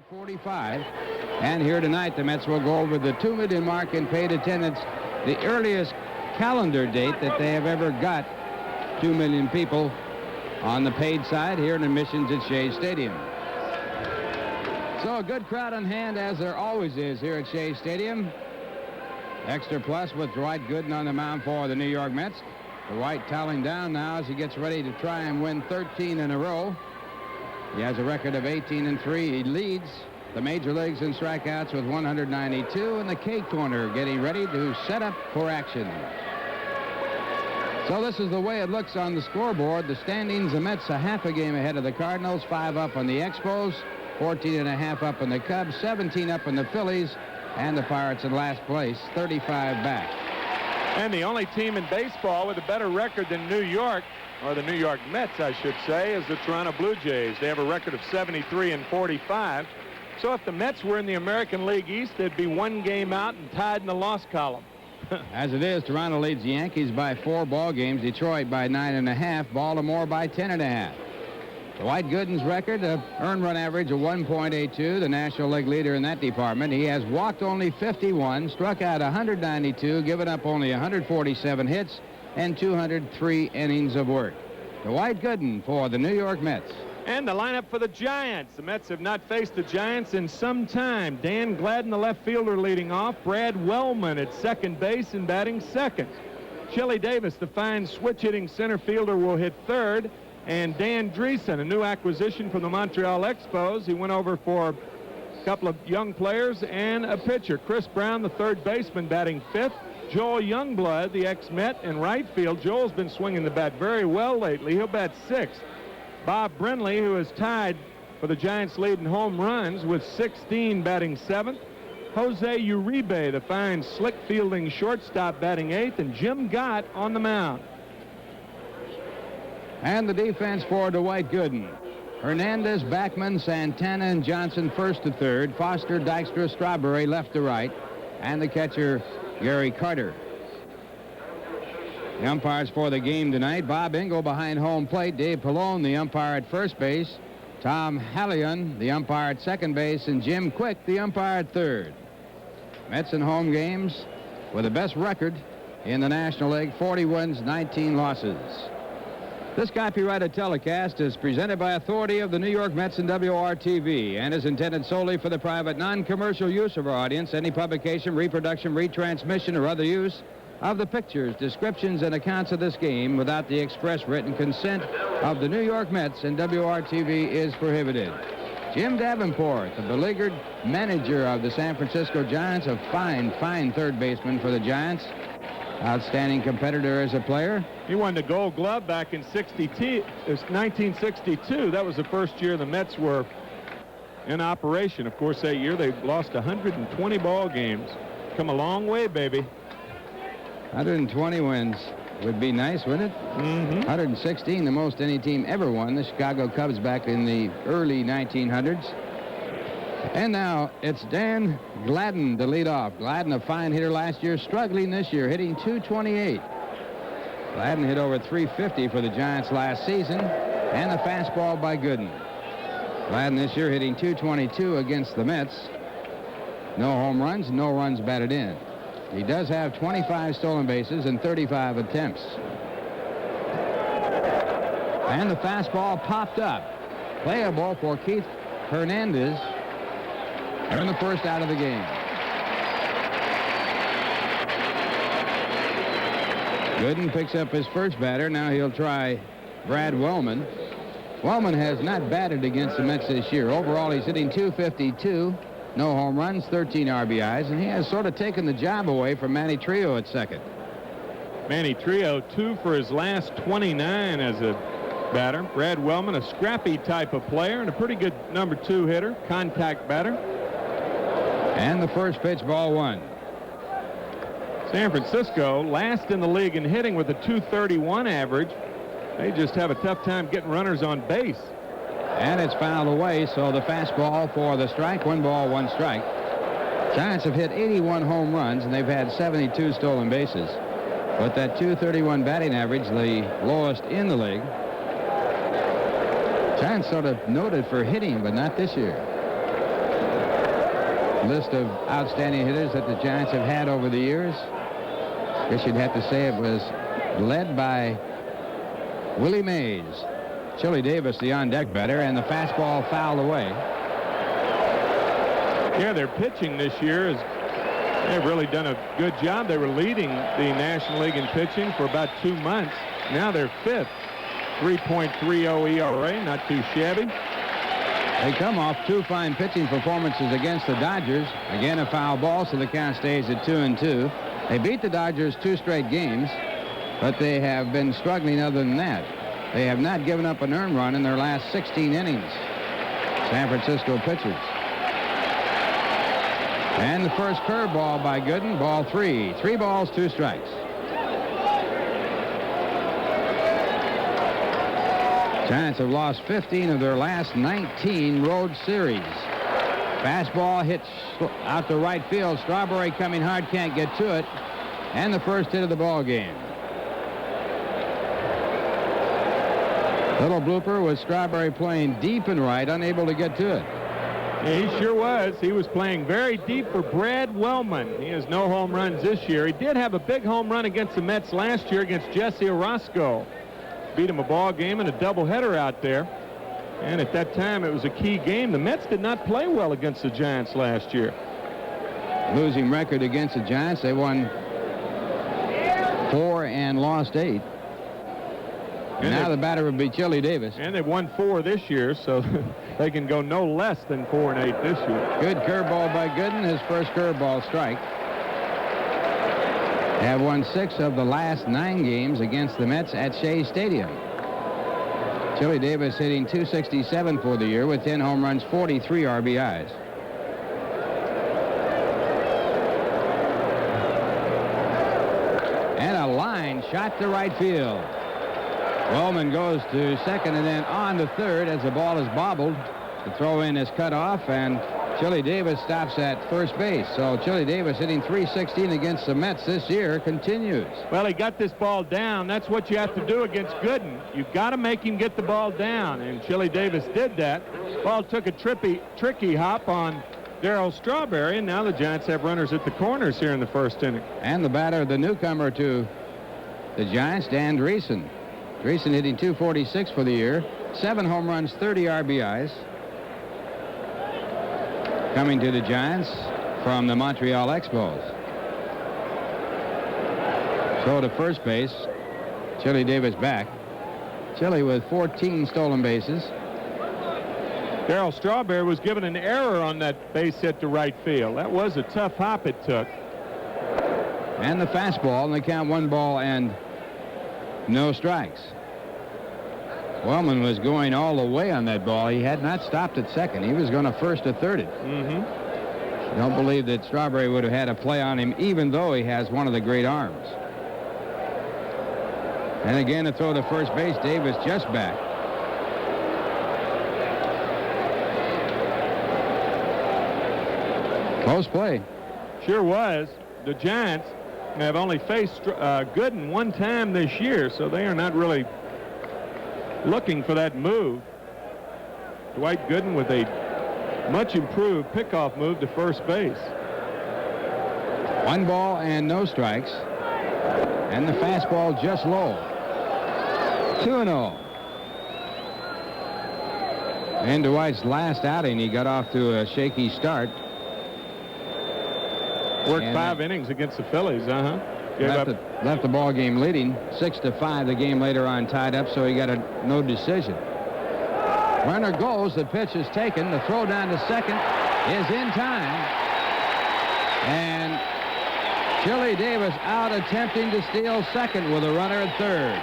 45. And here tonight, the Mets will go over the 2 million mark in paid attendance, the earliest calendar date that they have ever got 2 million people on the paid side here in admissions at Shea Stadium. So a good crowd on hand, as there always is here at Shea Stadium. Extra plus with Dwight Gooden on the mound for the New York Mets. Dwight toweling down now as he gets ready to try and win 13 in a row. He has a record of 18-3. He leads the major leagues in strikeouts with 192, and the Korner getting ready to set up for action. So this is the way it looks on the scoreboard. The standings, the Mets a half a game ahead of the Cardinals, 5 up on the Expos, 14.5 up on the Cubs, 17 up on the Phillies, and the Pirates in last place, 35 back. And the only team in baseball with a better record than New York, or the New York Mets, I should say, is the Toronto Blue Jays. They have a record of 73-45. So if the Mets were in the American League East, they'd be 1 game out and tied in the loss column. As it is, Toronto leads the Yankees by 4 ball games, Detroit by 9.5, Baltimore by 10.5. Dwight Gooden's record, an earned run average of 1.82, the National League leader in that department. He has walked only 51, struck out 192, given up only 147 hits, and 203 innings of work. Dwight Gooden for the New York Mets. And the lineup for the Giants. The Mets have not faced the Giants in some time. Dan Gladden, the left fielder, leading off. Brad Wellman at second base and batting second. Chili Davis, the fine switch-hitting center fielder, will hit third. And Dan Dreesen, a new acquisition from the Montreal Expos. He went over for a couple of young players and a pitcher. Chris Brown, the third baseman, batting fifth. Joel Youngblood, the ex-Met, in right field. Joel's been swinging the bat very well lately. He'll bat sixth. Bob Brenly, who is tied for the Giants' lead in home runs with 16, batting seventh. Jose Uribe, the fine slick fielding shortstop, batting eighth. And Jim Gott on the mound. And the defense for Dwight Gooden. Hernandez, Backman, Santana, and Johnson first to third. Foster, Dykstra, Strawberry left to right. And the catcher, Gary Carter. The umpires for the game tonight: Bob Engel behind home plate, Dave Pallone, the umpire at first base, Tom Hallion, the umpire at second base, and Jim Quick, the umpire at third. Mets in home games with the best record in the National League, 40 wins, 19 losses. This copyrighted telecast is presented by authority of the New York Mets and WOR-TV and is intended solely for the private, non-commercial use of our audience. Any publication, reproduction, retransmission, or other use of the pictures, descriptions, and accounts of this game without the express written consent of the New York Mets and WOR-TV is prohibited. Jim Davenport, the beleaguered manager of the San Francisco Giants, a fine third baseman for the Giants. Outstanding competitor as a player. He won the Gold Glove back in 1962. That was the first year the Mets were in operation. Of course, that year they lost 120 ball games. Come a long way, baby. 120 wins would be nice, wouldn't it? Mm-hmm. 116, the most any team ever won. The Chicago Cubs back in the early 1900s. And now it's Dan Gladden to lead off. Gladden, a fine hitter last year, struggling this year, hitting .228. Gladden hit over .350 for the Giants last season, and the fastball by Gooden. Gladden this year hitting .222 against the Mets. No home runs, no runs batted in. He does have 25 stolen bases and 35 attempts. And the fastball popped up. Playable for Keith Hernandez. And the first out of the game. Gooden picks up his first batter. Now he'll try Brad Wellman. Wellman has not batted against the Mets this year. Overall, he's hitting .252. No home runs, 13 RBIs, and he has sort of taken the job away from Manny Trillo at second. Manny Trillo, 2 for his last 29 as a batter. Brad Wellman, a scrappy type of player and a pretty good number 2 hitter, contact batter. And the first pitch, ball 1. San Francisco, last in the league in hitting with a .231 average. They just have a tough time getting runners on base. And it's fouled away, so the fastball for the strike. 1 ball, 1 strike. Giants have hit 81 home runs, and they've had 72 stolen bases. But that .231 batting average, the lowest in the league. Giants sort of noted for hitting, but not this year. list of outstanding hitters that the Giants have had over the years, I guess you'd have to say it was led by Willie Mays. Chili Davis, the on-deck batter, and the fastball fouled away. Yeah, their pitching this year is, they've really done a good job. They were leading the National League in pitching for about 2 months. Now they're 5th. 3.30 ERA, not too shabby. They come off 2 fine pitching performances against the Dodgers. Again, a foul ball, so the count stays at 2-2. They beat the Dodgers 2 straight games, but they have been struggling other than that. They have not given up an earned run in their last 16 innings. San Francisco pitchers. And the first curveball by Gooden, ball 3. 3 balls, 2 strikes. Giants have lost 15 of their last 19 road series. Fastball hits out to right field. Strawberry coming hard, can't get to it. And the first hit of the ball game. Little blooper with Strawberry playing deep and right, unable to get to it. Yeah, he sure was. He was playing very deep for Brad Wellman. He has no home runs this year. He did have a big home run against the Mets last year against Jesse Orozco. Beat him a ball game and a doubleheader out there. And at that time, it was a key game. The Mets did not play well against the Giants last year. Losing record against the Giants. They won 4 and lost 8. And now the batter would be Chili Davis. And they've won 4 this year, so they can go no less than 4 and 8 this year. Good curveball by Gooden, his first curveball strike. They have won 6 of the last 9 games against the Mets at Shea Stadium. Chili Davis hitting .267 for the year with 10 home runs, 43 RBIs. And a line shot to right field. Wellman goes to second and then on to third as the ball is bobbled. The throw in is cut off, and Chili Davis stops at first base. So Chili Davis hitting .316 against the Mets this year continues. Well, he got this ball down. That's what you have to do against Gooden. You've got to make him get the ball down, and Chili Davis did that. Ball took a tricky hop on Darryl Strawberry, and now the Giants have runners at the corners here in the first inning. And the batter, the newcomer to the Giants, Dan Dreesen. Dreesen hitting .246 for the year, 7 home runs, 30 RBIs. Coming to the Giants from the Montreal Expos. Throw to first base. Chili Davis back. Chili with 14 stolen bases. Darryl Strawberry was given an error on that base hit to right field. That was a tough hop it took. And the fastball, and they count 1 ball and no strikes. Wellman was going all the way on that ball. He had not stopped at second. He was going to first to third it. Don't believe that Strawberry would have had a play on him, even though he has one of the great arms. And again, to throw to first base, Davis just back. Close play. Sure was. The Giants have only faced Gooden 1 time this year, so they are not really looking for that move. Dwight Gooden with a much improved pickoff move to first base. 1 ball and no strikes. And the fastball just low. 2-0. In Dwight's last outing, he got off to a shaky start. Worked 5 innings against the Phillies, Left the ball game leading 6-5. The game later on tied up, so he got a no decision. Runner goes. The pitch is taken. The throw down to second is in time. And Chili Davis out attempting to steal second with a runner at third.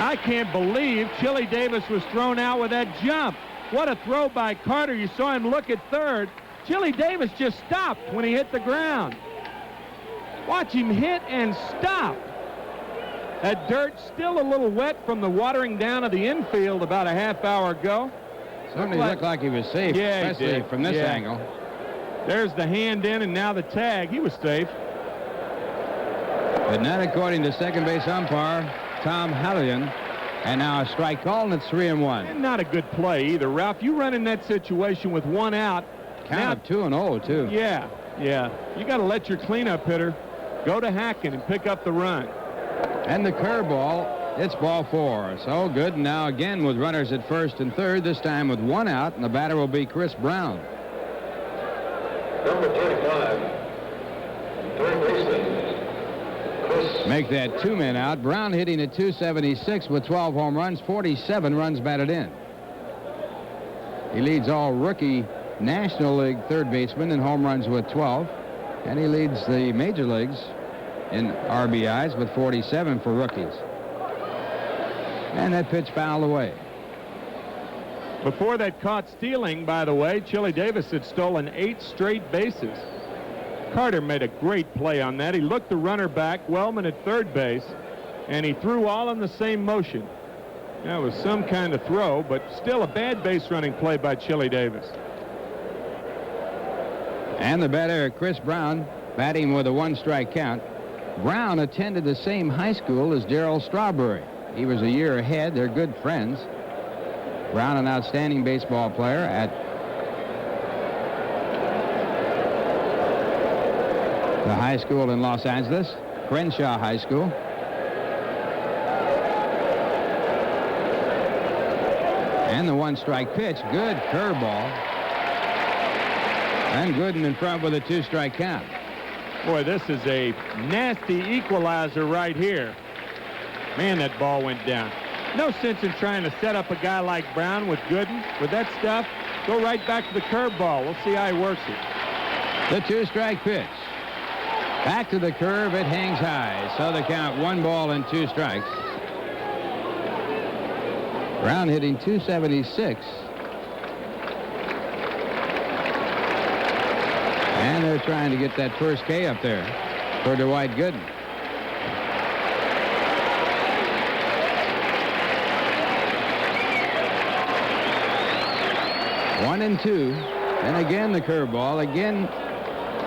I can't believe Chili Davis was thrown out with that jump. What a throw by Carter. You saw him look at third. Chili Davis just stopped when he hit the ground. Watch him hit and stop. That dirt still a little wet from the watering down of the infield about a half hour ago. Certainly looked like he was safe, especially from this angle. There's the hand in and now the tag. He was safe. But not according to second base umpire Tom Hallion. And now a strike call, and it's 3-1. And not a good play either, Ralph. You run in that situation with 1 out. Count of 2-0, too. Yeah. You got to let your cleanup hitter go to hacking and pick up the run. And the curveball, it's ball 4. So Gooden now again with runners at first and third, this time with 1 out, and the batter will be Chris Brown. Number 25, third baseman. Make that 2 men out. Brown hitting at .276 with 12 home runs, 47 runs batted in. He leads all rookie National League third basemen in home runs with 12, and he leads the major leagues in RBIs with 47 for rookies. And that pitch fouled away. Before that caught stealing, by the way, Chili Davis had stolen 8 straight bases. Carter made a great play on that. He looked the runner back, Wellman at third base, and he threw all in the same motion. That was some kind of throw, but still a bad base running play by Chili Davis. And the batter, Chris Brown, batting with a 1-strike count. Brown attended the same high school as Darryl Strawberry. He was a year ahead. They're good friends. Brown, an outstanding baseball player at the high school in Los Angeles, Crenshaw High School. And the 1-strike pitch, good curveball. And Gooden in front with a 2-strike count. Boy, this is a nasty equalizer right here. Man, that ball went down. No sense in trying to set up a guy like Brown with Gooden. With that stuff, go right back to the curveball. We'll see how he works it. The 2-strike pitch. Back to the curve, it hangs high. So the count, 1 ball and 2 strikes. Brown hitting .276. And they're trying to get that first K up there for Dwight Gooden. One and 2. And again the curveball. Again,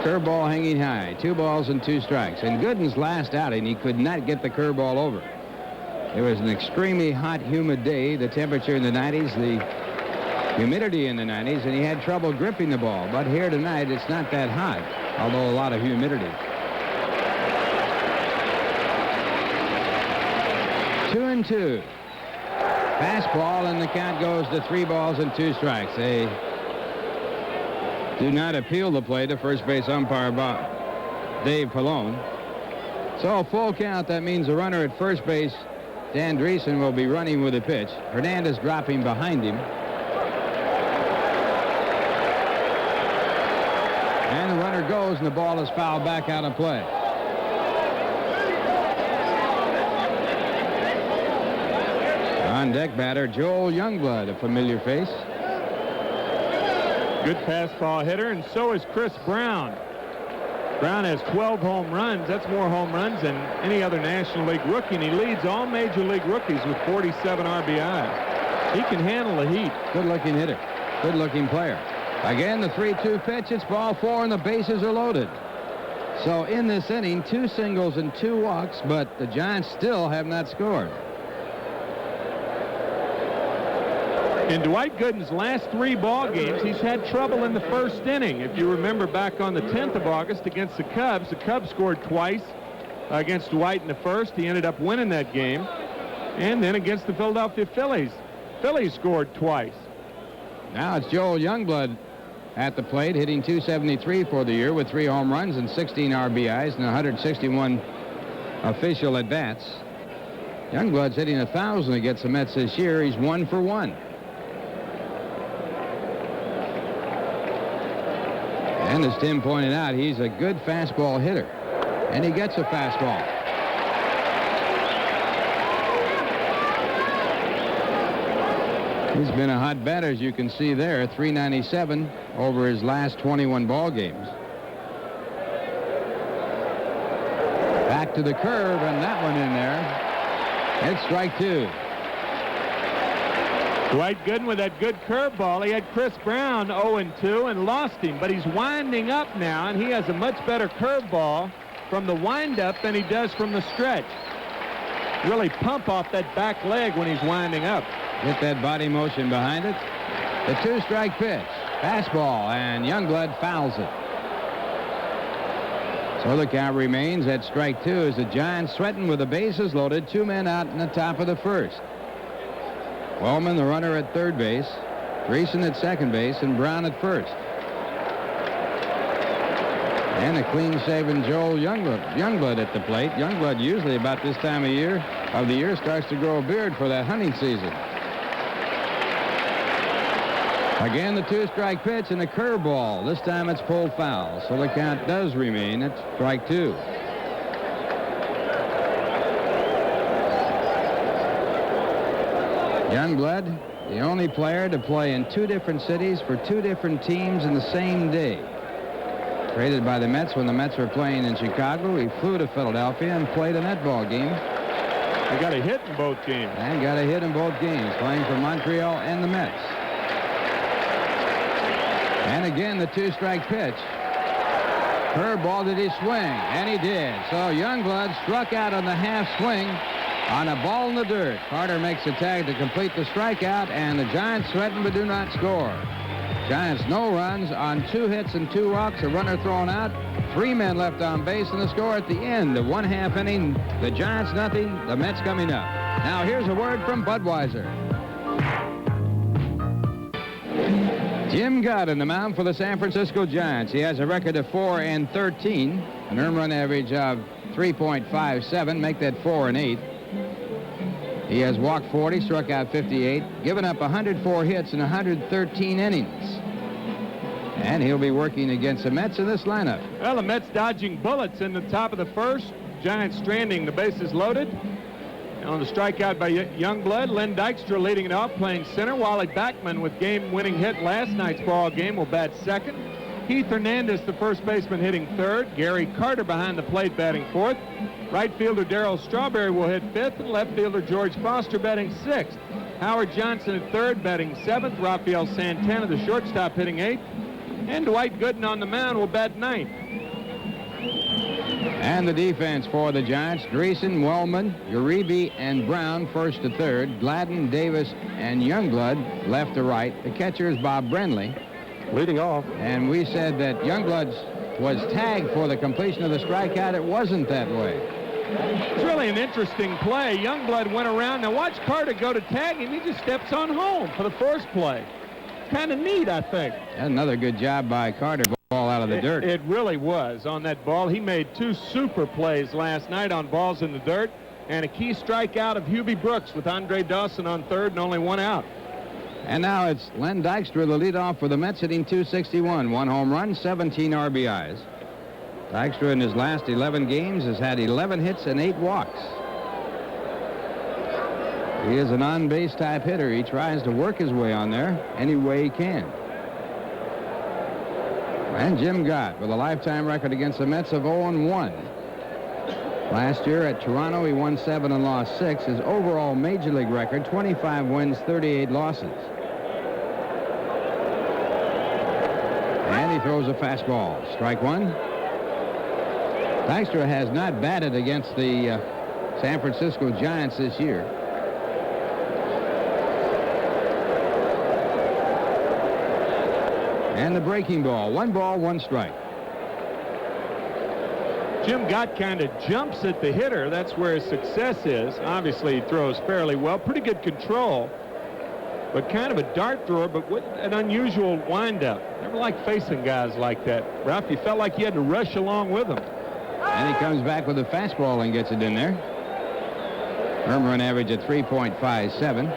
curveball hanging high. 2 balls and 2 strikes. And Gooden's last outing, he could not get the curveball over. It was an extremely hot, humid day. The temperature in the 90s, the humidity in the 90s, and he had trouble gripping the ball. But here tonight, it's not that hot, although a lot of humidity. 2-2. Fastball, and the count goes to 3 balls and 2 strikes. They do not appeal the play to first base umpire Dave Pallone. So a full count, that means the runner at first base, Dan Dreesen, will be running with the pitch. Hernandez dropping behind him. And the runner goes, and the ball is fouled back out of play. On deck batter, Joel Youngblood, a familiar face. Good fastball hitter, and so is Chris Brown. Brown has 12 home runs. That's more home runs than any other National League rookie, and he leads all Major League rookies with 47 RBIs. He can handle the heat. Good-looking hitter. Good-looking player. Again, the 3-2 pitch. It's ball 4, and the bases are loaded. So in this inning, 2 singles and 2 walks, but the Giants still have not scored. In Dwight Gooden's last 3 ball games, he's had trouble in the first inning. If you remember back on the 10th of August against the Cubs scored twice against Dwight in the first. He ended up winning that game. And then against the Philadelphia Phillies scored twice. Now it's Joel Youngblood at the plate, hitting .273 for the year with 3 home runs and 16 RBIs and 161 official at-bats. Youngblood's hitting 1,000 against the Mets this year. He's 1 for 1. And as Tim pointed out, he's a good fastball hitter. And he gets a fastball. He's been a hot batter, as you can see there, .397 over his last 21 ball games. Back to the curve, and that one in there. It's strike 2. Dwight Gooden with that good curveball. He had Chris Brown 0-2 and lost him, but he's winding up now, and he has a much better curveball from the windup than he does from the stretch. Really pump off that back leg when he's winding up. Get that body motion behind it. The 2-strike pitch. Fastball, and Youngblood fouls it. So the count remains at strike 2 as the Giants threaten with the bases loaded, 2 men out in the top of the first. Wellman, the runner, at third base, Dreesen at second base, and Brown at first. And a clean-shaven Joel Youngblood at the plate. Youngblood usually about this time of the year starts to grow a beard for that hunting season. Again, the 2-strike pitch and a curveball. This time it's pulled foul, so the count does remain at strike 2. Youngblood, the only player to play in 2 different cities for 2 different teams in the same day. Traded by the Mets when the Mets were playing in Chicago, he flew to Philadelphia and played a net ball game. He got a hit in both games. And got a hit in both games, playing for Montreal and the Mets. And again, the 2-strike pitch. Curveball, did he swing? And he did. So Youngblood struck out on the half swing on a ball in the dirt. Carter makes a tag to complete the strikeout, and the Giants threaten but do not score. Giants no runs on 2 hits and 2 walks, a runner thrown out, 3 men left on base, and the score at the end of 1/2 inning. The Giants nothing, the Mets coming up. Now here's a word from Budweiser. Jim Gott in the mound for the San Francisco Giants. He has a record of 4-13, an earned run average of 3.57, make that 4-8. He has walked 40, struck out 58, given up 104 hits in 113 innings. And he'll be working against the Mets in this lineup. Well, the Mets dodging bullets in the top of the first. Giants stranding, the bases loaded. On the strikeout by Youngblood, Len Dykstra leading it off, playing center. Wally Backman with game-winning hit last night's ball game will bat second. Heath Hernandez, the first baseman, hitting third. Gary Carter behind the plate batting fourth. Right fielder Darryl Strawberry will hit fifth, and left fielder George Foster batting sixth. Howard Johnson at third, batting seventh. Rafael Santana, the shortstop, hitting eighth. And Dwight Gooden on the mound will bat ninth. And the defense for the Giants: Dreesen, Wellman, Uribe, and Brown first to third. Gladden, Davis, and Youngblood left to right. The catcher is Bob Brenly. Leading off. And we said that Youngblood was tagged for the completion of the strikeout. It wasn't that way. It's really an interesting play. Youngblood went around. Now watch Carter go to tag him. He just steps on home for the first play. Kind of neat, I think. Another good job by Carter. Ball out of the dirt. It really was on that ball. He made 2 super plays last night on balls in the dirt, and a key strikeout of Hubie Brooks with Andre Dawson on third and only 1 out. And now it's Len Dykstra, the leadoff for the Mets, hitting .261. 1 home run, 17 RBIs. Dykstra in his last 11 games has had 11 hits and 8 walks. He is an on-base type hitter. He tries to work his way on there any way he can. And Jim Gott with a lifetime record against the Mets of 0-1. Last year at Toronto, he won 7 and lost 6. His overall major league record, 25 wins, 38 losses. And he throws a fastball. Strike 1. Dykstra has not batted against the San Francisco Giants this year. And the breaking ball. 1 ball, 1 strike. Jim Gott kind of jumps at the hitter. That's where his success is. Obviously, he throws fairly well. Pretty good control. But kind of a dart thrower, but with an unusual windup. Never liked facing guys like that. Ralph, you felt like you had to rush along with them. And he comes back with a fastball and gets it in there. Earned run average at 3.57.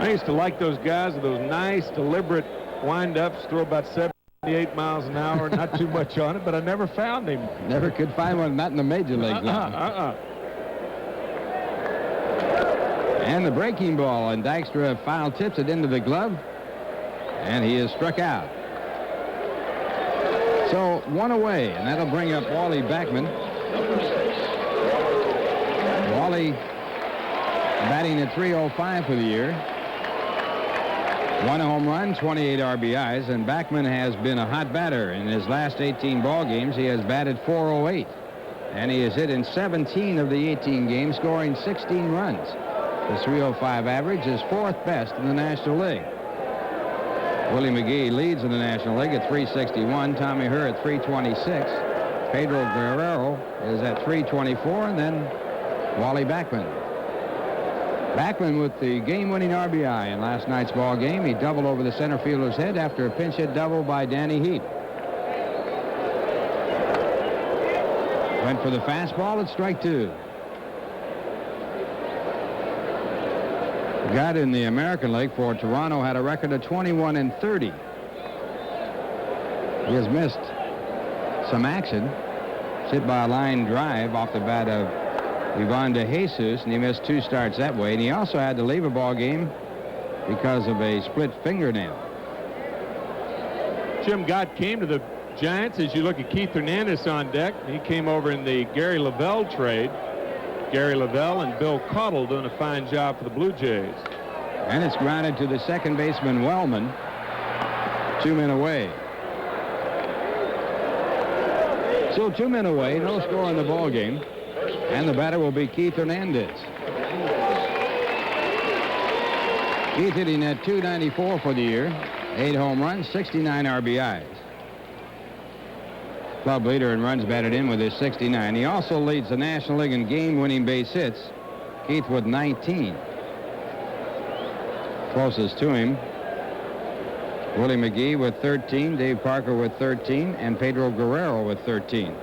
I used to like those guys with those nice, deliberate wind-ups, throw about 78 miles an hour, not too much on it, but I never found him. Never could find one, not in the major leagues. And the breaking ball, and Dykstra foul tips it into the glove, and he is struck out. So 1 away, and that'll bring up Wally Backman. Wally batting at .305 for the year. 1 home run, 28 RBIs, and Backman has been a hot batter. In his last 18 ball games, he has batted .408, and he has hit in 17 of the 18 games, scoring 16 runs. The .305 average is 4th best in the National League. Willie McGee leads in the National League at 361. Tommy Herr at 326. Pedro Guerrero is at 324, and then Wally Backman. Backman with the game-winning RBI in last night's ball game. He doubled over the center fielder's head after a pinch hit double by Danny Heap. Went for the fastball at strike 2. Gott in the American League for Toronto had a record of 21-30. He has missed some action. Hit by a line drive off the bat of Ivan De Jesus, and he missed 2 starts that way. And he also had to leave a ball game because of a split fingernail. Jim Gott came to the Giants. As you look at Keith Hernandez on deck, he came over in the Gary Lavelle trade. Gary Lavelle and Bill Cottle doing a fine job for the Blue Jays. And it's grounded to the second baseman, Wellman. 2 men away. So 2 men away, no score in the ball game. And the batter will be Keith Hernandez. Keith hitting at .294 for the year. 8 home runs, 69 RBIs. Club leader in runs batted in with his 69. He also leads the National League in game-winning base hits. Keith with 19. Closest to him, Willie McGee with 13, Dave Parker with 13, and Pedro Guerrero with 13.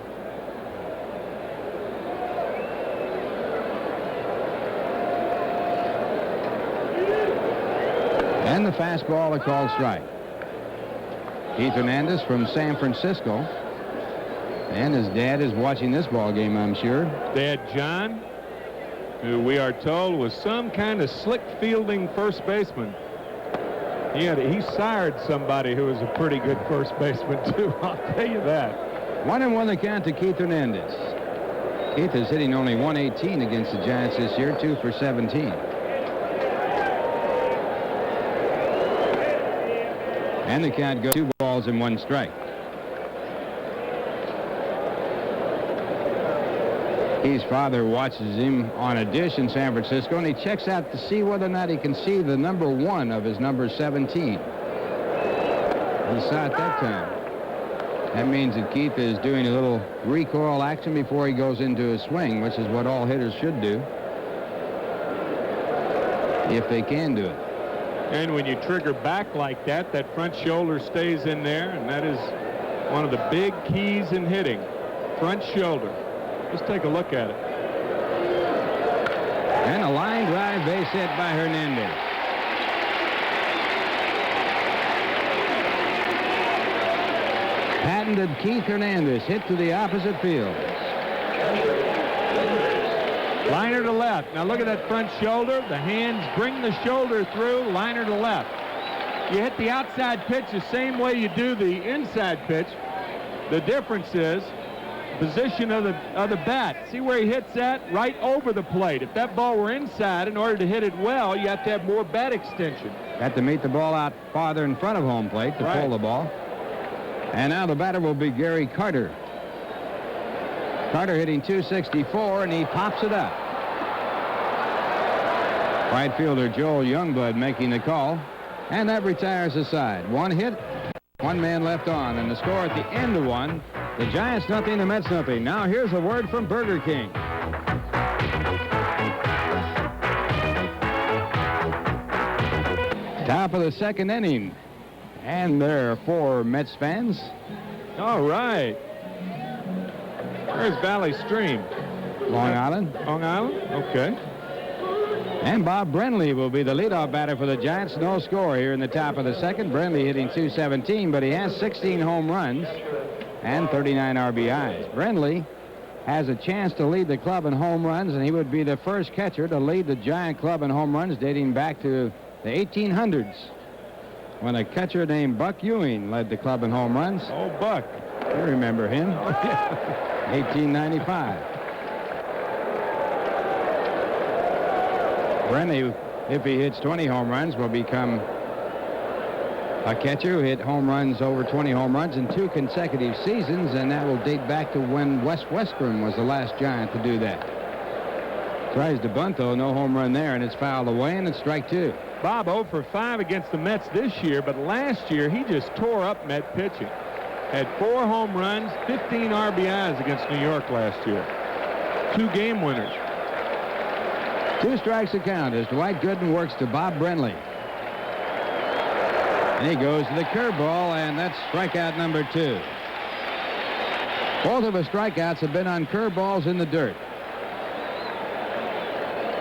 And the fastball, a called strike. Keith Hernandez from San Francisco. And his dad is watching this ball game, I'm sure. Dad John, who we are told was some kind of slick fielding first baseman. He sired somebody who was a pretty good first baseman, too. I'll tell you that. 1-1 the count to Keith Hernandez. Keith is hitting only .118 against the Giants this year, 2 for 17. And the count goes 2 balls and 1 strike. Keith's father watches him on a dish in San Francisco, and he checks out to see whether or not he can see the number 1 of his number 17. He saw it that time. That means that Keith is doing a little recoil action before he goes into his swing, which is what all hitters should do, if they can do it. And when you trigger back like that, that front shoulder stays in there, and that is one of the big keys in hitting. Front shoulder. Just take a look at it. And a line drive base hit by Hernandez. Patented Keith Hernandez hit to the opposite field. Liner to left. Now look at that front shoulder. The hands bring the shoulder through. Liner to left. You hit the outside pitch the same way you do the inside pitch. The difference is position of the bat. See where he hits that? Right over the plate. If that ball were inside, in order to hit it well, you have to have more bat extension. Have to meet the ball out farther in front of home plate to pull the ball. And now the batter will be Gary Carter. Carter hitting .264, and he pops it up. Right fielder Joel Youngblood making the call, and that retires the side. 1 hit, 1 man left on, and the score at the end of 1. The Giants nothing, the Mets nothing. Now here's a word from Burger King. Top of the 2nd inning. And there are 4 Mets fans. All right. Where's Valley Stream? Long Island. Long Island? Okay. And Bob Brenly will be the leadoff batter for the Giants. No score here in the top of the 2nd. Brenly hitting .217, but he has 16 home runs and 39 RBIs. Brenly has a chance to lead the club in home runs, and he would be the first catcher to lead the Giant club in home runs dating back to the 1800s, when a catcher named Buck Ewing led the club in home runs. Oh, Buck. You remember him. 1895. Brenly, if he hits 20 home runs, will become a catcher who hit home runs, over 20 home runs in 2 consecutive seasons, and that will date back to when Wes Westrum was the last Giant to do that. Tries to bunt, though, no home run there, and it's fouled away, and it's strike 2. Bob 0 for 5 against the Mets this year, but last year he just tore up Met pitching. Had 4 home runs, 15 RBIs against New York last year. 2 game winners. 2 strikes to count as Dwight Gooden works to Bob Brenly. And he goes to the curveball, and that's strikeout number 2. Both of his strikeouts have been on curveballs in the dirt.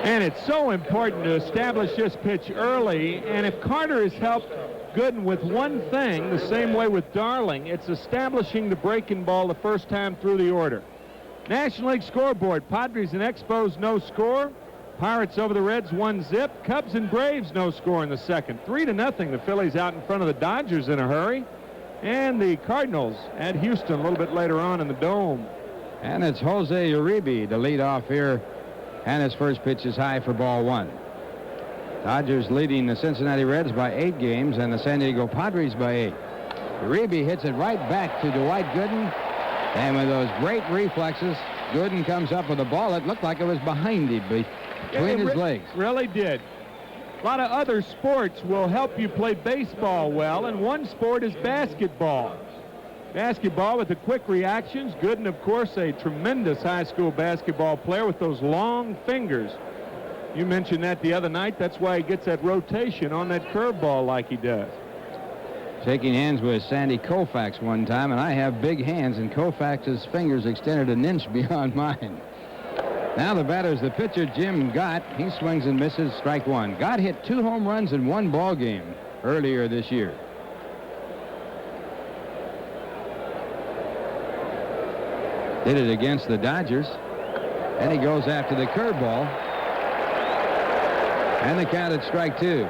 And it's so important to establish this pitch early, and if Carter has helped Gooden with one thing, the same way with Darling, it's establishing the breaking ball the first time through the order. National League scoreboard, Padres and Expos no score. Pirates over the Reds 1-0. Cubs and Braves no score in the second. 3-0. The Phillies out in front of the Dodgers in a hurry. And the Cardinals at Houston a little bit later on in the Dome. And it's Jose Uribe to lead off here. And his first pitch is high for ball 1. Dodgers leading the Cincinnati Reds by 8 games and the San Diego Padres by 8. Uribe hits it right back to Dwight Gooden. And with those great reflexes, Gooden comes up with the ball. It looked like it was behind him, between his legs. Really did. A lot of other sports will help you play baseball well, and one sport is basketball. Basketball with the quick reactions. Gooden, of course, a tremendous high school basketball player with those long fingers. You mentioned that the other night. That's why he gets that rotation on that curveball like he does. Shaking hands with Sandy Koufax one time, and I have big hands, and Koufax's fingers extended an inch beyond mine. Now the batter is the pitcher, Jim Gott. He swings and misses, strike 1. Gott hit 2 home runs in 1 ball game earlier this year. Did it against the Dodgers. And he goes after the curveball. And the count at strike 2.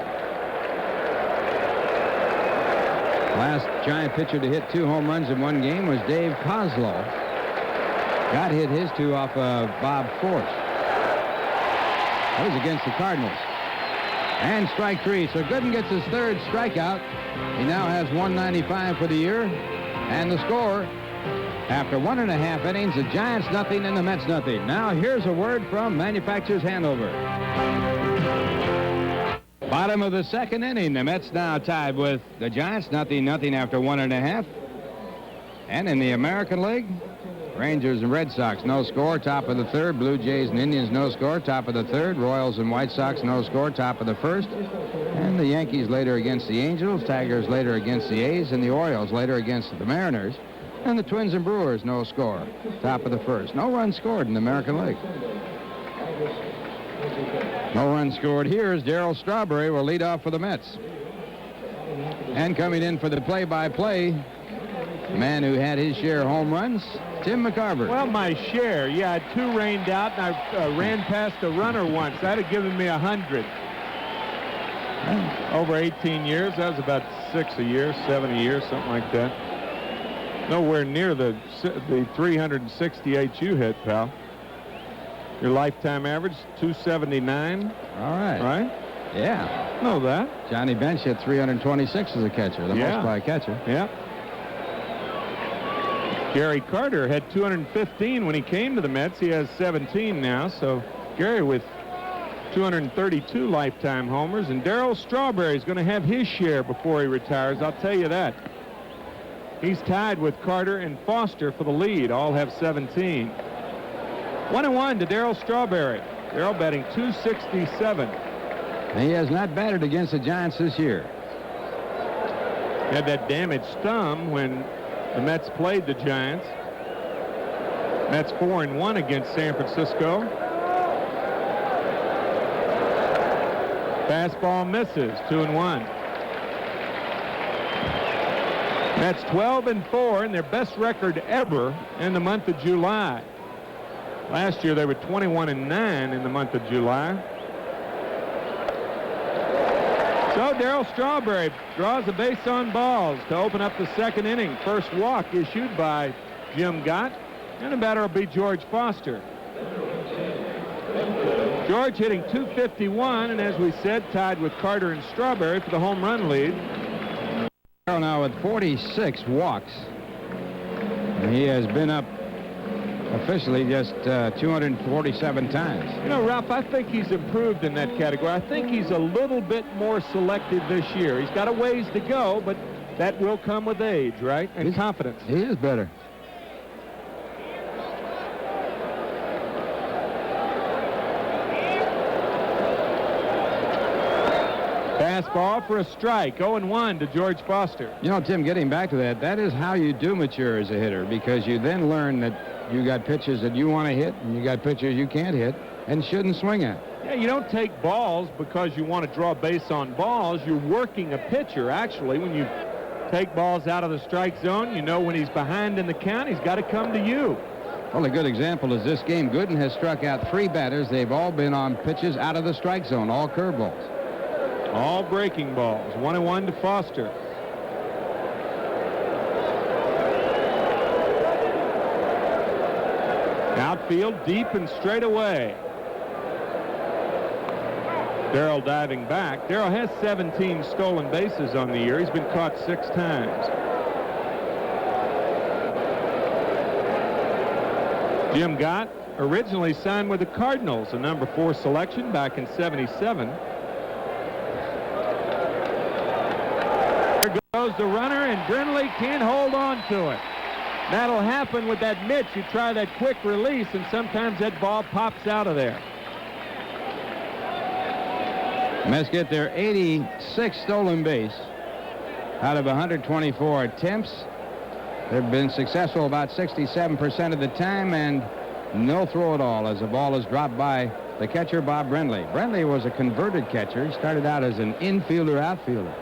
Last Giant pitcher to hit 2 home runs in 1 game was Dave Kozlov. Gott hit his 2 off of Bob Force. That was against the Cardinals. And strike 3. So Gooden gets his 3rd strikeout. He now has 195 for the year. And the score, after 1.5 innings, the Giants nothing and the Mets nothing. Now here's a word from Manufacturers Hanover. Bottom of the 2nd inning. The Mets now tied with the Giants, 0-0 after 1.5. And in the American League, Rangers and Red Sox, no score, top of the 3rd. Blue Jays and Indians, no score, top of the 3rd. Royals and White Sox, no score, top of the 1st. And the Yankees later against the Angels, Tigers later against the A's, and the Orioles later against the Mariners. And the Twins and Brewers, no score, top of the 1st. No runs scored in the American League. No runs scored here as Darryl Strawberry will lead off for the Mets. And coming in for the play-by-play, the man who had his share of home runs, Tim McCarver. Well, my share, yeah, I had 2 rained out, and I ran past a runner once. That had given me 100. Over 18 years, that was about 6 a year, 7 a year, something like that. Nowhere near the 368 you hit, pal. Your lifetime average, 279. All right. Right? Yeah. Know that. Johnny Bench hit 326 as a catcher, the most by a catcher. Yeah. Gary Carter had 215 when he came to the Mets. He has 17 now, so Gary with 232 lifetime homers. And Darryl Strawberry is going to have his share before he retires, I'll tell you that. He's tied with Carter and Foster for the lead. All have 17. 1-1 to Darryl Strawberry. Darryl batting .267. He has not batted against the Giants this year. Had that damaged thumb when the Mets played the Giants. Mets 4-1 against San Francisco. Fastball misses, 2-1. Mets 12-4 and their best record ever in the month of July. Last year they were 21-9 in the month of July. So Darryl Strawberry draws a base on balls to open up the 2nd inning. First walk issued by Jim Gott, and the batter will be George Foster. George hitting .251, and as we said, tied with Carter and Strawberry for the home run lead. Now with 46 walks. And he has been up Officially just 247 times. You know, Ralph, I think he's improved in that category. I think he's a little bit more selective this year. He's got a ways to go, but that will come with age, right? And confidence. He is better. Fastball for a strike. 0-1 to George Foster. You know, Tim, getting back to that is how you do mature as a hitter, because you then learn that you got pitches that you want to hit and you got pitches you can't hit and shouldn't swing at. Yeah, you don't take balls because you want to draw base on balls. You're working a pitcher, actually. When you take balls out of the strike zone, you know when he's behind in the count, he's got to come to you. Well, a good example is this game. Gooden has struck out 3 batters. They've all been on pitches out of the strike zone, all curveballs. All breaking balls. 1-1 to Foster. Outfield deep and straight away. Darrell diving back. Darrell has 17 stolen bases on the year. He's been caught 6 times. Jim Gott originally signed with the Cardinals, a number 4 selection back in '77. There goes the runner, and Brindley can't hold on to it. That'll happen with that mitts. You try that quick release, and sometimes that ball pops out of there. Mets get their 86th stolen base out of 124 attempts. They've been successful about 67% of the time, and no throw at all as the ball is dropped by the catcher, Bob Brindley. Brindley was a converted catcher. He started out as an infielder, outfielder.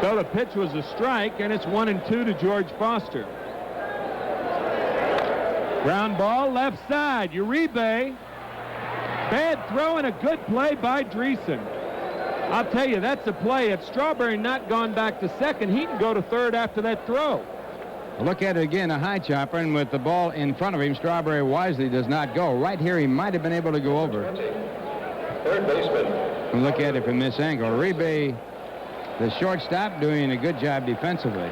So the pitch was a strike, and it's 1-2 to George Foster. Ground ball left side. Uribe. Bad throw and a good play by Dreesen. I'll tell you, that's a play. If Strawberry not gone back to second, he can go to third after that throw. Look at it again, a high chopper, and with the ball in front of him, Strawberry wisely does not go. Right here, he might have been able to go over. Third baseman. And look at it from this angle. Uribe, the shortstop, doing a good job defensively.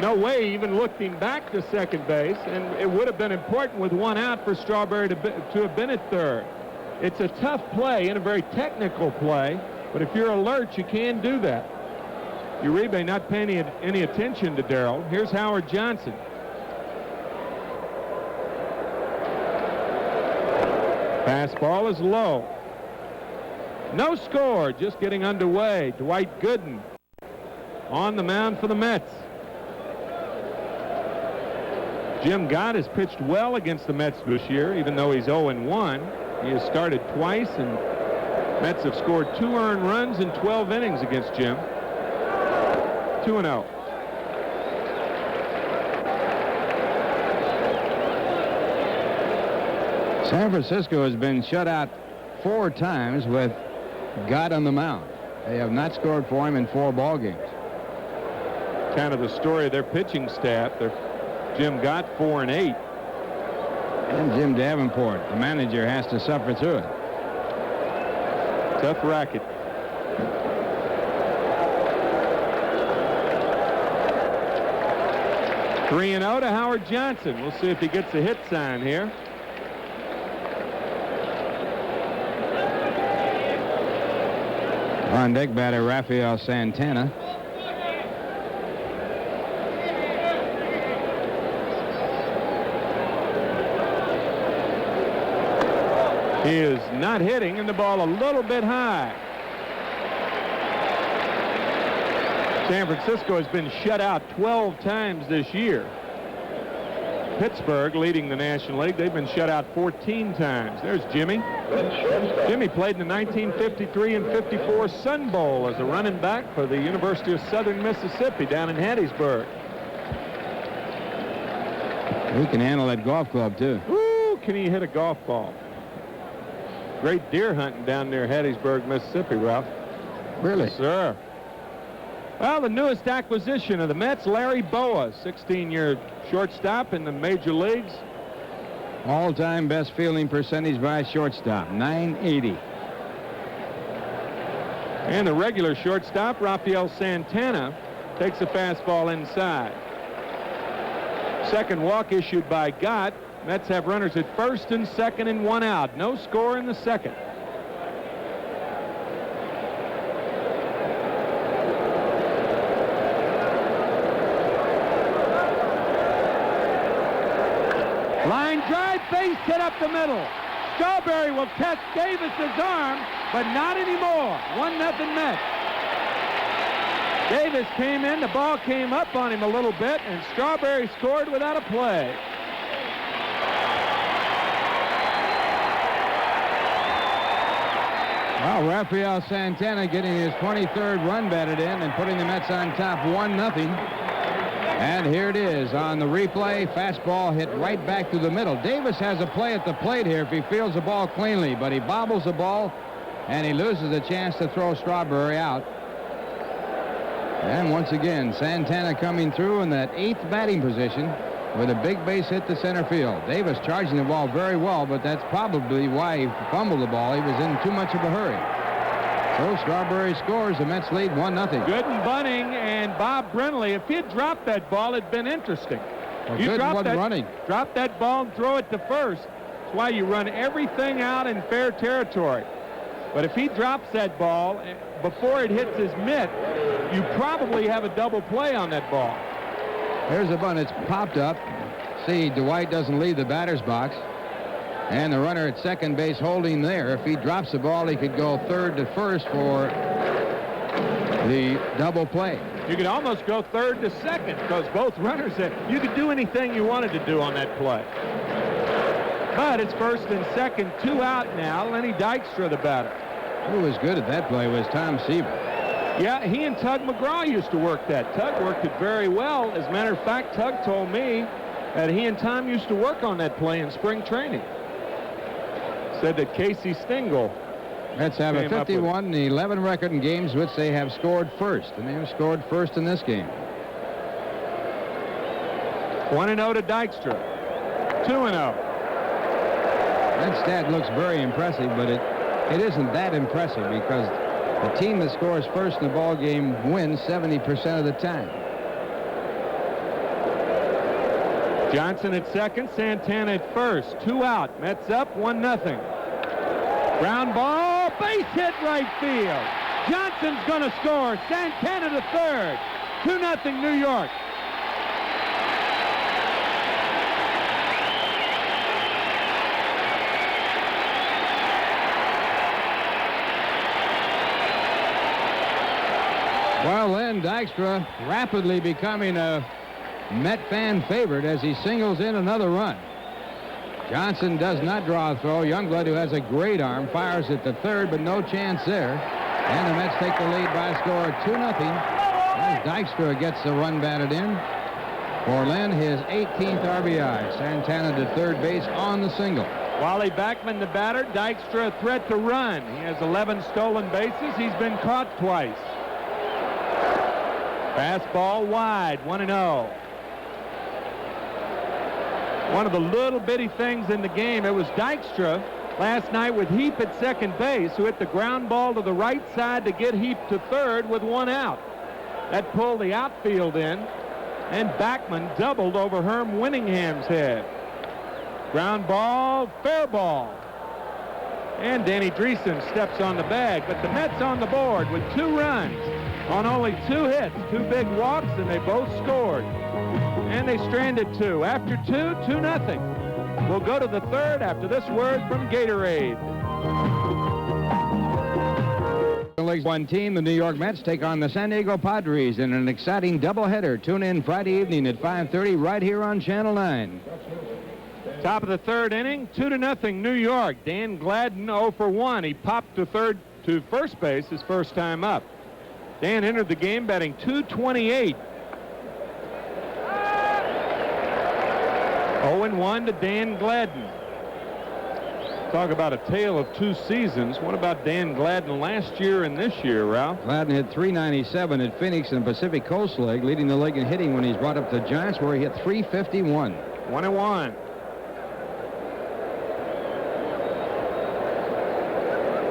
No way he even looked him back to second base, and it would have been important with 1 out for Strawberry to have been at third. It's a tough play and a very technical play, but if you're alert, you can do that. Uribe not paying any attention to Darrell. Here's Howard Johnson. Fastball is low. No score, just getting underway. Dwight Gooden on the mound for the Mets. Jim Gott has pitched well against the Mets this year, even though he's 0-1. He has started twice, and Mets have scored 2 earned runs in 12 innings against Jim. 2-0. San Francisco has been shut out 4 times with Gott on the mound. They have not scored for him in 4 ball games. Kind of the story of their pitching staff. Jim Gott 4-8. And Jim Davenport, the manager, has to suffer through it. Tough racket. (3-0) to Howard Johnson. We'll see if he gets a hit sign here. On deck batter Rafael Santana. He is not hitting, and the ball a little bit high. San Francisco has been shut out 12 times this year. Pittsburgh leading the National League. They've been shut out 14 times. There's Jimmy. Jimmy played in the 1953 and 54 Sun Bowl as a running back for the University of Southern Mississippi down in Hattiesburg. He can handle that golf club, too. Ooh, can he hit a golf ball? Great deer hunting down near Hattiesburg, Mississippi, Ralph. Really? Yes, sir. Well, the newest acquisition of the Mets, Larry Boa, 16-year shortstop in the major leagues. All-time best fielding percentage by a shortstop, .980. And the regular shortstop, Rafael Santana, takes a fastball inside. Second walk issued by Gott. Mets have runners at first and second and one out. No score in the second. Line drive, base hit up the middle. Strawberry will test Davis's arm, but not anymore. 1-0 Mets. Davis came in, the ball came up on him a little bit, and Strawberry scored without a play. Well, Rafael Santana getting his 23rd run batted in and putting the Mets on top 1-0. And here it is on the replay. Fastball hit right back through the middle. Davis has a play at the plate here if he fields the ball cleanly, but he bobbles the ball and he loses a chance to throw Strawberry out. And once again, Santana coming through in that 8th batting position with a big base hit to center field. Davis charging the ball very well, but that's probably why he fumbled the ball. He was in too much of a hurry. So Strawberry scores. The Mets lead 1-0. Gooden bunting and Bob Brenly. If he had dropped that ball, it'd been interesting. Well, Gooden wasn't running. Drop that ball and throw it to first. That's why you run everything out in fair territory. But if he drops that ball before it hits his mitt, you probably have a double play on that ball. Here's the bunt. It's popped up. See, Dwight doesn't leave the batter's box. And the runner at second base holding there. If he drops the ball, he could go third to first for the double play. You could almost go third to second because both runners said you could do anything you wanted to do on that play. But it's first and second, 2 out now. Lenny Dykstra, the batter. Who was good at that play was Tom Seaver. Yeah, he and Tug McGraw used to work that. Tug worked it very well. As a matter of fact, Tug told me that he and Tom used to work on that play in spring training. Said that Casey Stengel. Mets have a 51-11 record in games which they have scored first, and they have scored first in this game. 1-0 to Dykstra. 2-0. That stat looks very impressive, but it isn't that impressive because the team that scores first in the ball game wins 70% of the time. Johnson at second, Santana at first. 2 out. Mets up 1-0. Ground ball, base hit right field. Johnson's going to score. Santana to third. 2-0 New York. Well, then Dykstra rapidly becoming a Met fan favorite as he singles in another run. Johnson does not draw a throw. Youngblood, who has a great arm, fires at the third, but no chance there. And the Mets take the lead by a score of 2-0. As Dykstra gets the run batted in for Lynn, his 18th RBI. Santana to third base on the single. Wally Backman, the batter. Dykstra a threat to run. He has 11 stolen bases. He's been caught twice. Fastball wide, 1-0. One of the little bitty things in the game, it was Dykstra last night with Heap at second base who hit the ground ball to the right side to get Heap to third with 1 out. That pulled the outfield in, and Backman doubled over Herm Winningham's head. Ground ball, fair ball. And Danny Dreesen steps on the bag, but the Mets on the board with 2 runs on only 2 hits, 2 big walks, and they both scored. And they stranded 2. After 2, 2-0. We'll go to the third after this word from Gatorade. One team, the New York Mets, take on the San Diego Padres in an exciting doubleheader. Tune in Friday evening at 5:30 right here on Channel 9. Top of the third inning, 2-0 New York. Dan Gladden 0 for 1. He popped to first base his first time up. Dan entered the game batting .228. 0-1 to Dan Gladden. Talk about a tale of 2 seasons. What about Dan Gladden last year and this year, Ralph? Gladden hit .397 at Phoenix and Pacific Coast League, leading the league in hitting when he's brought up to the Giants, where he hit .351. 1-1.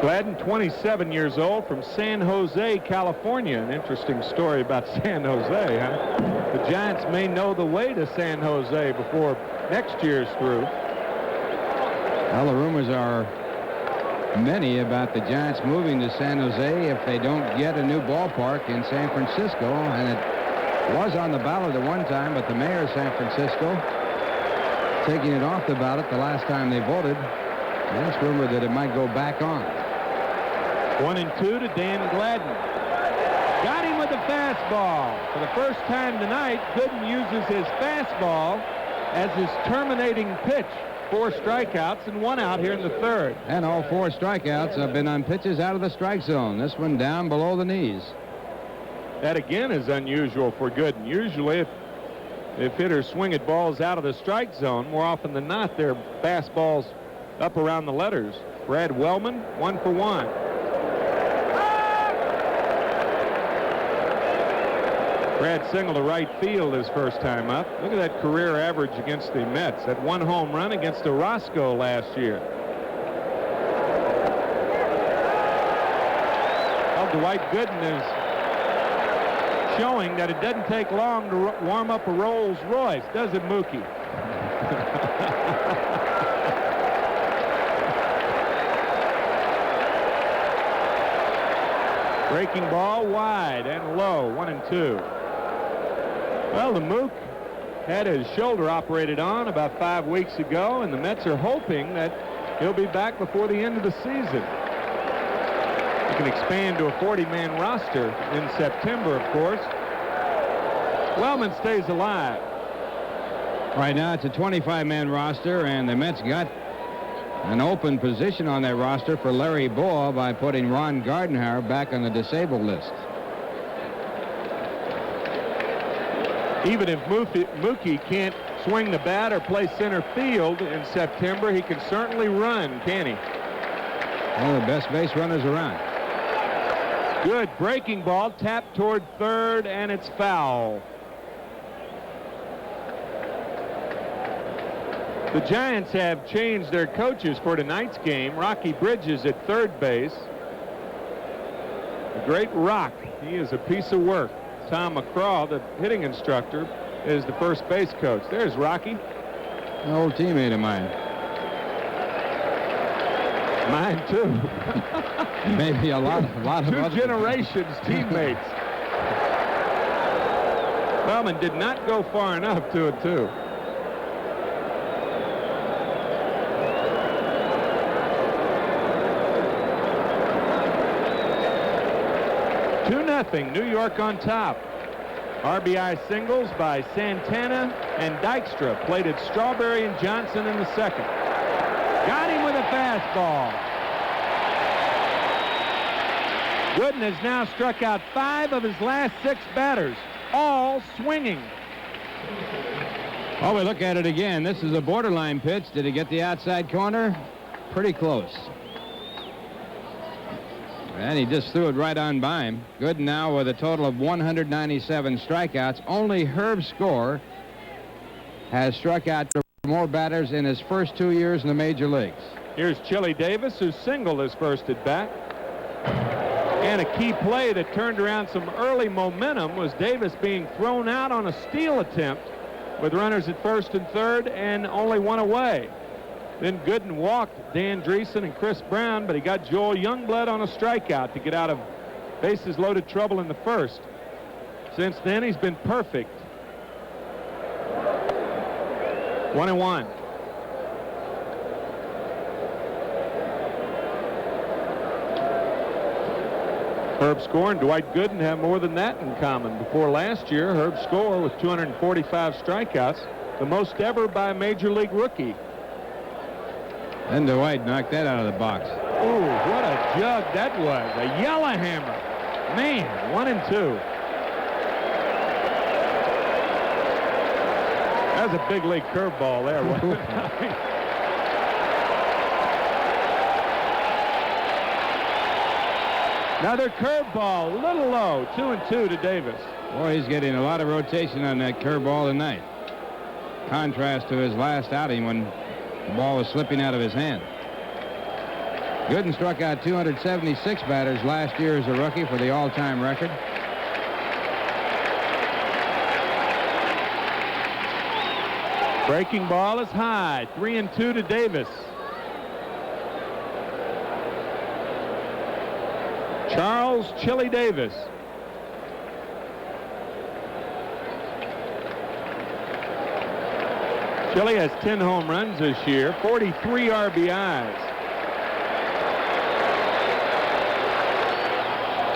Gladden, 27 years old, from San Jose, California. An interesting story about San Jose, huh? The Giants may know the way to San Jose before next year's through. Well, the rumors are many about the Giants moving to San Jose if they don't get a new ballpark in San Francisco. And it was on the ballot at one time, but the mayor of San Francisco taking it off the ballot the last time they voted. And it's rumored that it might go back on. 1-2 to Dan Gladden. Got him with the fastball. For the first time tonight, Gooden uses his fastball as his terminating pitch. 4 strikeouts and 1 out here in the third. And all 4 strikeouts have been on pitches out of the strike zone. This one down below the knees. That again is unusual for Gooden. Usually if hitters swing at balls out of the strike zone, more often than not, they're fastballs up around the letters. Brad Wellman, 1 for 1. Brad singled to right field his first time up. Look at that career average against the Mets. That 1 home run against Orozco last year. Well, Dwight Gooden is showing that it doesn't take long to warm up a Rolls Royce, does it, Mookie? Breaking ball wide and low, 1-2. Well, the Mook had his shoulder operated on about 5 weeks ago, and the Mets are hoping that he'll be back before the end of the season. He can expand to a 40-man roster in September, of course. Wellman stays alive. Right now it's a 25-man roster, and the Mets got an open position on that roster for Larry Boa by putting Ron Gardenhire back on the disabled list. Even if Mookie can't swing the bat or play center field in September, he can certainly run, can he? One of the best base runners around. Good breaking ball, tapped toward third, and it's foul. The Giants have changed their coaches for tonight's game. Rocky Bridges at third base. The great Rock, he is a piece of work. Tom McCraw, the hitting instructor, is the first base coach. There's Rocky. An old teammate of mine. Mine too. Maybe a lot of Two other generations teammates. Wellman did not go far enough, 2-2. 2-0, New York on top. RBI singles by Santana and Dykstra. Played at Strawberry and Johnson in the second. Got him with a fastball. Gooden has now struck out 5 of his last 6 batters, all swinging. Oh, we look at it again. This is a borderline pitch. Did he get the outside corner? Pretty close. And he just threw it right on by him. Gooden now with a total of 197 strikeouts. Only Herb Score has struck out more batters in his first 2 years in the major leagues. Here's Chili Davis, who singled his first at bat. And a key play that turned around some early momentum was Davis being thrown out on a steal attempt with runners at first and third and only 1 away. Then Gooden walked Dan Dreesen and Chris Brown, but he got Joel Youngblood on a strikeout to get out of bases loaded trouble in the first. Since then, he's been perfect. 1-1. Herb Score and Dwight Gooden have more than that in common. Before last year, Herb Score with 245 strikeouts, the most ever by a major league rookie. And Dwight knocked that out of the box. Ooh, what a jug that was. A yellowhammer. Man, 1-2. That was a big league curveball there, wasn't it? Another curveball, a little low. 2-2 to Davis. Boy, he's getting a lot of rotation on that curveball tonight. Contrast to his last outing when the ball was slipping out of his hand. Gooden struck out 276 batters last year as a rookie for the all-time record. Breaking ball is high. 3-2 to Davis. Charles Chili Davis. Chili has 10 home runs this year, 43 RBIs.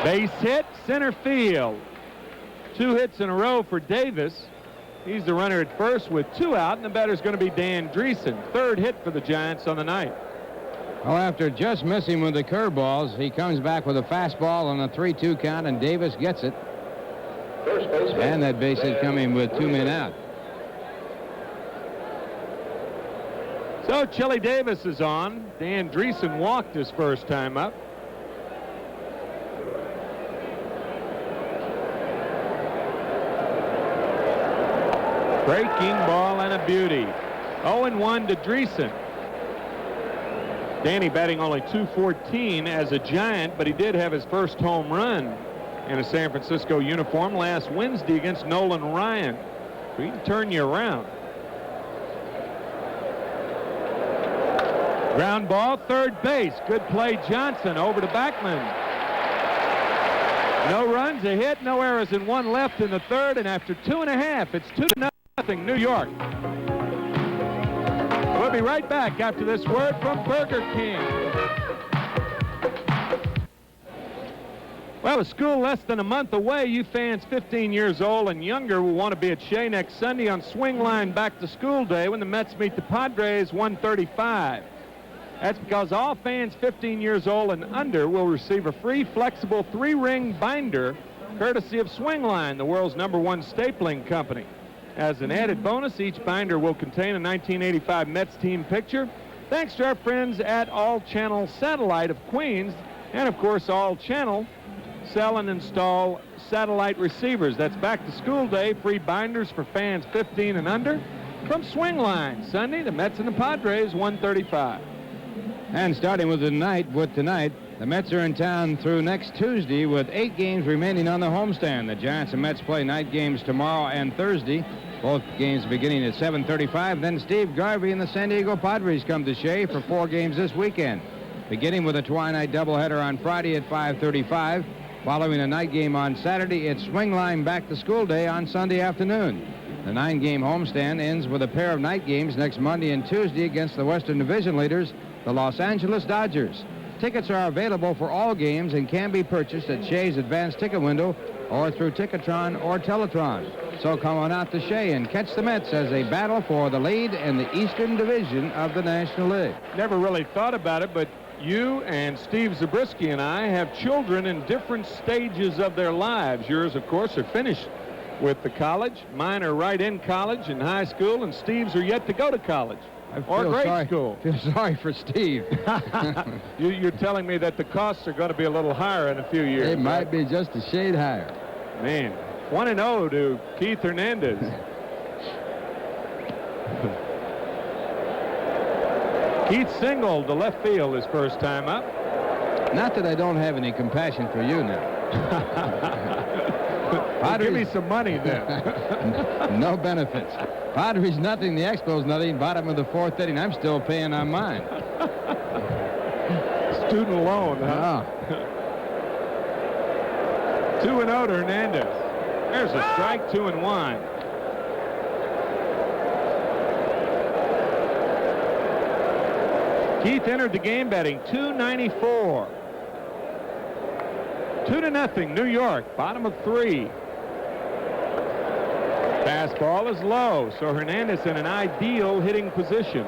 Base hit, center field. 2 hits in a row for Davis. He's the runner at first with 2 out, and the batter's going to be Dan Dreesen. 3rd hit for the Giants on the night. Well, after just missing with the curveballs, he comes back with a fastball on a 3-2 count, and Davis gets it. First baseman. And that base hit coming with 2 men out. So Chili Davis is on. Dan Dreesen walked his first time up. Breaking ball and a beauty. 0-1 to Dreesen. Danny batting only .214 as a Giant, but he did have his first home run in a San Francisco uniform last Wednesday against Nolan Ryan. So he can turn you around. Ground ball, 3rd base. Good play, Johnson over to Backman. No runs, a hit, no errors, and 1 left in the 3rd, and after 2.5, it's 2-0 New York. We'll be right back after this word from Burger King. Well, with school less than a month away, you fans 15 years old and younger will want to be at Shea next Sunday on Swing Line Back to School Day when the Mets meet the Padres 1:35. That's because all fans 15 years old and under will receive a free flexible 3-ring binder courtesy of Swing Line, the world's #1 stapling company. As an added bonus, each binder will contain a 1985 Mets team picture, thanks to our friends at All Channel Satellite of Queens, and of course All Channel sell and install satellite receivers. That's Back to School Day, free binders for fans 15 and under from Swing Line. Sunday, the Mets and the Padres 1:35. And starting with tonight, the Mets are in town through next Tuesday with 8 games remaining on the homestand. The Giants and Mets play night games tomorrow and Thursday, both games beginning at 7:35. Then Steve Garvey and the San Diego Padres come to Shea for 4 games this weekend, beginning with a twilight doubleheader on Friday at 5:35. Following a night game on Saturday, it's Swing Line Back to School Day on Sunday afternoon. The 9-game homestand ends with a pair of night games next Monday and Tuesday against the Western Division leaders, the Los Angeles Dodgers. Tickets are available for all games and can be purchased at Shea's advanced ticket window or through Ticketron or Teletron. So come on out to Shea and catch the Mets as they battle for the lead in the Eastern Division of the National League. Never really thought about it, but you and Steve Zabriski and I have children in different stages of their lives. Yours, of course, are finished with the college. Mine are right in college and high school, and Steve's are yet to go to college or grade school. I feel sorry for Steve. You're telling me that the costs are going to be a little higher in a few years. It might be just a shade higher. Man, 1-0 to Keith Hernandez. Keith singled to left field his first time up. Not that I don't have any compassion for you now. Well, give me some money then. No benefits. Padres nothing, the Expos nothing. Bottom of the 4th inning. I'm still paying on mine. Student loan, huh? Oh. 2-0 to Hernandez. There's a strike, 2-1. Keith entered the game batting .294. 2-0, New York, bottom of 3. Fastball is low, so Hernandez in an ideal hitting position.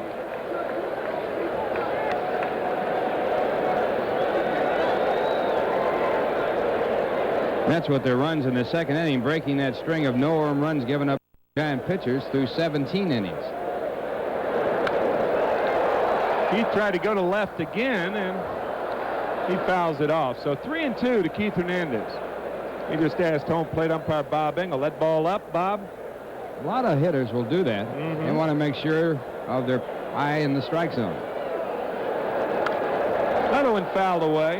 That's what their runs in the 2nd inning, breaking that string of no earned runs given up by Giant pitchers through 17 innings. Keith tried to go to left again, and he fouls it off. So 3-2 to Keith Hernandez. He just asked home plate umpire Bob Engel, that ball up, Bob? A lot of hitters will do that. They want to make sure of their eye in the strike zone. Another 2-0 and fouled away.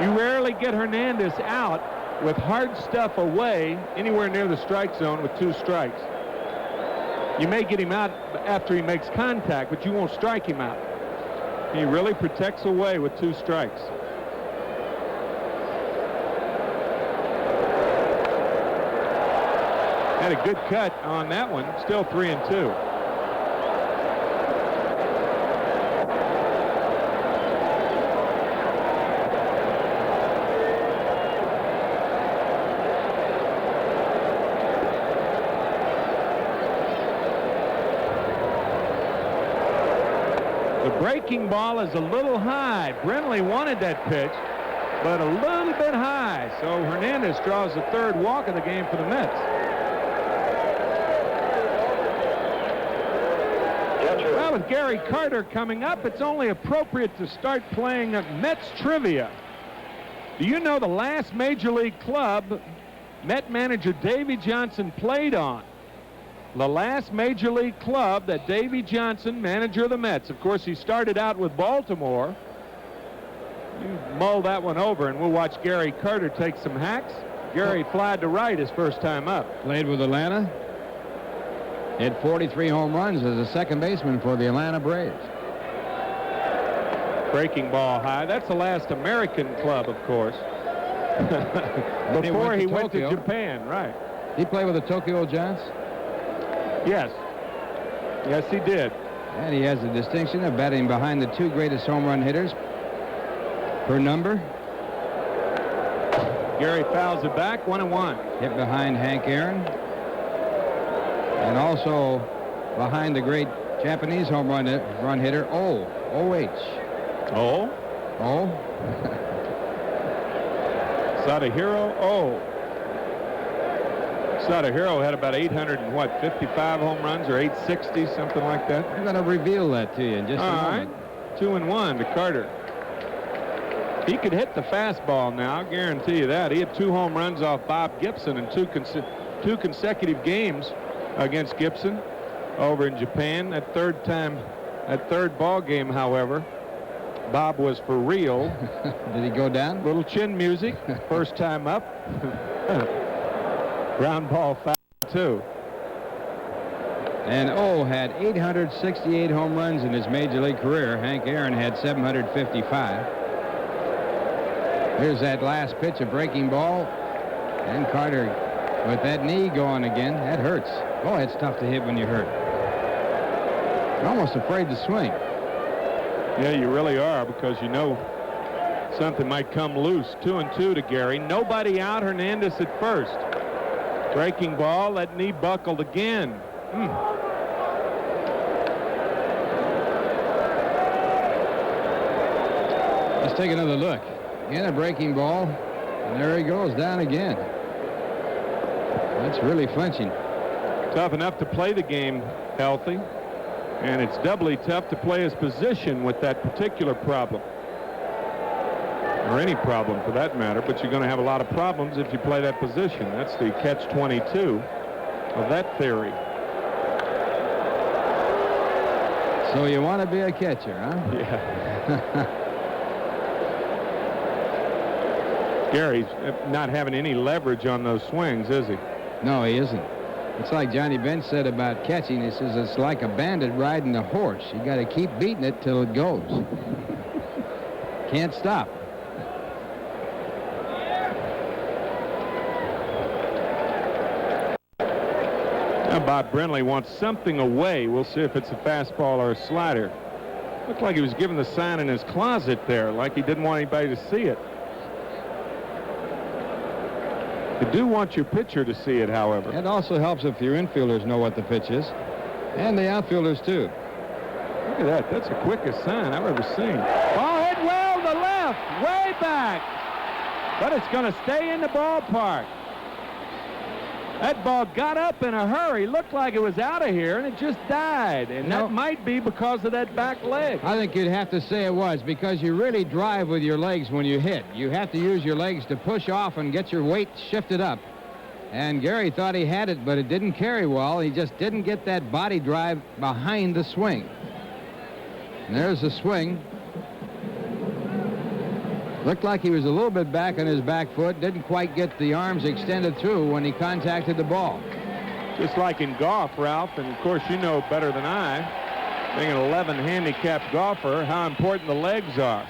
You rarely get Hernandez out with hard stuff away anywhere near the strike zone with 2 strikes. You may get him out after he makes contact, but you won't strike him out. He really protects away with 2 strikes. Had a good cut on that one. Still 3-2. The breaking ball is a little high. Brenly wanted that pitch, but a little bit high. So Hernandez draws the 3rd walk of the game for the Mets. Well, with Gary Carter coming up, it's only appropriate to start playing Mets trivia. Do you know the last Major League club Met manager Davey Johnson played on? The last Major League club that Davey Johnson, manager of the Mets. Of course, he started out with Baltimore. You mull that one over, and we'll watch Gary Carter take some hacks. Gary flied to right his first time up. Played with Atlanta. Hit 43 home runs as a second baseman for the Atlanta Braves. Breaking ball high. That's the last American club, of course. Before he went to Japan, right. He played with the Tokyo Giants? Yes. Yes, he did. And he has the distinction of batting behind the 2 greatest home run hitters per number. Gary fouls it back, 1-1. Hit behind Hank Aaron. And also behind the great Japanese home run hitter, O.H. Oh? Oh? Sadahiro O. Sadahiro had about 855 home runs, or 860, something like that. I'm going to reveal that to you in just a moment. All right. 2-1 to Carter. He could hit the fastball now, I guarantee you that. He had 2 home runs off Bob Gibson in 2 consecutive games against Gibson over in Japan. That third ball game, however, Bob was for real. Did he go down? Little chin music, first time up. Ground ball foul, too. And O had 868 home runs in his Major League career. Hank Aaron had 755. Here's that last pitch, a breaking ball. And Carter with that knee going again. That hurts. Oh, it's tough to hit when you're hurt. You're almost afraid to swing. Yeah, you really are, because you know something might come loose. 2-2 to Gary. Nobody out. Hernandez at first. Breaking ball. That knee buckled again. Let's take another look. In a breaking ball. And there he goes down again. That's really flinching. Tough enough to play the game healthy. And it's doubly tough to play his position with that particular problem. Or any problem for that matter, but you're going to have a lot of problems if you play that position. That's the catch-22 of that theory. So you want to be a catcher, huh? Yeah. Gary's not having any leverage on those swings, is he? No, he isn't. It's like Johnny Bench said about catching. He says it's like a bandit riding a horse. You got to keep beating it till it goes. Can't stop. Now Bob Brenly wants something away. We'll see if it's a fastball or a slider. Looked like he was giving the sign in his closet there, like he didn't want anybody to see it. You do want your pitcher to see it, however. It also helps if your infielders know what the pitch is. And the outfielders, too. Look at that. That's the quickest sign I've ever seen. Ball hit well to left, way back. But it's going to stay in the ballpark. That ball got up in a hurry. Looked like it was out of here, and it just died. And that might be because of that back leg. I think you'd have to say it was, because you really drive with your legs when you hit. You have to use your legs to push off and get your weight shifted up. And Gary thought he had it, but it didn't carry well. He just didn't get that body drive behind the swing. And there's the swing. Looked like he was a little bit back on his back foot. Didn't quite get the arms extended through when he contacted the ball. Just like in golf, Ralph, and of course you know better than I, being an 11 handicapped golfer, how important the legs are.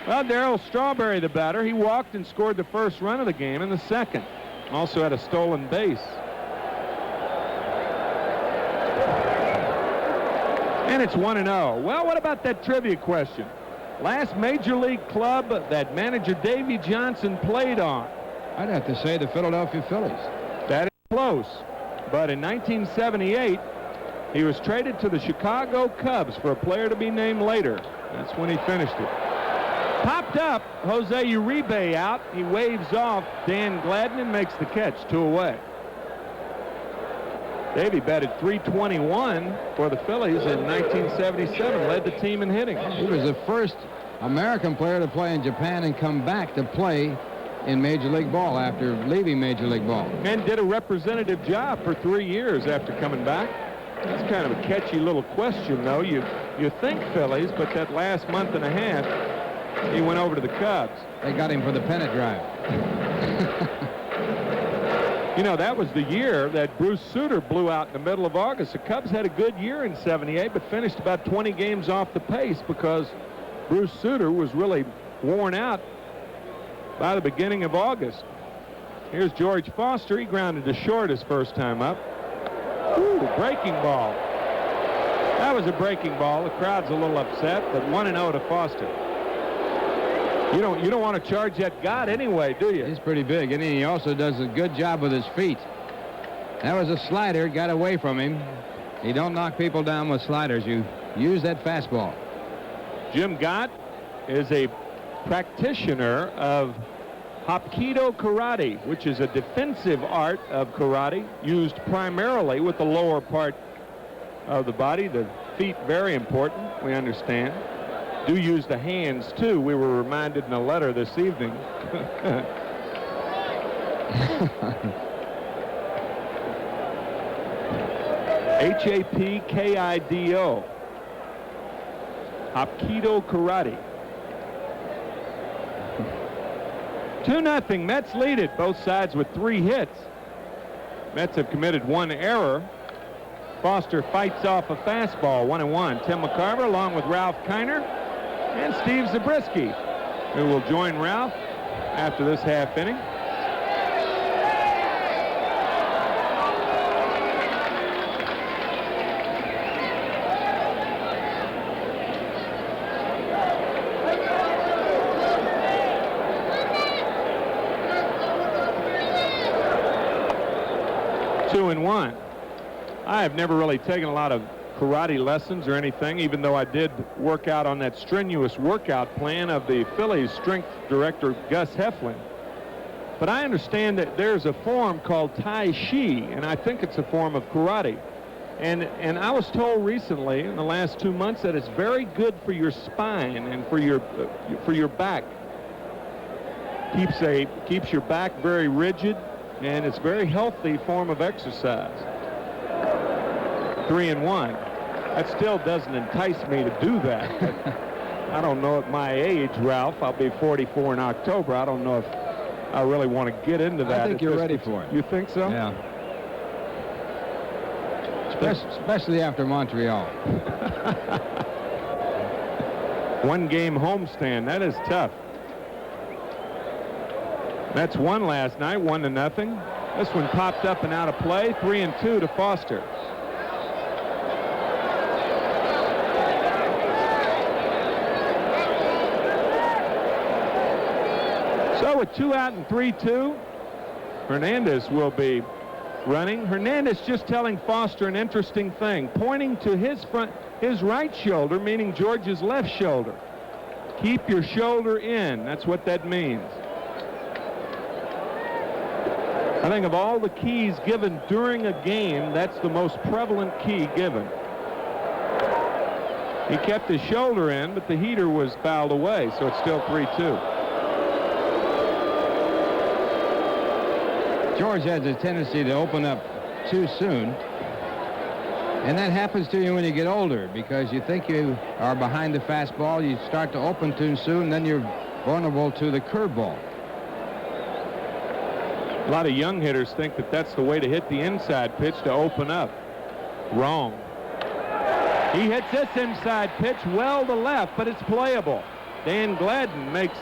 Well, Darryl Strawberry, the batter, he walked and scored the first run of the game in the second. Also had a stolen base. And it's 1-0. Well, what about that trivia question? Last major league club that manager Davy Johnson played on? I'd have to say the Philadelphia Phillies. That is close. But in 1978, he was traded to the Chicago Cubs for a player to be named later. That's when he finished it. Popped up, Jose Uribe out. He waves off Dan Gladden and makes the catch, 2 away. Davey batted .321 for the Phillies in 1977, led the team in hitting. He was the first American player to play in Japan and come back to play in Major League Ball after leaving Major League Ball. And did a representative job for 3 years after coming back. That's kind of a catchy little question, though. You think Phillies, but that last month and a half, he went over to the Cubs. They got him for the pennant drive. You know, that was the year that Bruce Sutter blew out in the middle of August. The Cubs had a good year in '78, but finished about 20 games off the pace because Bruce Sutter was really worn out by the beginning of August. Here's George Foster. He grounded to short his first time up. Ooh, breaking ball. That was a breaking ball. The crowd's a little upset, but 1-0 to Foster. You don't want to charge that Gott anyway, do you? He's pretty big, and he also does a good job with his feet. That was a slider, got away from him. You don't knock people down with sliders. You use that fastball. Jim Gott is a practitioner of Hapkido karate, which is a defensive art of karate used primarily with the lower part of the body. The feet, very important, we understand. Do use the hands, too. We were reminded in a letter this evening. Hapkido. Hapkido karate. 2-0. Mets lead it, both sides with 3 hits. Mets have committed 1 error. Foster fights off a fastball, 1-1. Tim McCarver along with Ralph Kiner and Steve Zabriski, who will join Ralph after this half inning. Two and one. I have never really taken a lot of karate lessons or anything, even though I did work out on that strenuous workout plan of the Phillies strength director Gus Heflin. But I understand that there's a form called Tai Chi, and I think it's a form of karate. And I was told recently in the last 2 months that it's very good for your spine and for your back. Keeps your back very rigid, and it's a very healthy form of exercise. 3-1. That still doesn't entice me to do that. I don't know at my age, Ralph. I'll be 44 in October. I don't know if I really want to get into that. I think you're ready for it. You think so? Yeah. Especially after Montreal. 1 game homestand. That is tough. Mets won last night, 1-0. This one popped up and out of play. 3-2 to Foster. So with 2 out and 3-2, Hernandez will be running. Hernandez just telling Foster an interesting thing, pointing to his right shoulder, meaning George's left shoulder. Keep your shoulder in. That's what that means. I think of all the keys given during a game, that's the most prevalent key given. He kept his shoulder in, but the heater was fouled away, so it's still 3-2. George has a tendency to open up too soon. And that happens to you when you get older, because you think you are behind the fastball. You start to open too soon, then you're vulnerable to the curveball. A lot of young hitters think that that's the way to hit the inside pitch to open up. Wrong. He hits this inside pitch well to left, but it's playable. Dan Gladden makes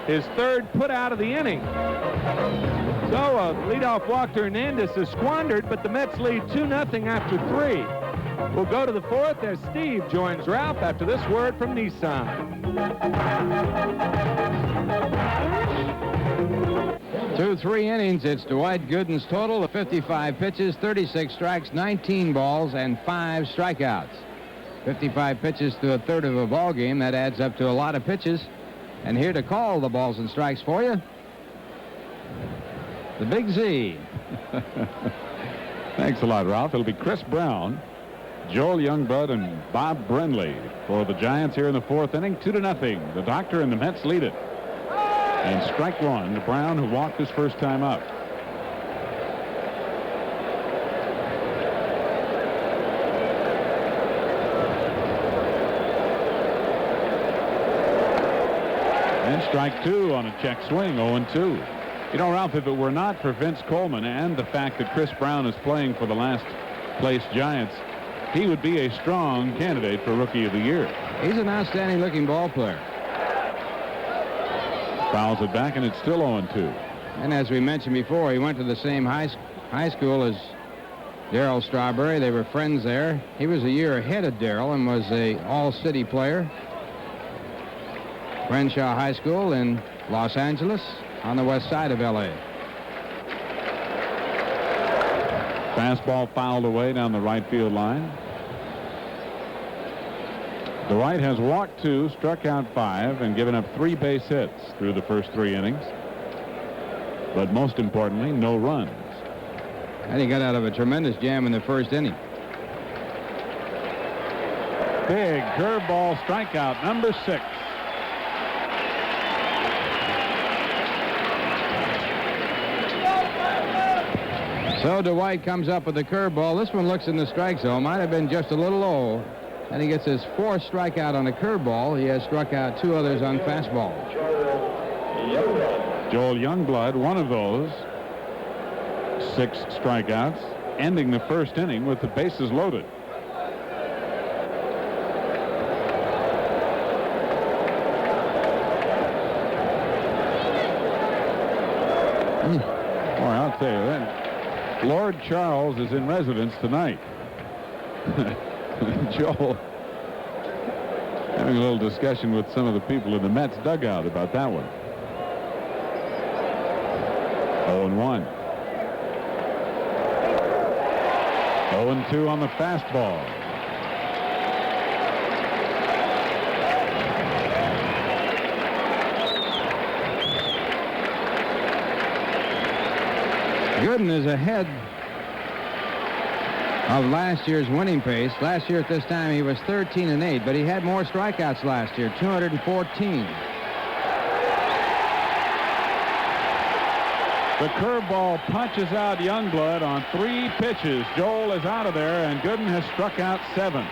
his third put out of the inning. So a leadoff walk to Hernandez is squandered, but the Mets lead 2-0 after 3. We'll go to the fourth as Steve joins Ralph after this word from Nissan. 2-3 innings. It's Dwight Gooden's total of 55 pitches, 36 strikes, 19 balls, and 5 strikeouts. 55 pitches to a third of a ball game. That adds up to a lot of pitches. And here to call the balls and strikes for you, the Big Z. Thanks a lot, Ralph. It'll be Chris Brown, Joel Youngblood, and Bob Brenly for the Giants here in the fourth inning. 2-0. The Doctor and the Mets lead it. And strike one to Brown, who walked his first time up. And strike two on a check swing, 0-2. You know, Ralph, if it were not for Vince Coleman and the fact that Chris Brown is playing for the last place Giants, he would be a strong candidate for Rookie of the Year. He's an outstanding looking ball player. Fouls it back, and it's still 0-2. And as we mentioned before, he went to the same high school as Darryl Strawberry. They were friends there. He was a year ahead of Darryl and was a all-city player. Crenshaw High School in Los Angeles on the west side of L.A. Fastball fouled away down the right field line. Dwight has walked 2, struck out 5, and given up 3 base hits through the first 3 innings. But most importantly, no runs. And he got out of a tremendous jam in the first inning. Big curveball strikeout, number 6. So Dwight comes up with the curveball. This one looks in the strike zone. Might have been just a little low. And he gets his 4th strikeout on a curveball. He has struck out 2 others on fastball. Joel Youngblood, one of those 6 strikeouts, ending the first inning with the bases loaded. Boy, I'll tell you that. Lord Charles is in residence tonight. Joel having a little discussion with some of the people in the Mets dugout about that one. 0-1. 0-2 on the fastball. Gooden is ahead of last year's winning pace. Last year at this time he was 13-8, but he had more strikeouts last year, 214. The curveball punches out Youngblood on 3 pitches. Joel is out of there, and Gooden has struck out 7.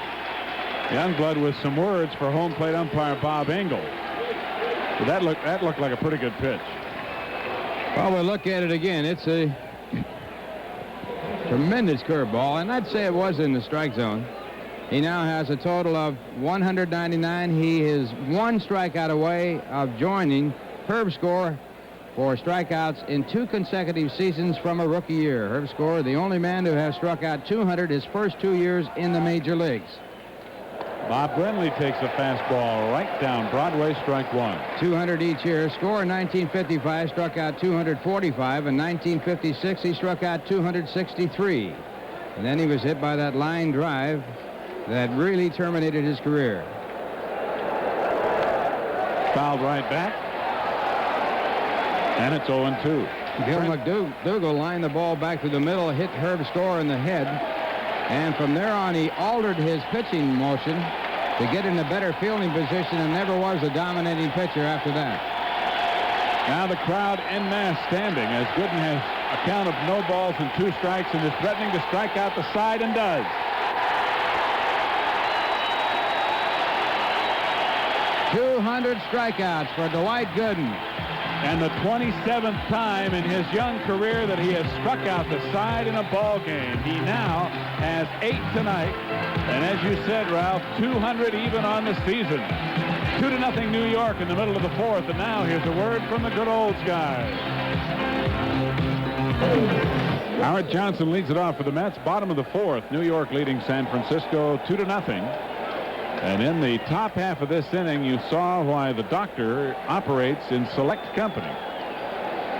Youngblood with some words for home plate umpire Bob Engel. But that looked like a pretty good pitch. Well, we'll look at it again. It's a tremendous curveball, and I'd say it was in the strike zone. He now has a total of 199. He is 1 strikeout away of joining Herb Score for strikeouts in 2 consecutive seasons from a rookie year. Herb Score, the only man to have struck out 200 his first 2 years in the major leagues. Bob Brenly takes a fastball right down Broadway, strike 1. 200 each year. Score in 1955 struck out 245. In 1956 he struck out 263. And then he was hit by that line drive that really terminated his career. Fouled right back. And it's 0-2. Gil McDougall lined the ball back to the middle, hit Herb Score in the head. And from there on, he altered his pitching motion to get in a better fielding position and never was a dominating pitcher after that. Now the crowd en masse standing as Gooden has a count of no balls and 2 strikes and is threatening to strike out the side and does. 200 strikeouts for Dwight Gooden. And the 27th time in his young career that he has struck out the side in a ball game. He now has 8 tonight. And as you said, Ralph, 200 even on the season. 2-0 New York in the middle of the 4th. And now here's a word from the good old Skies. Howard Johnson leads it off for the Mets. Bottom of the 4th. New York leading San Francisco 2-0. And in the top half of this inning, you saw why the doctor operates in select company,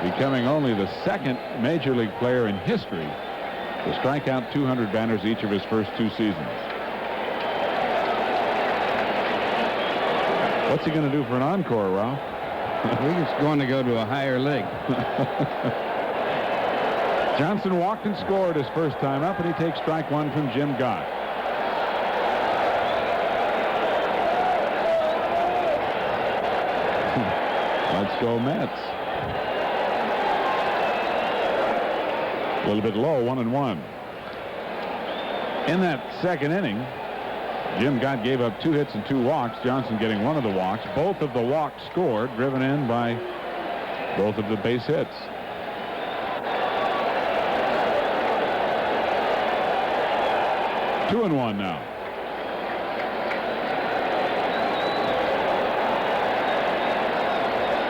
becoming only the second major league player in history to strike out 200 batters each of his first 2 seasons. What's he going to do for an encore, Ralph? He's going to go to a higher league. Johnson walked and scored his first time up, and he takes strike 1 from Jim Gott. Let's go Mets. A little bit low, 1-1. In that second inning, Jim Gott gave up 2 hits and 2 walks. Johnson getting 1 of the walks. Both of the walks scored, driven in by both of the base hits. Two and one now.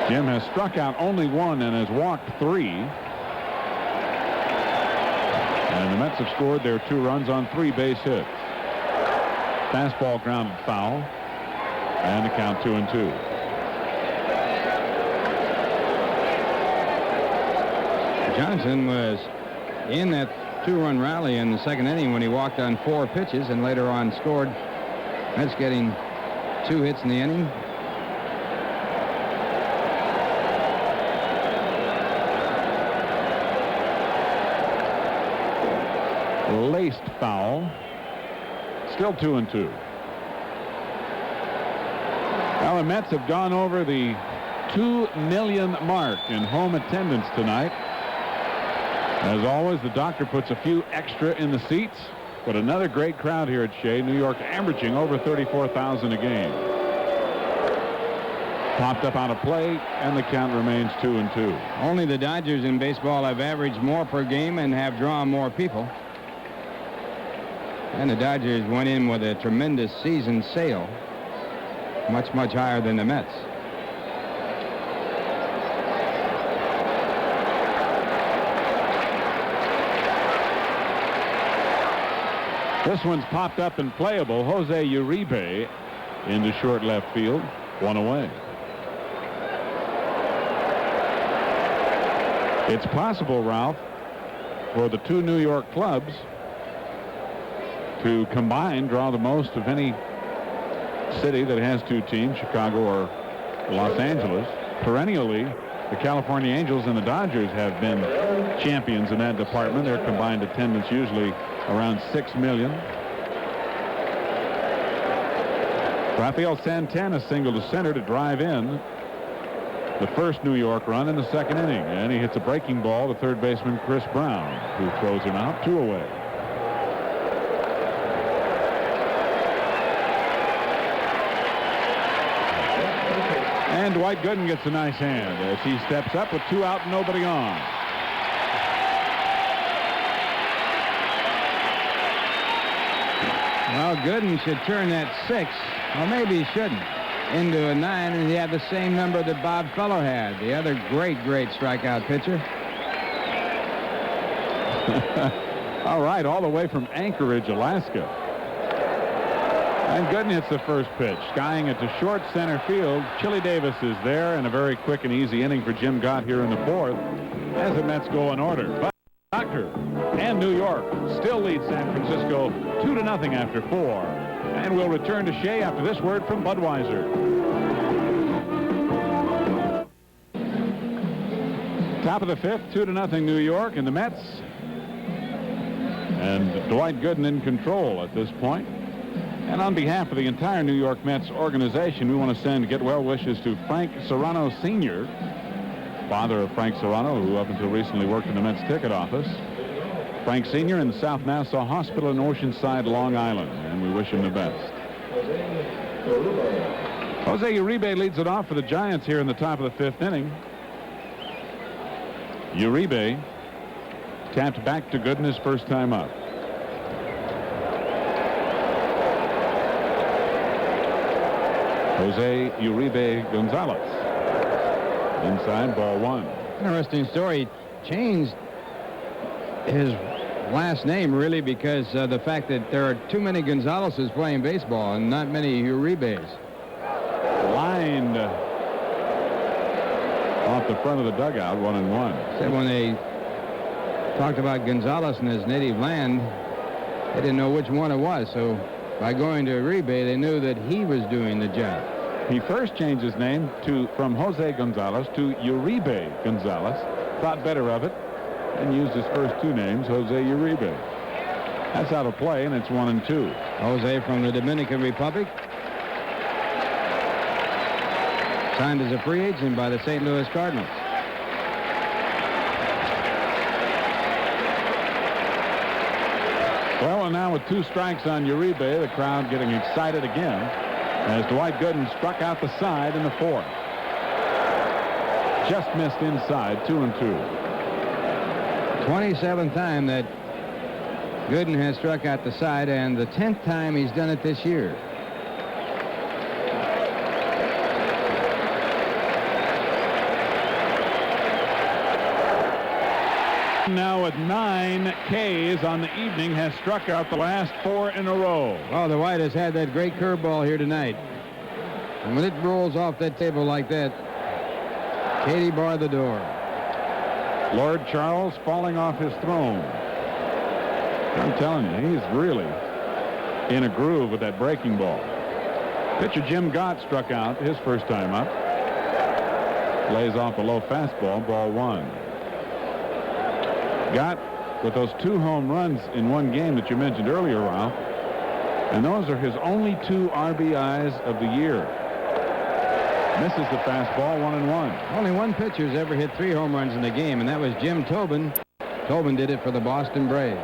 Jim has struck out only 1 and has walked 3. And the Mets have scored their 2 runs on 3 base hits. Fastball grounded foul. And the count 2-2. Johnson was in that 2-run rally in the second inning when he walked on 4 pitches and later on scored. Mets getting 2 hits in the inning. Laced foul. Still 2-2. Well, the Mets have gone over the 2 million mark in home attendance tonight. As always, the doctor puts a few extra in the seats, but another great crowd here at Shea. New York averaging over 34,000 a game. Popped up out of play, and the count remains 2-2. Only the Dodgers in baseball have averaged more per game and have drawn more people. And the Dodgers went in with a tremendous season sale, much, much higher than the Mets. This one's popped up and playable. Jose Uribe into short left field. 1 away. It's possible, Ralph, for the 2 New York clubs to combine draw the most of any city that has 2 teams, Chicago or Los Angeles. Perennially, the California Angels and the Dodgers have been champions in that department. Their combined attendance usually around 6 million. Rafael Santana single to center to drive in the first New York run in the second inning. And he hits a breaking ball to third baseman Chris Brown, who throws him out. 2 away. And Dwight Gooden gets a nice hand as he steps up with 2 out and nobody on. Well, Gooden should turn that 6, or maybe he shouldn't, into a 9, and he had the same number that Bob Feller had, the other great strikeout pitcher. All right, all the way from Anchorage, Alaska. And Gooden hits the first pitch, skying it to short center field. Chili Davis is there, and a very quick and easy inning for Jim Gott here in the 4th as the Mets go in order. But Doctor and New York still lead San Francisco 2-0 after 4. And we'll return to Shea after this word from Budweiser. Top of the 5th, 2-0 New York, and the Mets. And Dwight Gooden in control at this point. And on behalf of the entire New York Mets organization, we want to send get well wishes to Frank Serrano Sr., father of Frank Serrano, who up until recently worked in the Mets ticket office. Frank Sr. in the South Nassau Hospital in Oceanside, Long Island, and we wish him the best. Jose Uribe leads it off for the Giants here in the top of the fifth inning. Uribe tapped back to Gooden his first time up. Jose Uribe Gonzalez. Inside, ball one. Interesting story. Changed his last name really because the fact that there are too many Gonzaleses playing baseball and not many Uribes. Lined off the front of the dugout, 1-1. Said when they talked about Gonzalez in his native land, they didn't know which one it was. So by going to Uribe, they knew that he was doing the job. He first changed his name from Jose Gonzalez to Uribe Gonzalez. Thought better of it and used his first two names, Jose Uribe. That's out of play, and it's 1-2. Jose from the Dominican Republic. Signed as a free agent by the St. Louis Cardinals. Well, and now with 2 strikes on Uribe, the crowd getting excited again as Dwight Gooden struck out the side in the fourth. Just missed inside, 2-2. 27th time that Gooden has struck out the side, and the 10th time he's done it this year. Now with 9 Ks on the evening, has struck out the last 4 in a row. Oh, the White has had that great curveball here tonight. And when it rolls off that table like that, Katie barred the door. Lord Charles falling off his throne. I'm telling you, he's really in a groove with that breaking ball. Pitcher Jim Gott struck out his first time up. Lays off a low fastball, ball 1. Gott with those 2 home runs in one game that you mentioned earlier, Ralph. And those are his only 2 RBIs of the year. Misses the fastball, 1-1. Only one pitcher's ever hit 3 home runs in a game, and that was Jim Tobin. Tobin did it for the Boston Braves.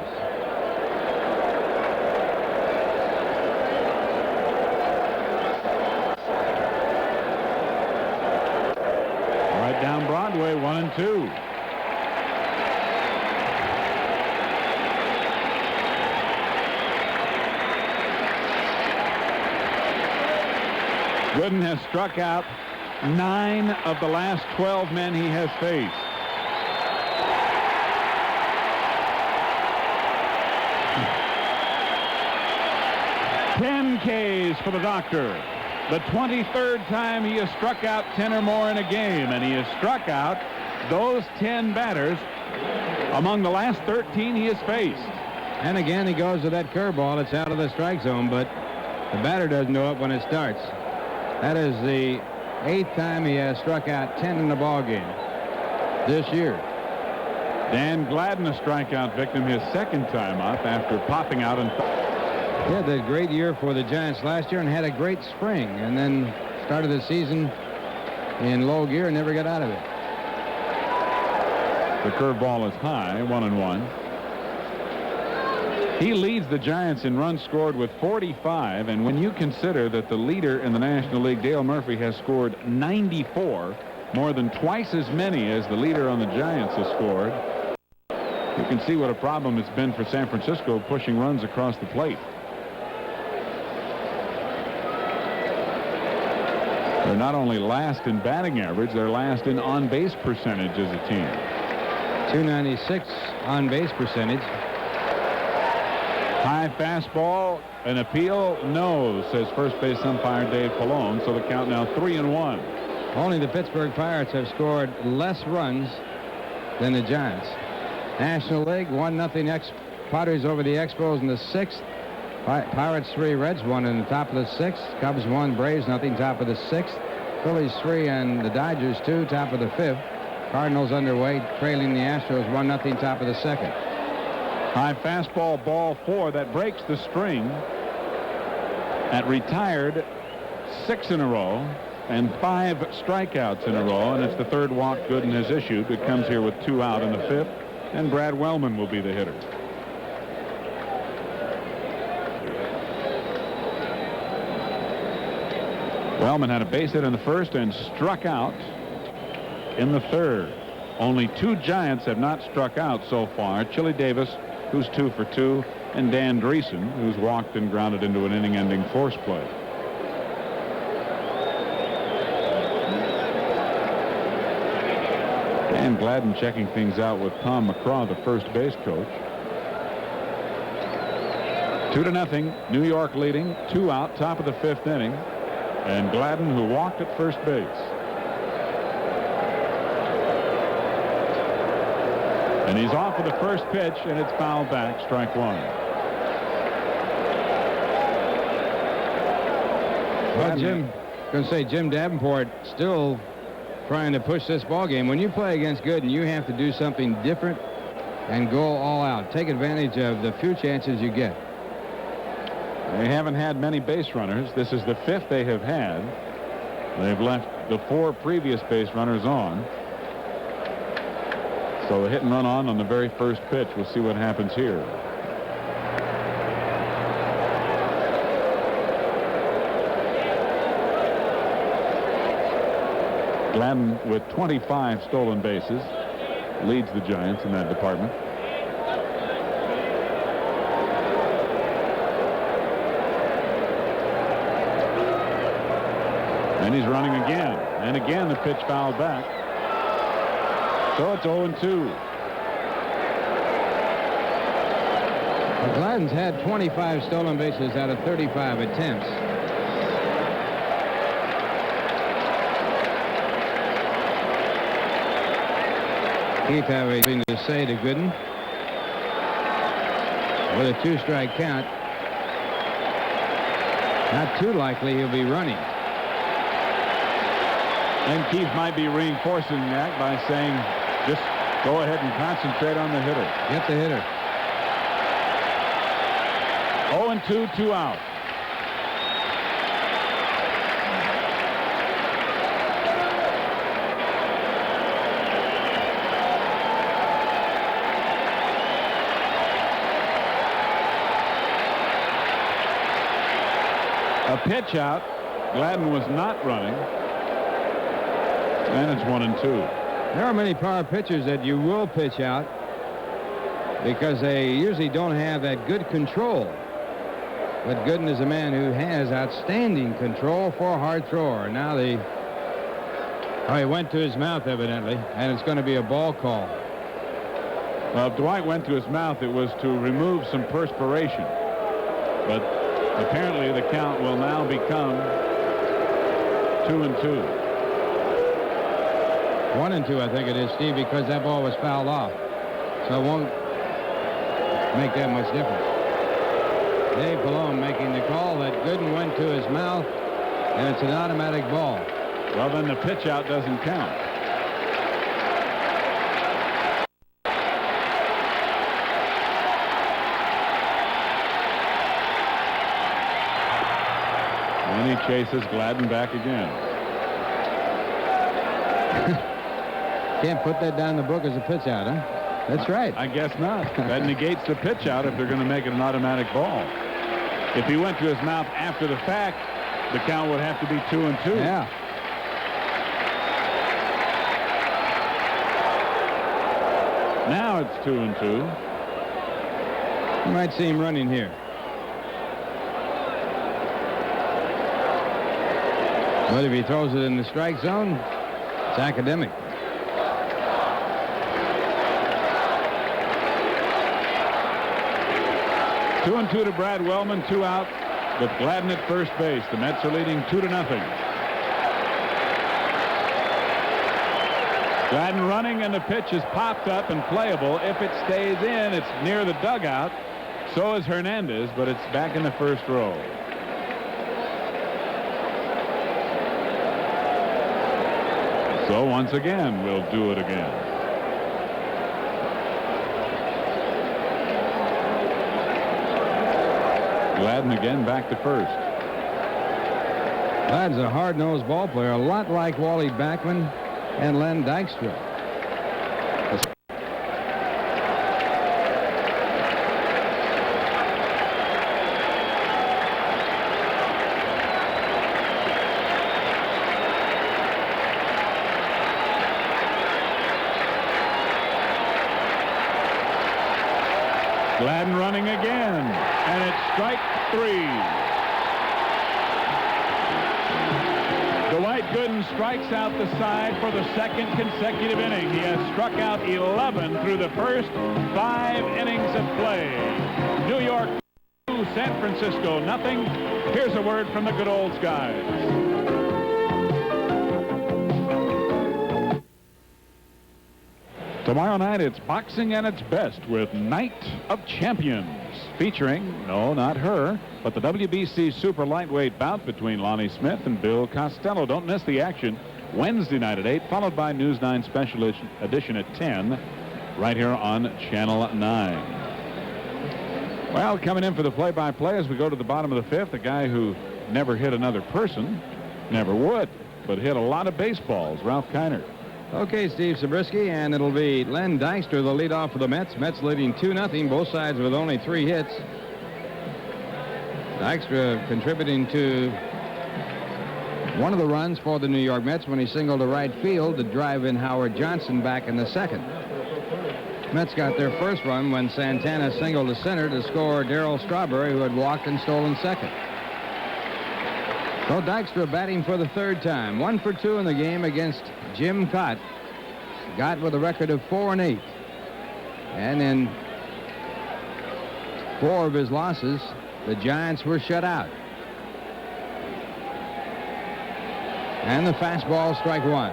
Right down Broadway, 1-2. Gooden has struck out 9 of the last 12 men he has faced. Ten Ks for the doctor. The 23rd time he has struck out 10 or more in a game, and he has struck out those 10 batters among the last 13 he has faced. And again, he goes to that curveball. It's out of the strike zone, but the batter doesn't know it when it starts. That is the 8th time he has struck out 10 in the ball game this year. Dan Gladden, a strikeout victim, his second time up after popping out. And he had that great year for the Giants last year and had a great spring, and then started the season in low gear and never got out of it. The curveball is high, 1-1. He leads the Giants in runs scored with 45, and when you consider that the leader in the National League, Dale Murphy, has scored 94, more than twice as many as the leader on the Giants has scored, you can see what a problem it's been for San Francisco pushing runs across the plate. They're not only last in batting average, they're last in on-base percentage as a team. 296 on-base percentage. High fastball, an appeal, no, says first base umpire Dave Pallone, so the count now 3-1. Only the Pittsburgh Pirates have scored less runs than the Giants. National League, 1-0 Padres over the Expos in the 6th. Pirates 3, Reds 1 in the top of the 6th. Cubs 1, Braves nothing, top of the 6th. Phillies 3 and the Dodgers 2, top of the 5th. Cardinals underway, trailing the Astros 1-0, top of the 2nd. High fastball, ball 4. That breaks the string at retired 6 in a row and 5 strikeouts in a row, and it's the 3rd walk Gooden has issued. It comes here with 2 out in the 5th, and Brad Wellman will be the hitter. Wellman had a base hit in the first and struck out in the third. Only 2 Giants have not struck out so far. Chili Davis, who's 2 for 2, and Dan Dreesen, who's walked and grounded into an inning-ending force play. Dan Gladden checking things out with Tom McCraw, the first base coach. 2-0. New York leading. 2 out, top of the 5th inning. And Gladden, who walked at first base. And he's off with the first pitch, and it's fouled back, strike 1. Well, Jim, going to say Jim Davenport still trying to push this ball game. When you play against Gooden, you have to do something different and go all out. Take advantage of the few chances you get. They haven't had many base runners. This is the 5th they have had. They've left the 4 previous base runners on. So the hit and run on the very first pitch. We'll see what happens here. Gladden with 25 stolen bases leads the Giants in that department. And he's running again. And again the pitch fouled back. So it's 0-2. Gladden's had 25 stolen bases out of 35 attempts. Keith having anything to say to Gooden. With a 2-strike count. Not too likely he'll be running. And Keith might be reinforcing that by saying, just go ahead and concentrate on the hitter. Get the hitter. 0-2, 2 out. A pitch out. Gladden was not running. And it's 1-2. There are many power pitchers that you will pitch out because they usually don't have that good control. But Gooden is a man who has outstanding control for a hard thrower. Now he went to his mouth evidently, and it's going to be a ball call. Well, if Dwight went to his mouth, it was to remove some perspiration. But apparently the count will now become 2-2. 1-2, I think it is, Steve, because that ball was fouled off. So it won't make that much difference. Dave Pallone making the call that Gooden went to his mouth, and it's an automatic ball. Well, then the pitch out doesn't count. And he chases Gladden back again. Can't put that down the book as a pitch out, huh? That's right. I guess not. That negates the pitch out if they're going to make it an automatic ball. If he went to his mouth after the fact, the count would have to be 2-2. Yeah. Now it's 2-2. You might see him running here. But if he throws it in the strike zone, it's academic. 2-2 to Brad Wellman, 2 out with Gladden at first base. The Mets are leading 2-0. Gladden running, and the pitch is popped up and playable. If it stays in, it's near the dugout. So is Hernandez, but it's back in the first row. So once again, we'll do it again. Gladden again back to first. Gladden's a hard-nosed ball player, a lot like Wally Backman and Len Dykstra. Gladden running again, and it's strike 3. Dwight Gooden strikes out the side for the second consecutive inning. He has struck out 11 through the first 5 innings of play. New York 2, San Francisco nothing. Here's a word from the good old Skies. Tomorrow night, it's boxing at its best with Night of Champions, featuring, no, not her, but the WBC super lightweight bout between Lonnie Smith and Bill Costello. Don't miss the action Wednesday night at 8, followed by News 9 Special Edition at 10, right here on Channel 9. Well, coming in for the play-by-play as we go to the bottom of the 5th, a guy who never hit another person, never would, but hit a lot of baseballs, Ralph Kiner. Okay, Steve Zabriski, and it'll be Len Dykstra, the leadoff for the Mets. Mets leading 2-0, both sides with only 3 hits. Dykstra contributing to one of the runs for the New York Mets when he singled to right field to drive in Howard Johnson back in the 2nd. Mets got their first run when Santana singled to center to score Darryl Strawberry, who had walked and stolen 2nd. So Dykstra batting for the 3rd time. 1 for 2 in the game against Jim Gott. Gott with a record of 4-8. And in 4 of his losses, the Giants were shut out. And the fastball, strike 1.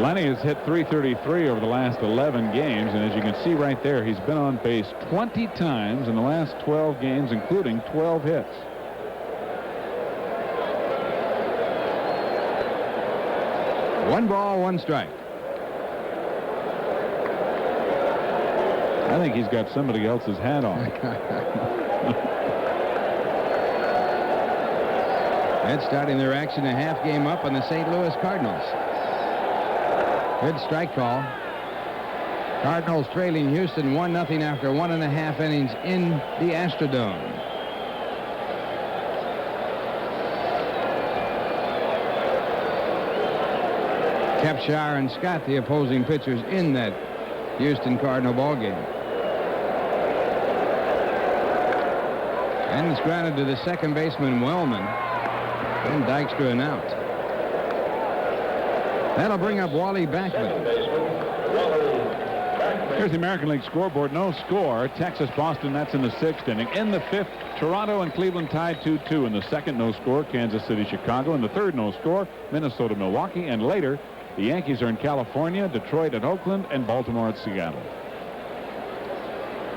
Lenny has hit .333 over the last 11 games, and as you can see right there, he's been on base 20 times in the last 12 games, including 12 hits. One ball, 1 strike. I think he's got somebody else's hat on. Mets starting their action a half game up on the St. Louis Cardinals. Good strike call. Cardinals trailing Houston 1-0 after 1.5 innings in the Astrodome. Kepshire and Scott, the opposing pitchers in that Houston Cardinal ball game. And it's grounded to the second baseman, Wellman. And Dykstra an out. That'll bring up Wally Backman. Here's the American League scoreboard. No score. Texas, Boston, Mets in the 6th inning. In the 5th, Toronto and Cleveland tied 2-2. In the 2nd, no score. Kansas City, Chicago. In the 3rd, no score. Minnesota, Milwaukee. And later, the Yankees are in California, Detroit at Oakland, and Baltimore at Seattle.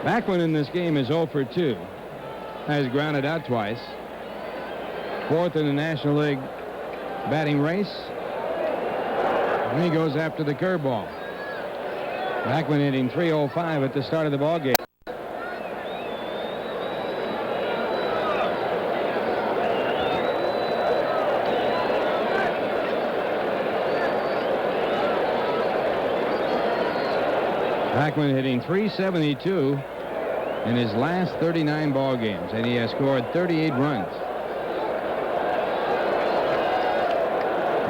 Backman in this game is 0 for 2. Has grounded out twice. 4th in the National League batting race. And he goes after the curveball. Backman hitting .305 at the start of the ball game. Backman hitting .372 in his last 39 ball games, and he has scored 38 runs.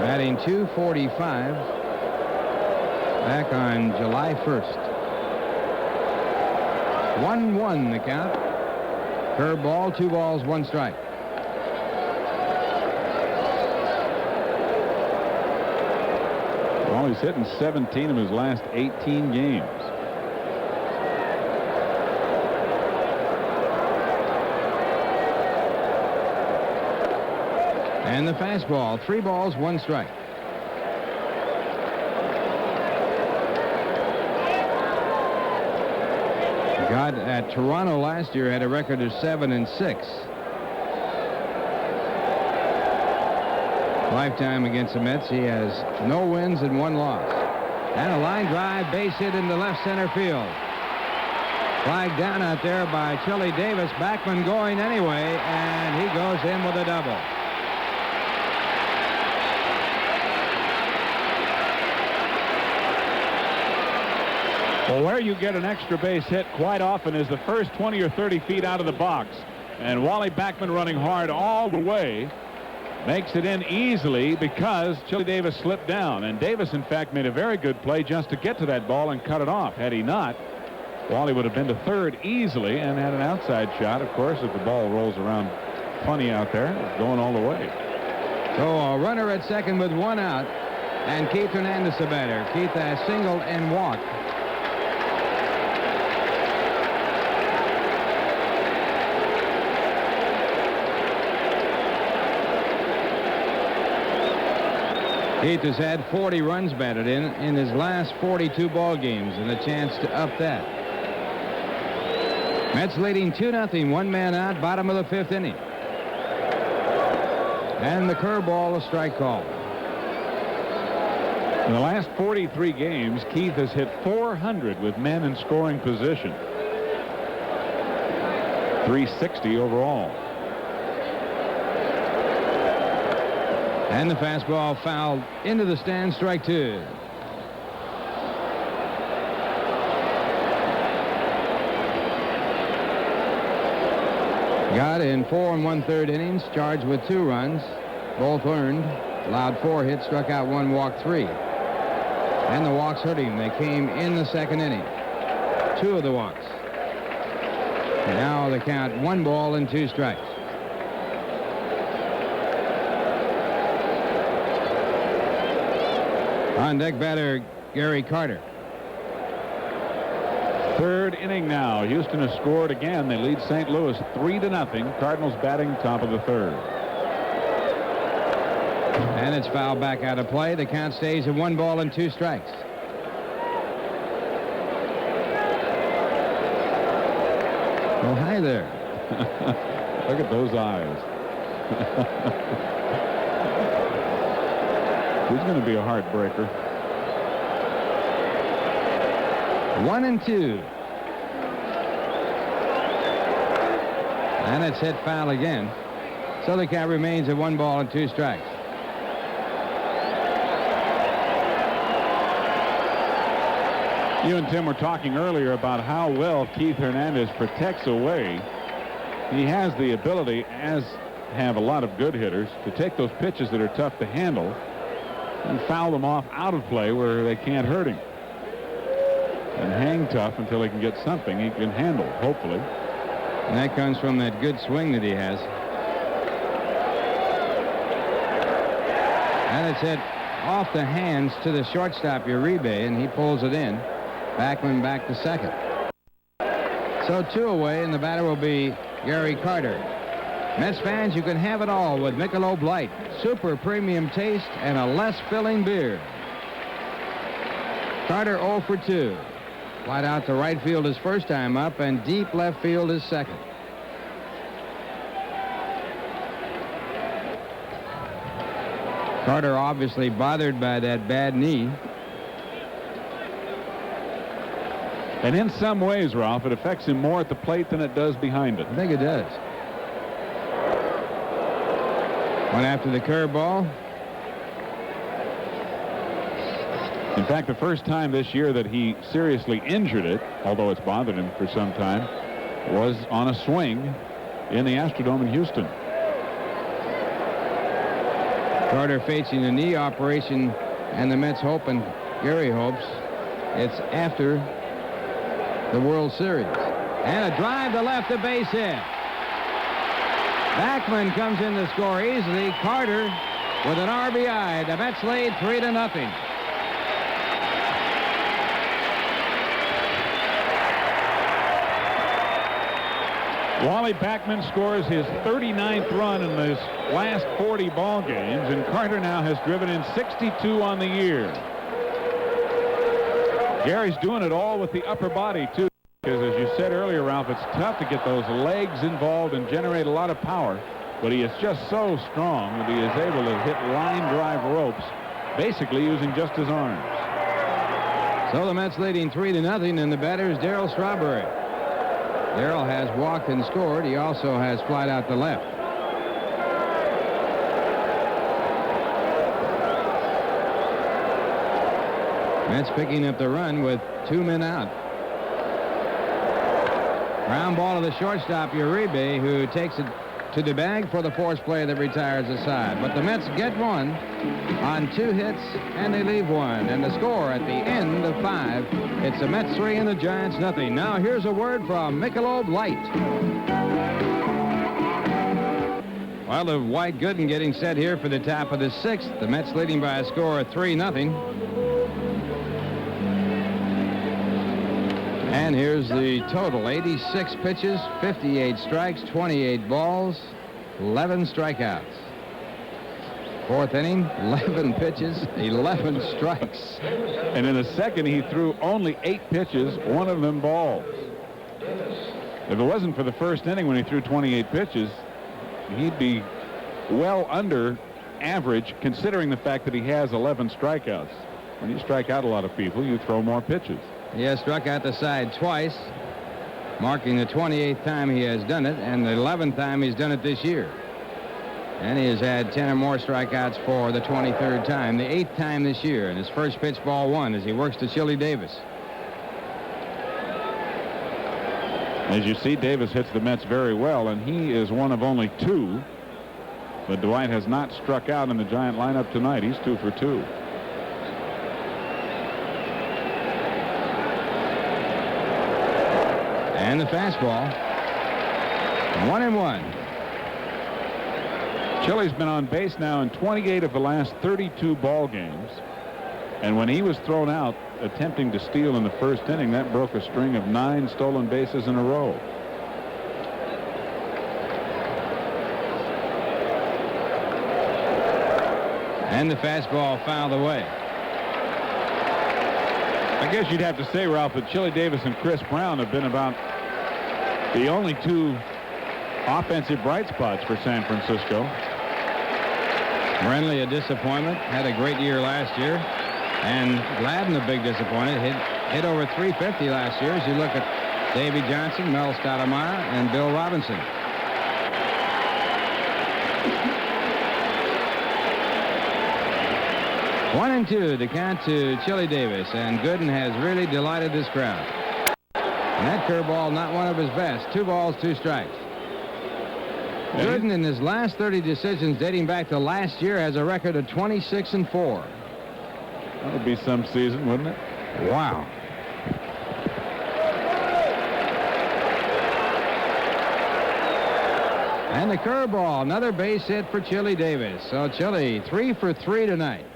Batting .245 back on July 1st. 1-1 the count. Curveball, 2 balls, 1 strike. Well, he's hitting 17 of his last 18 games. And the fastball, 3 balls, 1 strike. Gott at Toronto last year had a record of 7-6. Lifetime against the Mets, he has no wins and 1 loss. And a line drive, base hit into left center field. Flag down out there by Chili Davis. Backman going anyway, and he goes in with a double. Well, where you get an extra base hit quite often is the first 20 or 30 feet out of the box. And Wally Backman running hard all the way makes it in easily because Chili Davis slipped down. And Davis, in fact, made a very good play just to get to that ball and cut it off. Had he not, Wally would have been to third easily and had an outside shot. Of course, if the ball rolls around funny out there, it's going all the way. So a runner at second with one out, and Keith Hernandez the batter. Keith has singled and walked. Keith has had 40 runs batted in his last 42 ball games, and a chance to up that. Mets leading 2-0, one man out, bottom of the fifth inning. And the curveball, a strike call. In the last 43 games, Keith has hit 400 with men in scoring position. 360 overall. And the fastball fouled into the stand, strike two. Gott in 4 1/3 innings, charged with 2 runs, both earned, allowed 4 hits, struck out 1, walked 3. And the walks hurt him. They came in the second inning. 2 of the walks. Now the count, 1 ball and 2 strikes. On deck batter Gary Carter. Third inning now. Houston has scored again. They lead St. Louis 3-0. Cardinals batting top of the third. And it's fouled back out of play. The count stays at 1 ball and 2 strikes. Well, hi there. Look at those eyes. He's going to be a heartbreaker. 1-2. And it's hit foul again. So the count remains at 1 ball and 2 strikes. You and Tim were talking earlier about how well Keith Hernandez protects away. He has the ability, as have a lot of good hitters, to take those pitches that are tough to handle and foul them off out of play where they can't hurt him. And hang tough until he can get something he can handle, hopefully. And that comes from that good swing that he has. And it's hit off the hands to the shortstop, Uribe, and he pulls it in. Backman back to second. So 2 away, and the batter will be Gary Carter. Mets fans, you can have it all with Michelob Light. Super premium taste and a less filling beer. Carter 0 for 2. Flight out to right field his first time up, and deep left field his second. Carter obviously bothered by that bad knee. And in some ways, Ralph, it affects him more at the plate than it does behind it. I think it does. One after the curveball. In fact, the first time this year that he seriously injured it, although it's bothered him for some time, was on a swing in the Astrodome in Houston. Carter facing a knee operation, and the Mets hope, and Gary hopes, it's after the World Series. And a drive to left, a base hit. Backman comes in to score easily. Carter with an RBI. The Mets lead 3-0. Wally Backman scores his 39th run in his last 40 ball games, and Carter now has driven in 62 on the year. Gary's doing it all with the upper body, too, because as you said earlier, Ralph, it's tough to get those legs involved and generate a lot of power, but he is just so strong that he is able to hit line drive ropes, basically using just his arms. So the Mets leading 3-0, and the batter is Darryl Strawberry. Darryl has walked and scored. He also has flied out to left. Mets picking up the run with 2 men out. Ground ball to the shortstop, Uribe, who takes it to the bag for the force play that retires the side. But the Mets get one on 2 hits, and they leave one. And the score at the end of 5, it's the Mets 3 and the Giants nothing. Now here's a word from Michelob Light. Well, the Dwight Gooden getting set here for the top of the 6th. The Mets leading by a score of 3-0. And here's the total. 86 pitches, 58 strikes, 28 balls, 11 strikeouts. 4th inning, 11 pitches, 11 strikes. And in the second, he threw only 8 pitches, 1 of them balls. If it wasn't for the first inning when he threw 28 pitches, he'd be well under average, considering the fact that he has 11 strikeouts. When you strike out a lot of people, you throw more pitches. He has struck out the side twice, marking the 28th time he has done it, and the 11th time he's done it this year. And he has had 10 or more strikeouts for the 23rd time, the 8th time this year, and his first pitch, ball 1, as he works to Chili Davis. As you see, Davis hits the Mets very well, and he is one of only 2 that Dwight has not struck out in the Giant lineup tonight. He's 2 for 2. And the fastball. 1-1. Chili's been on base now in 28 of the last 32 ball games. And when he was thrown out attempting to steal in the first inning, that broke a string of 9 stolen bases in a row. And the fastball fouled away. I guess you'd have to say, Ralph, that Chili Davis and Chris Brown have been about the only 2 offensive bright spots for San Francisco. Brenly, a disappointment, had a great year last year. And Gladden, a big disappointment, hit over 350 last year as you look at Davey Johnson, Mel Stoudemire, and Bill Robinson. One and 2 to count to Chili Davis, and Gooden has really delighted this crowd. And that curveball, not one of his best. 2 balls, 2 strikes. Gooden, in his last 30 decisions dating back to last year, has a record of 26-4. That would be some season, wouldn't it? Wow. And the curveball, another base hit for Chili Davis. So Chili 3 for 3 tonight.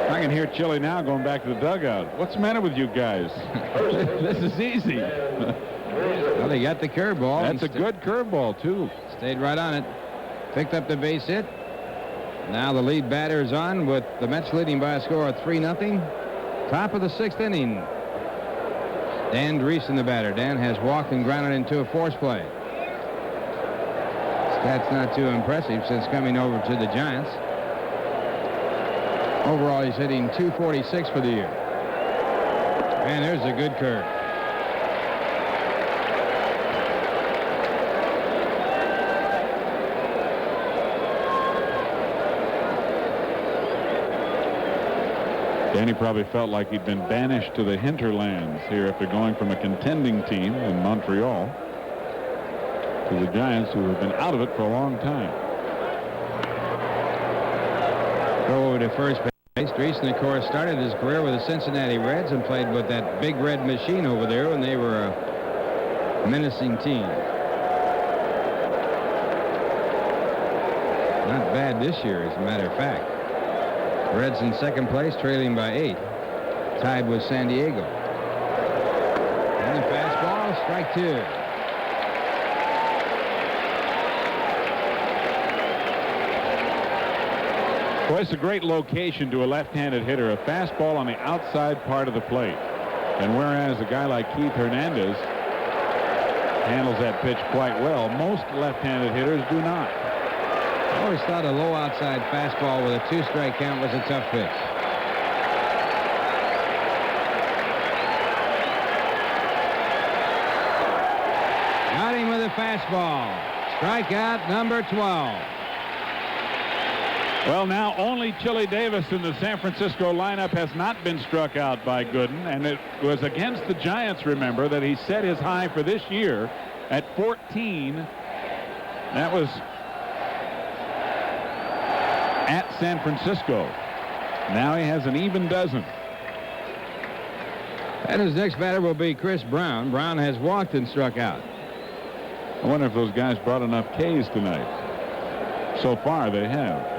I can hear Chili now going back to the dugout. What's the matter with you guys? This is easy. Well, they got the curveball. That's a good curveball, too. Stayed right on it. Picked up the base hit. Now the lead batter is on with the Mets leading by a score of 3-0. Top of the 6th inning. Dan Dreesen, the batter. Dan has walked and grounded into a force play. Stats not too impressive since coming over to the Giants. Overall, he's hitting .246 for the year. And there's a good curve. Danny probably felt like he'd been banished to the hinterlands here after going from a contending team in Montreal to the Giants, who have been out of it for a long time. Go over to first base. Dreesen, of course, started his career with the Cincinnati Reds and played with that big red machine over there when they were a menacing team. Not bad this year, as a matter of fact. Reds in second place, trailing by 8. Tied with San Diego. And the fastball, strike 2. Well, it's a great location to a left-handed hitter, a fastball on the outside part of the plate. And whereas a guy like Keith Hernandez handles that pitch quite well, most left-handed hitters do not. I always thought a low outside fastball with a 2-strike count was a tough pitch. Got him with a fastball. Strikeout number 12. Well, now only Chili Davis in the San Francisco lineup has not been struck out by Gooden, and it was against the Giants, remember, that he set his high for this year at 14. That was at San Francisco. Now he has an even dozen. And his next batter will be Chris Brown. Brown has walked and struck out. I wonder if those guys brought enough Ks tonight. So far, they have.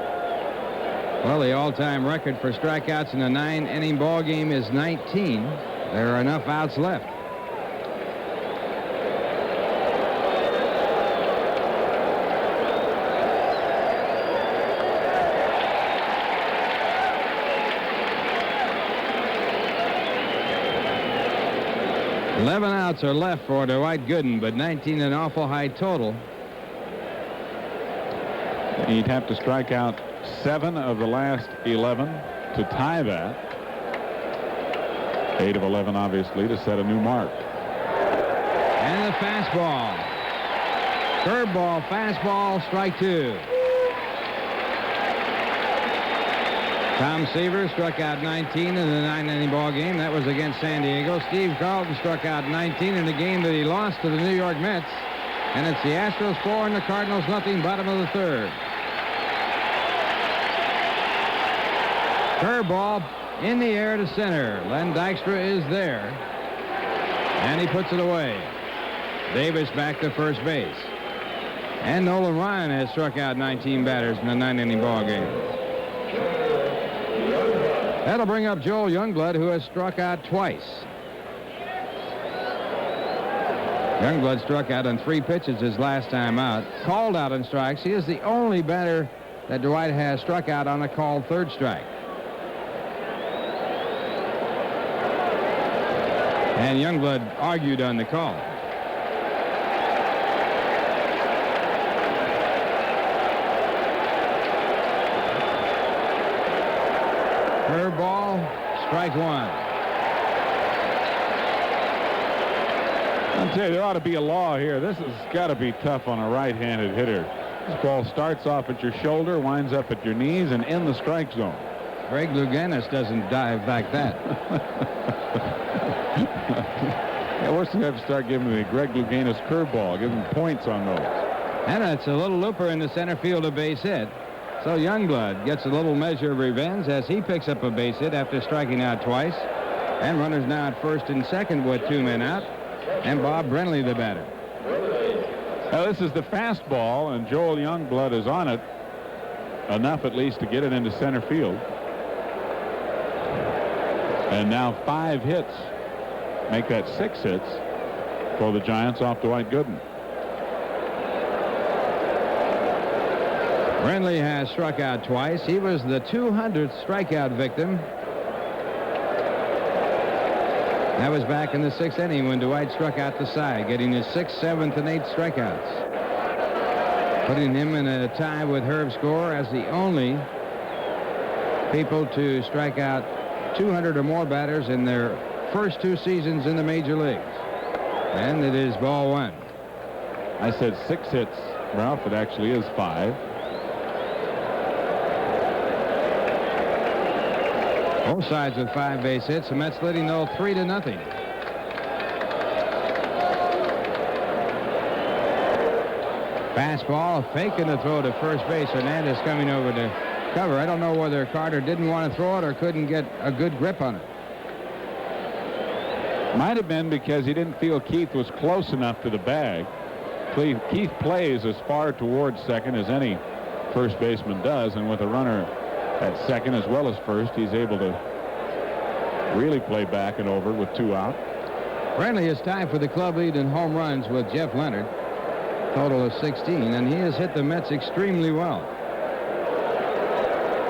Well, the all-time record for strikeouts in a 9-inning ball game is 19. There are enough outs left. Eleven outs are left for Dwight Gooden, but 19 an awful high total. He'd have to strike out 7 of the last 11 to tie that. 8 of 11, obviously, to set a new mark. And the fastball. Curveball, fastball, strike 2. Tom Seaver struck out 19 in the 9-inning ball game. That was against San Diego. Steve Carlton struck out 19 in the game that he lost to the New York Mets. And it's the Astros 4 and the Cardinals nothing, bottom of the 3rd. Curveball in the air to center. Len Dykstra is there. And he puts it away. Davis back to first base. And Nolan Ryan has struck out 19 batters in the 9-inning ball game. That'll bring up Joel Youngblood, who has struck out twice. Youngblood struck out on 3 pitches his last time out. Called out on strikes. He is the only batter that Dwight has struck out on a called 3rd strike. And Youngblood argued on the call. Curveball, strike 1. I'll tell you, there ought to be a law here. This has got to be tough on a right-handed hitter. This ball starts off at your shoulder, winds up at your knees, and in the strike zone. Greg Louganis doesn't dive like that. Yeah, we're going to have to start giving the Greg Louganis curveball, giving points on those. And it's a little looper in the center field, a base hit. So Youngblood gets a little measure of revenge as he picks up a base hit after striking out twice. And runners now at first and second with 2 men out. And Bob Brenly the batter. Now this is the fastball, and Joel Youngblood is on it. Enough at least to get it into center field. And now 5 hits. Make that 6 hits for the Giants off Dwight Gooden. Brenly has struck out twice. He was the 200th strikeout victim. That was back in the 6th inning when Dwight struck out the side, getting his 6th, 7th, and 8th strikeouts. Putting him in a tie with Herb Score as the only people to strike out 200 or more batters in their first 2 seasons in the major leagues. And it is ball 1. I said 6 hits, Ralph. It actually is 5. Both sides with 5 base hits. The Mets leading though 3-0. Fastball, faking the throw to first base. Hernandez coming over to cover. I don't know whether Carter didn't want to throw it or couldn't get a good grip on it. Might have been because he didn't feel Keith was close enough to the bag. Keith plays as far towards second as any first baseman does, and with a runner at second as well as first, he's able to really play back and over with 2 out. Brenly is tied for the club lead in home runs with Jeff Leonard, total of 16, and he has hit the Mets extremely well,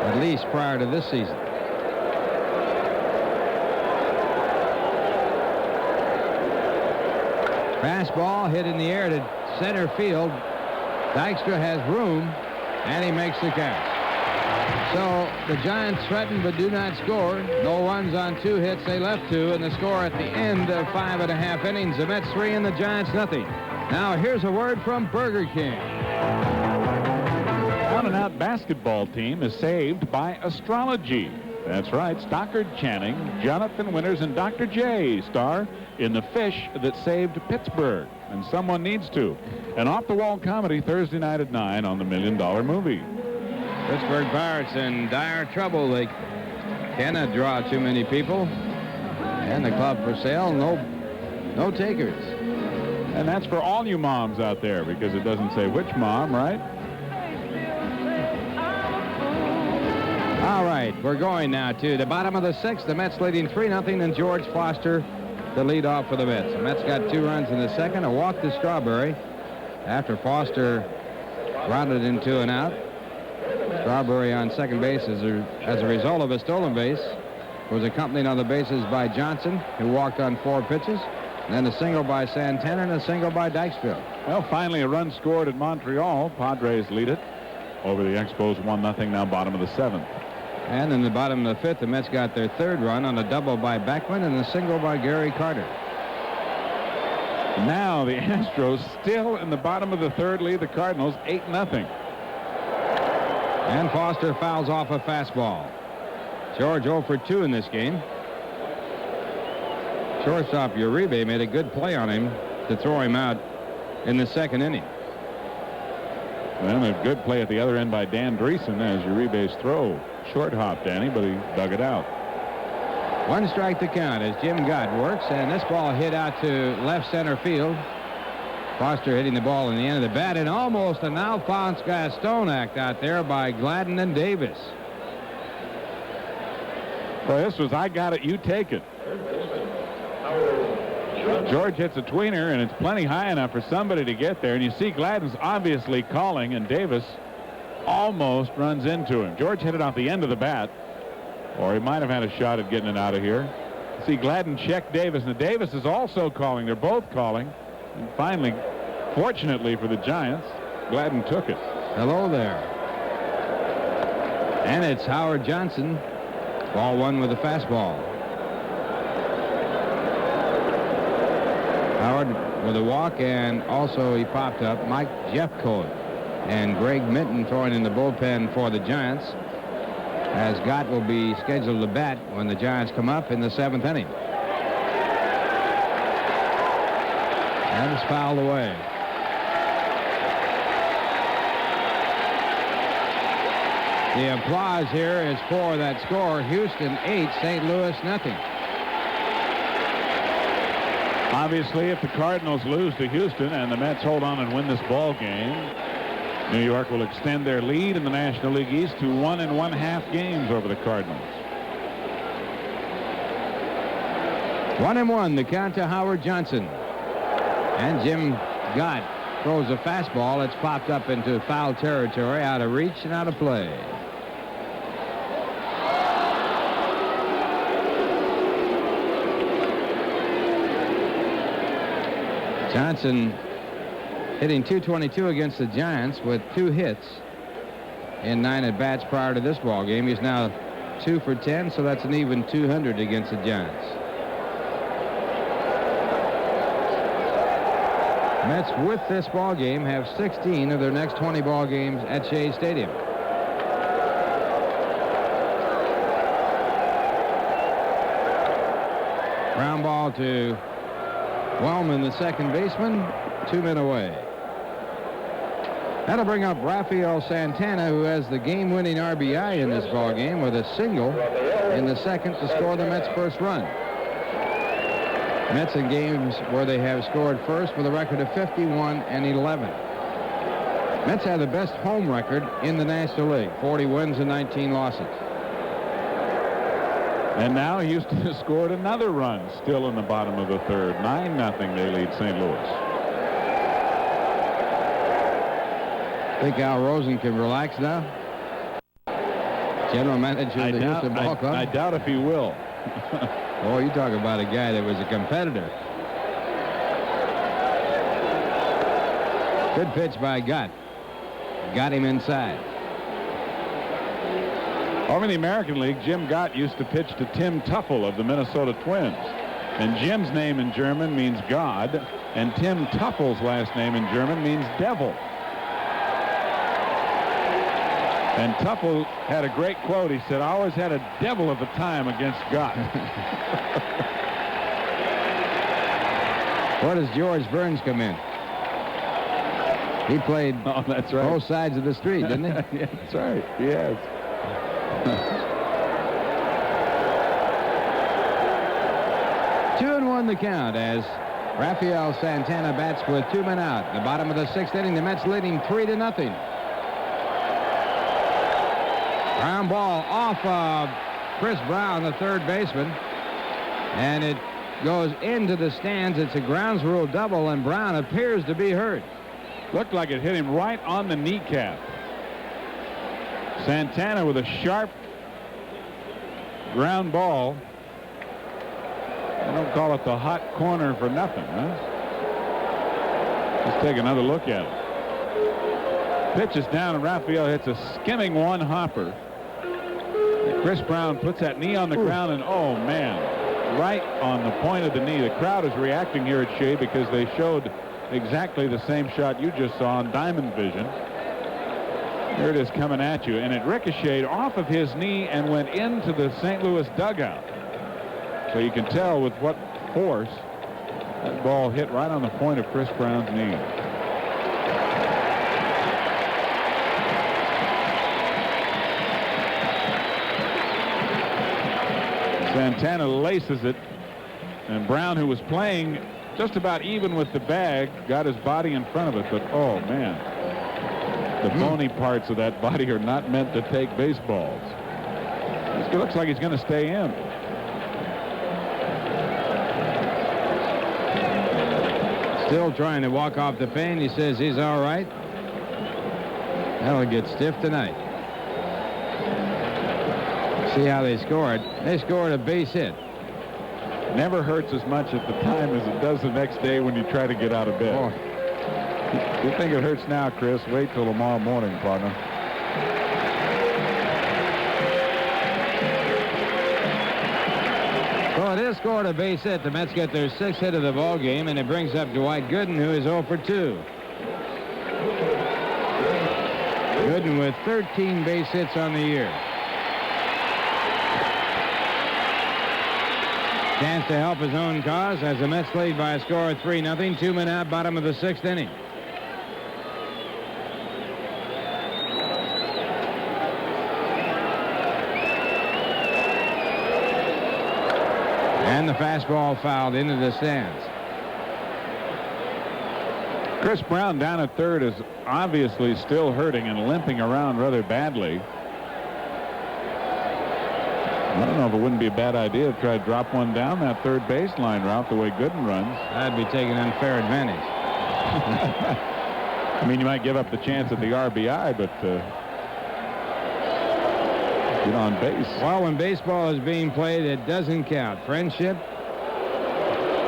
at least prior to this season. Fastball hit in the air to center field. Dykstra has room, and he makes the catch. So the Giants threaten but do not score. No runs on 2 hits. They left 2, and the score at the end of 5.5 innings. The Mets 3 and the Giants nothing. Now here's a word from Burger King. Down and out. Shutout basketball team is saved by astrology. That's right. Stockard Channing, Jonathan Winters, and Dr. J star in The Fish That Saved Pittsburgh. And someone needs to. An off-the-wall comedy Thursday night at 9 on The $1 Million Movie. Pittsburgh Pirates in dire trouble. They cannot draw too many people. And the club for sale, no takers. And that's for all you moms out there, because it doesn't say which mom, right? All right, we're going now to the bottom of the 6th. The Mets leading 3-0, and George Foster the lead off for the Mets. The Mets got 2 runs in the second, a walk to Strawberry after Foster grounded into an out. Strawberry on second base as a result of a stolen base was accompanied on the bases by Johnson, who walked on 4 pitches, and then a single by Santana and a single by Dykesville. Well, finally a run scored at Montreal. Padres lead it over the Expos 1-0, now bottom of the 7th. And in the bottom of the 5th, the Mets got their 3rd run on a double by Beckman and a single by Gary Carter. Now the Astros still in the bottom of the 3rd lead the Cardinals 8-0. And Foster fouls off a fastball. George 0 for 2 in this game. Shortstop Uribe made a good play on him to throw him out in the 2nd inning. And a good play at the other end by Dan Dreesen as Uribe's throw short hop, Danny, but he dug it out. 1 strike to count as Jim Gott works, and this ball hit out to left center field. Foster hitting the ball in the end of the bat, and almost an Alphonse Gaston act out there by Gladden and Davis. Well, this was I got it, you take it. George hits a tweener, and it's plenty high enough for somebody to get there. And you see Gladden's obviously calling, and Davis almost runs into him. George hit it off the end of the bat, or he might have had a shot at getting it out of here. See Gladden check Davis, and Davis is also calling. They're both calling. And finally, fortunately for the Giants, Gladden took it. Hello there. And it's Howard Johnson. Ball 1 with a fastball. Howard with a walk, and also he popped up Mike Jeffcoat and Greg Minton throwing in the bullpen for the Giants, as Gott will be scheduled to bat when the Giants come up in the 7th inning. And it's fouled away. The applause here is for that score. Houston 8, St. Louis nothing. Obviously, if the Cardinals lose to Houston and the Mets hold on and win this ball game, New York will extend their lead in the National League East to 1 1/2 games over the Cardinals. 1-1, the count to Howard Johnson. And Jim Gott throws a fastball. It's popped up into foul territory, out of reach and out of play. Johnson hitting .222 against the Giants with 2 hits in 9 at-bats prior to this ball game. He's now 2 for 10, so that's an even .200 against the Giants. Mets with this ball game have 16 of their next 20 ball games at Shea Stadium. Ground ball to Wellman, the second baseman, 2 men away. That'll bring up Rafael Santana, who has the game-winning RBI in this ball game with a single in the 2nd to score the Mets' first run. Mets in games where they have scored first with a record of 51-11. Mets have the best home record in the National League, 40 wins and 19 losses. And now Houston has scored another run, still in the bottom of the 3rd. 9-0 they lead St. Louis. Think Al Rosen can relax now? General manager of the Houston Ball Club? I doubt if he will. Oh, you talk about a guy that was a competitor. Good pitch by Gott. Got him inside. Over in the American League, Jim Gott used to pitch to Tim Tuffle of the Minnesota Twins. And Jim's name in German means God, and Tim Tuffle's last name in German means devil. And Tuffle had a great quote. He said, "I always had a devil of a time against Gott." Where does George Burns come in? He played that's right. both sides of the street, didn't he? Yeah, that's right. Yes. 2-1 the count as Rafael Santana bats with 2 men out. The bottom of the 6th inning, the Mets leading 3-0. Ground ball off of Chris Brown, the third baseman, and it goes into the stands. It's a grounds rule double, and Brown appears to be hurt. Looked like it hit him right on the kneecap. Santana with a sharp ground ball. I don't call it the hot corner for nothing, huh? Let's take another look at it. Pitch is down, and Rafael hits a skimming one-hopper. Chris Brown puts that knee on the ground, and oh, man, right on the point of the knee. The crowd is reacting here at Shea because they showed exactly the same shot you just saw on Diamond Vision. There it is coming at you, and it ricocheted off of his knee and went into the St. Louis dugout. So you can tell with what force that ball hit right on the point of Chris Brown's knee. Santana laces it, and Brown, who was playing just about even with the bag, got his body in front of it, but oh man, the bony parts of that body are not meant to take baseballs. It looks like he's going to stay in. Still trying to walk off the fan. He says he's all right. That'll get stiff tonight. See how they scored. They scored a base hit. Never hurts as much at the time as it does the next day when you try to get out of bed. Boy. You think it hurts now, Chris? Wait till tomorrow morning, partner. So it is scored a base hit. The Mets get their 6th hit of the ball game, and it brings up Dwight Gooden, who is 0 for 2. Gooden with 13 base hits on the year. Chance to help his own cause as the Mets lead by a score of 3-0. 2 men out, bottom of the 6th inning. And the fastball fouled into the stands. Chris Brown down at third is obviously still hurting and limping around rather badly. I don't know if it wouldn't be a bad idea to try to drop one down that third baseline route the way Goooden runs. That'd be taking unfair advantage. I mean, you might give up the chance at the RBI, but get on base. Well, when baseball is being played, it doesn't count. Friendship,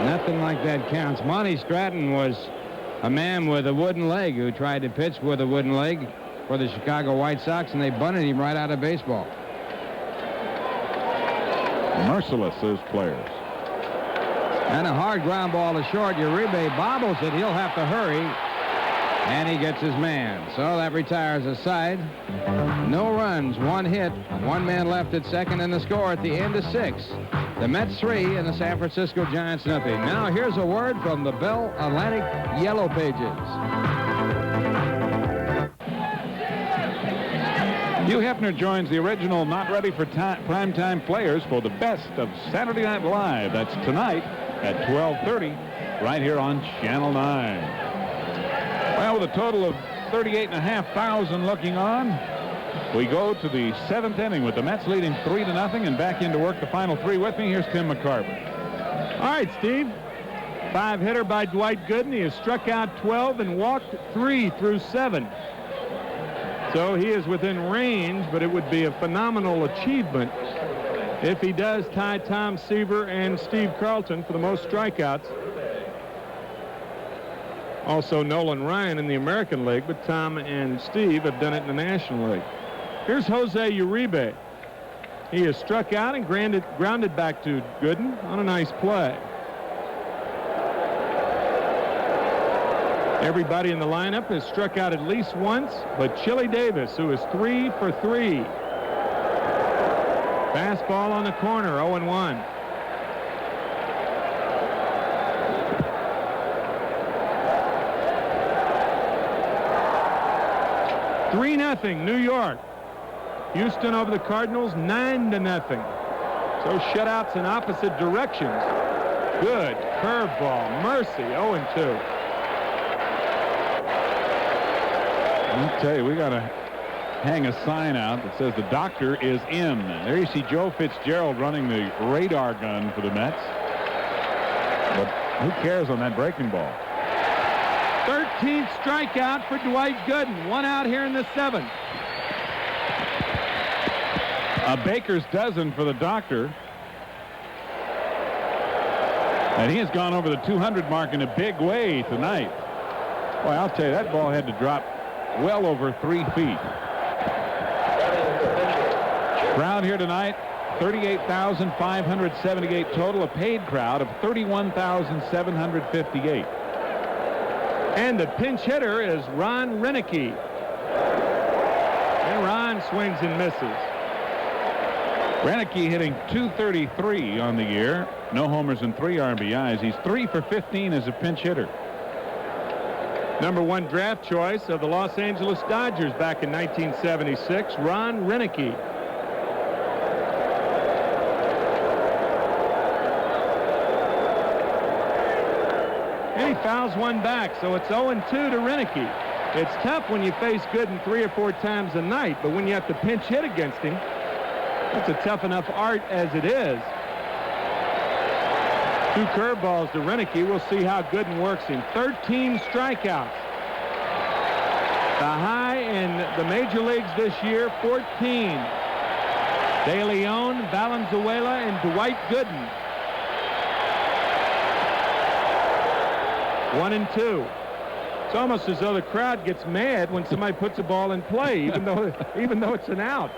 nothing like that counts. Monty Stratton was a man with a wooden leg who tried to pitch with a wooden leg for the Chicago White Sox, and they bunted him right out of baseball. Merciless, those players. And a hard ground ball to short. Uribe bobbles it. He'll have to hurry. And he gets his man. So that retires a side. No runs, 1 hit, 1 man left at second, and the score at the end of 6. The Mets 3 and the San Francisco Giants nothing. Now here's a word from the Bell Atlantic Yellow Pages. Hugh Hefner joins the original Not Ready for Primetime players for the best of Saturday Night Live. That's tonight at 12:30 right here on Channel 9. Well, with a total of 38,500 looking on, we go to the 7th inning with the Mets leading 3-0 and back into work the final 3 with me. Here's Tim McCarver. All right, Steve. 5-hitter by Dwight Gooden. He has struck out 12 and walked 3 through 7. So he is within range, but it would be a phenomenal achievement if he does tie Tom Seaver and Steve Carlton for the most strikeouts. Also Nolan Ryan in the American League, but Tom and Steve have done it in the National League. Here's Jose Uribe. He is struck out and grounded back to Gooden on a nice play. Everybody in the lineup has struck out at least once, but Chili Davis, who is 3 for 3. Fastball on the corner, 0-1. $3-0 New York. Houston over the Cardinals, 9-0. So shutouts in opposite directions. Good curveball, Mercy, 0-2. I'll tell you, we got to hang a sign out that says the doctor is in. There you see Joe Fitzgerald running the radar gun for the Mets. But who cares on that breaking ball? 13th strikeout for Dwight Gooden. 1 out here in the 7th. A baker's dozen for the doctor. And he has gone over the 200 mark in a big way tonight. Boy, I'll tell you, that ball had to drop well over 3 feet. Crowd here tonight, 38,578 total, a paid crowd of 31,758. And the pinch hitter is Ron Renicky. And Ron swings and misses. Renicky hitting .233 on the year. No homers and 3 RBIs. He's 3 for 15 as a pinch hitter. Number 1 draft choice of the Los Angeles Dodgers back in 1976, Ron Renicky. And he fouls one back, so it's 0-2 to Renicky. It's tough when you face Gooden 3 or 4 times a night, but when you have to pinch hit against him, that's a tough enough art as it is. 2 curveballs to Renicky. We'll see how Gooden works him. 13 strikeouts. The high in the major leagues this year, 14. De Leon, Valenzuela, and Dwight Gooden. 1-2. It's almost as though the crowd gets mad when somebody puts a ball in play, even though it's an out.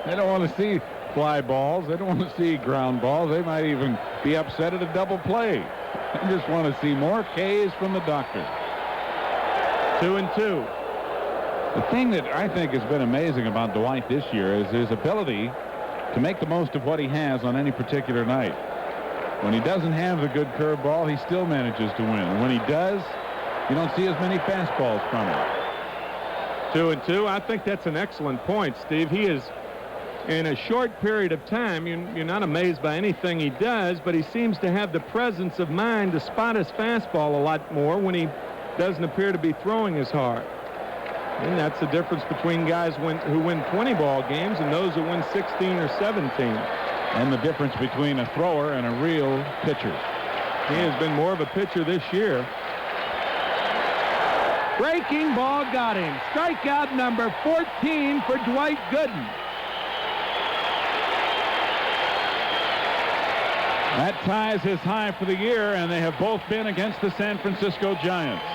They don't want to see fly balls. They don't want to see ground balls. They might even be upset at a double play. They just want to see more Ks from the doctor. 2-2. The thing that I think has been amazing about Dwight this year is his ability to make the most of what he has on any particular night. When he doesn't have the good curveball, he still manages to win. And when he does, you don't see as many fastballs from him. 2-2. I think that's an excellent point, Steve. He is, in a short period of time, you're not amazed by anything he does, but he seems to have the presence of mind to spot his fastball a lot more when he doesn't appear to be throwing as hard. And that's the difference between guys who win 20 ball games and those who win 16 or 17. And the difference between a thrower and a real pitcher. He has been more of a pitcher this year. Breaking ball got him. Strikeout number 14 for Dwight Gooden. That ties his high for the year, and they have both been against the San Francisco Giants.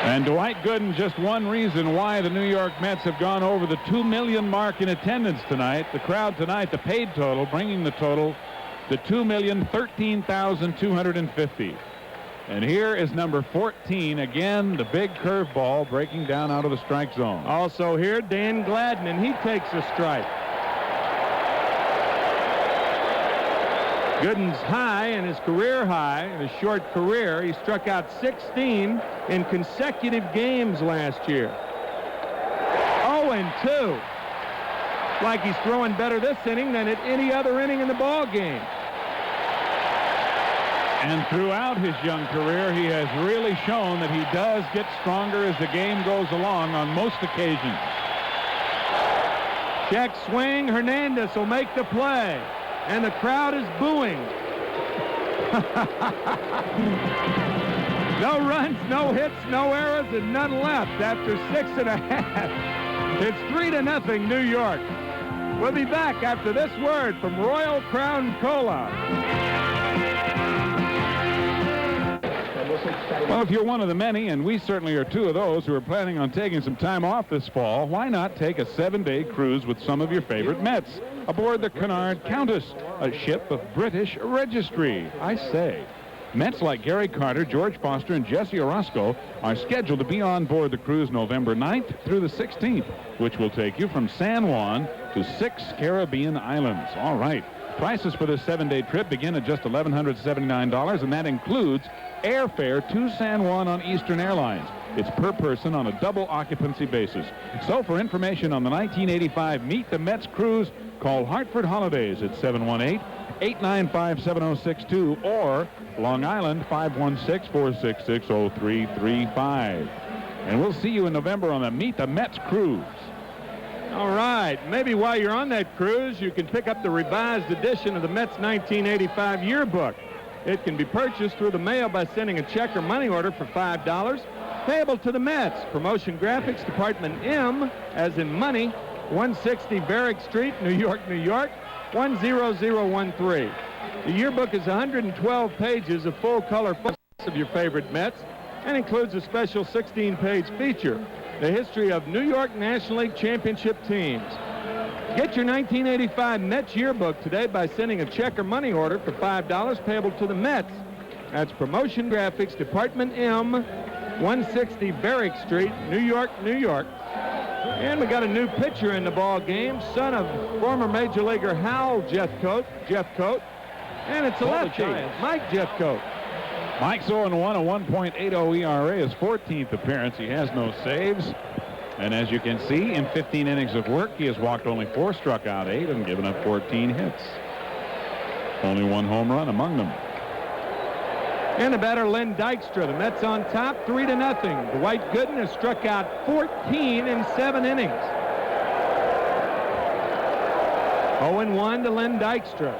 And Dwight Gooden, just one reason why the New York Mets have gone over the 2 million mark in attendance tonight. The crowd tonight, the paid total, bringing the total to 2,013,250. And here is number 14, again, the big curveball breaking down out of the strike zone. Also here, Dan Gladden, and he takes a strike. Gooden's high, and his career high, in his short career, he struck out 16 in consecutive games last year. 0-2. Like he's throwing better this inning than at any other inning in the ball game. And throughout his young career, he has really shown that he does get stronger as the game goes along on most occasions. Check swing. Hernandez will make the play. And the crowd is booing. No runs, no hits, no errors, and none left after 6.5. It's 3-0 New York. We'll be back after this word from Royal Crown Cola. Well, if you're one of the many, and we certainly are 2 of those who are planning on taking some time off this fall, why not take a 7-day cruise with some of your favorite Mets aboard the Cunard Countess, a ship of British registry? I say. Mets like Gary Carter, George Foster, and Jesse Orozco are scheduled to be on board the cruise November 9th through the 16th, which will take you from San Juan to 6 Caribbean islands. All right. Prices for this 7-day trip begin at just $1,179, and that includes airfare to San Juan on Eastern Airlines. It's per person on a double occupancy basis. So for information on the 1985 Meet the Mets cruise, call Hartford Holidays at 718-895-7062 or Long Island 516-466-0335. And we'll see you in November on the Meet the Mets cruise. All right. Maybe while you're on that cruise, you can pick up the revised edition of the Mets 1985 yearbook. It can be purchased through the mail by sending a check or money order for $5, payable to the Mets. Promotion Graphics, Department M, as in money, 160 Varick Street, New York, New York, 10013. The yearbook is 112 pages of full-color photos of your favorite Mets and includes a special 16-page feature, the history of New York National League Championship teams. Get your 1985 Mets yearbook today by sending a check or money order for $5 payable to the Mets. That's Promotion Graphics, Department M, 160 Varick Street, New York, New York. And we got a new pitcher in the ball game, son of former Major Leaguer Hal Jeffcoat. And it's a lefty, Mike Jeffcoat. Mike's 0-1, a 1.80 ERA, his 14th appearance. He has no saves. And as you can see, in 15 innings of work, he has walked only 4, struck out 8, and given up 14 hits. Only 1 home run among them. And the batter, Len Dykstra. The Mets on top, 3-0. Dwight Gooden has struck out 14 in 7 innings. 0-1 to Len Dykstra.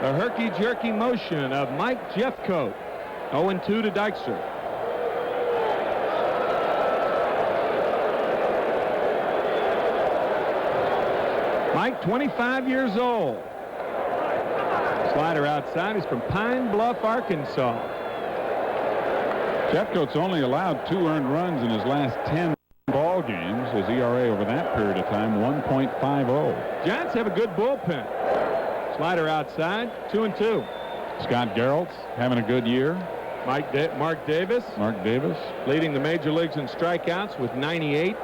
The herky-jerky motion of Mike Jeffcoat. 0-2 to Dykstra. Mike, 25 years old. Slider outside. He's from Pine Bluff, Arkansas. Jeffcoat's only allowed 2 earned runs in his last 10 ball games. His ERA over that period of time, 1.50. Giants have a good bullpen. Slider outside, 2-2. Scott Gerald's having a good year. Mark Davis. Mark Davis. Leading the major leagues in strikeouts with 98.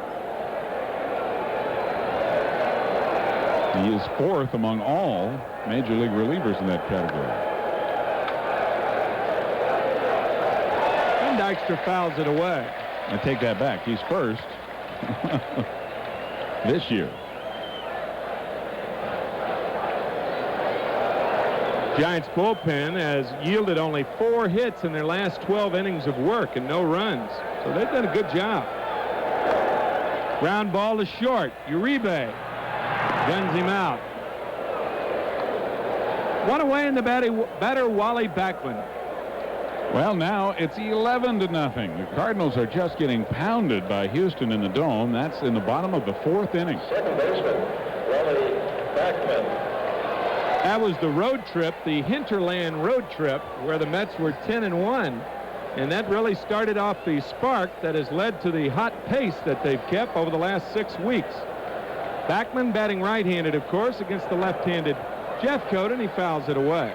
He is 4th among all major league relievers in that category. And Dykstra fouls it away. I take that back. He's 1st this year. Giants bullpen has yielded only 4 hits in their last 12 innings of work and no runs. So they've done a good job. Ground ball to short. Uribe guns him out. 1 away in the batter Wally Backman. Well, now it's 11-0. The Cardinals are just getting pounded by Houston in the Dome. That's in the bottom of the 4th inning. Second baseman, Wally Backman. That was the road trip, the Hinterland road trip, where the Mets were 10-1. And that really started off the spark that has led to the hot pace that they've kept over the last 6 weeks. Backman batting right-handed, of course, against the left-handed Jeffcoat, and he fouls it away.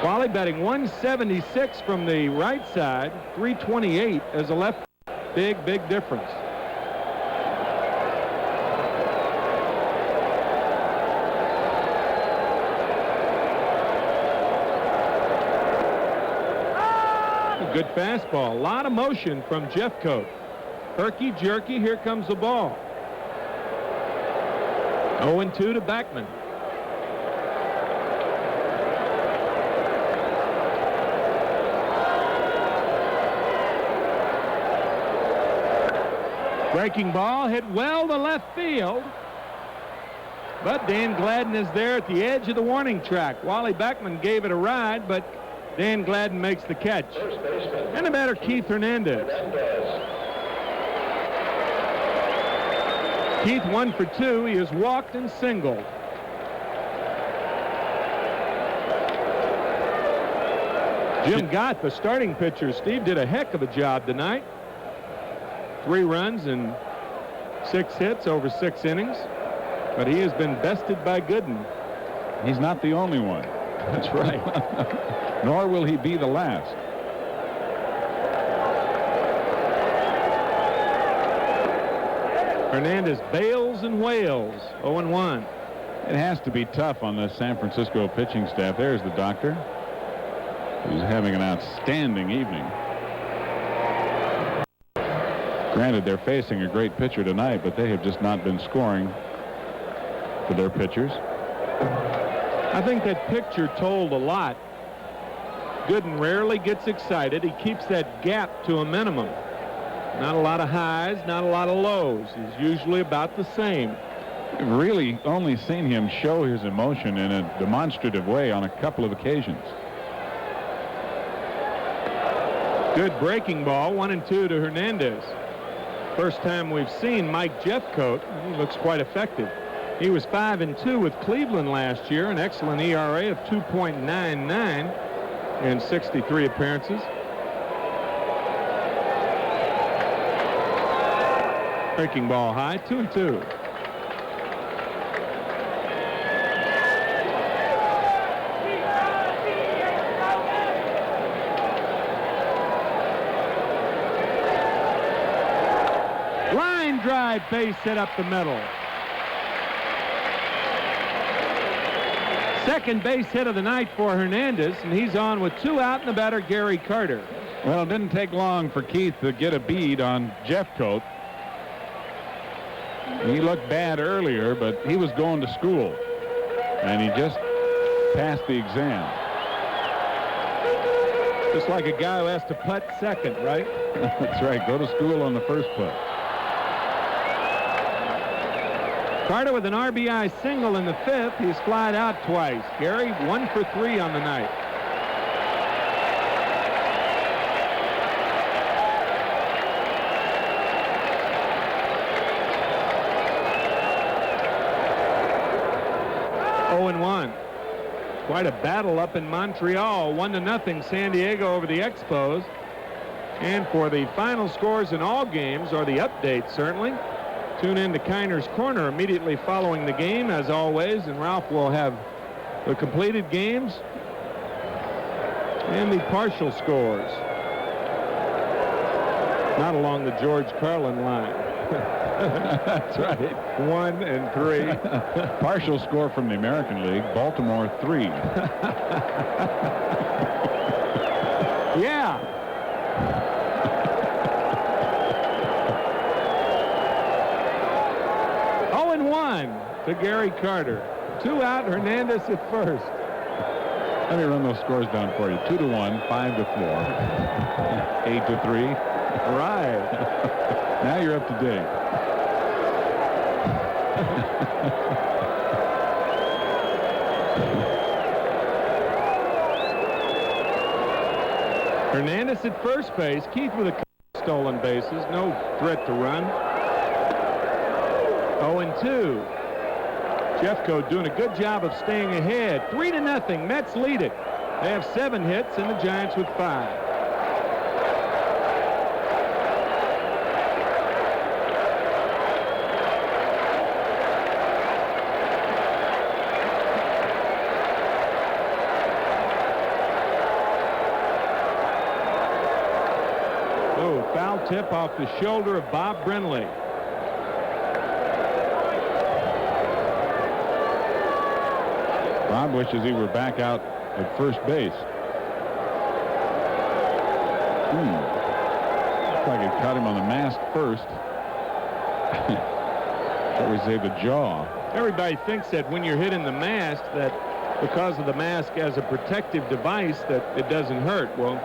Wally batting 176 from the right side, 328 as a left. Big, big difference. Good fastball. A lot of motion from Jeffcoat. Herky-jerky. Here comes the ball. 0-2 to Backman. Breaking ball hit well to left field. But Dan Gladden is there at the edge of the warning track. Wally Backman gave it a ride, but Dan Gladden makes the catch. And the batter, Keith Hernandez. Keith 1 for 2. He has walked and singled. Jim Gott, the starting pitcher. Steve did a heck of a job tonight. 3 runs and 6 hits over 6 innings. But he has been bested by Gooden. He's not the only one. That's right. Nor will he be the last. Hernandez bails and wails. 0-1. It has to be tough on the San Francisco pitching staff. There's the doctor, who's having an outstanding evening. Granted, they're facing a great pitcher tonight, but they have just not been scoring for their pitchers. I think that picture told a lot. Gooden rarely gets excited. He keeps that gap to a minimum. Not a lot of highs, not a lot of lows. He's usually about the same. I've really only seen him show his emotion in a demonstrative way on a couple of occasions. Good breaking ball, 1-2 to Hernandez. First time we've seen Mike Jeffcoat. He looks quite effective. He was 5-2 with Cleveland last year, an excellent ERA of 2.99 in 63 appearances. Breaking ball high, 2-2. Line drive, base hit up the middle. Second base hit of the night for Hernandez, and he's on with 2 out and the batter, Gary Carter. Well, it didn't take long for Keith to get a bead on Jeffcoat. He looked bad earlier, but he was going to school, and he just passed the exam. Just like a guy who has to putt second, right? That's right. Go to school on the first putt. Carter with an RBI single in the 5th. He's flied out twice. Gary 1 for 3 on the night. Quite a battle up in Montreal. 1-0 San Diego over the Expos. And for the final scores in all games, or the updates certainly, tune in to Kiner's Corner immediately following the game, as always, and Ralph will have the completed games and the partial scores. Not along the George Carlin line. That's right. 1 and 3. Partial score from the American League, Baltimore 3. Yeah. To Gary Carter. 2 out, Hernandez at first. Let me run those scores down for you. 2-1, 5-4, 8-3. Right. Now you're up to date. Hernandez at first base. Keith with a couple stolen bases. No threat to run. 0-2. Jeffcoat doing a good job of staying ahead. 3-0. Mets lead it. They have 7 hits and the Giants with 5. Oh, foul tip off the shoulder of Bob Brenly. Bob wishes he were back out at first base. Looks like it caught him on the mask first. Shall we say the jaw? Everybody thinks that when you're hit in the mask, that because of the mask as a protective device, that it doesn't hurt. Well,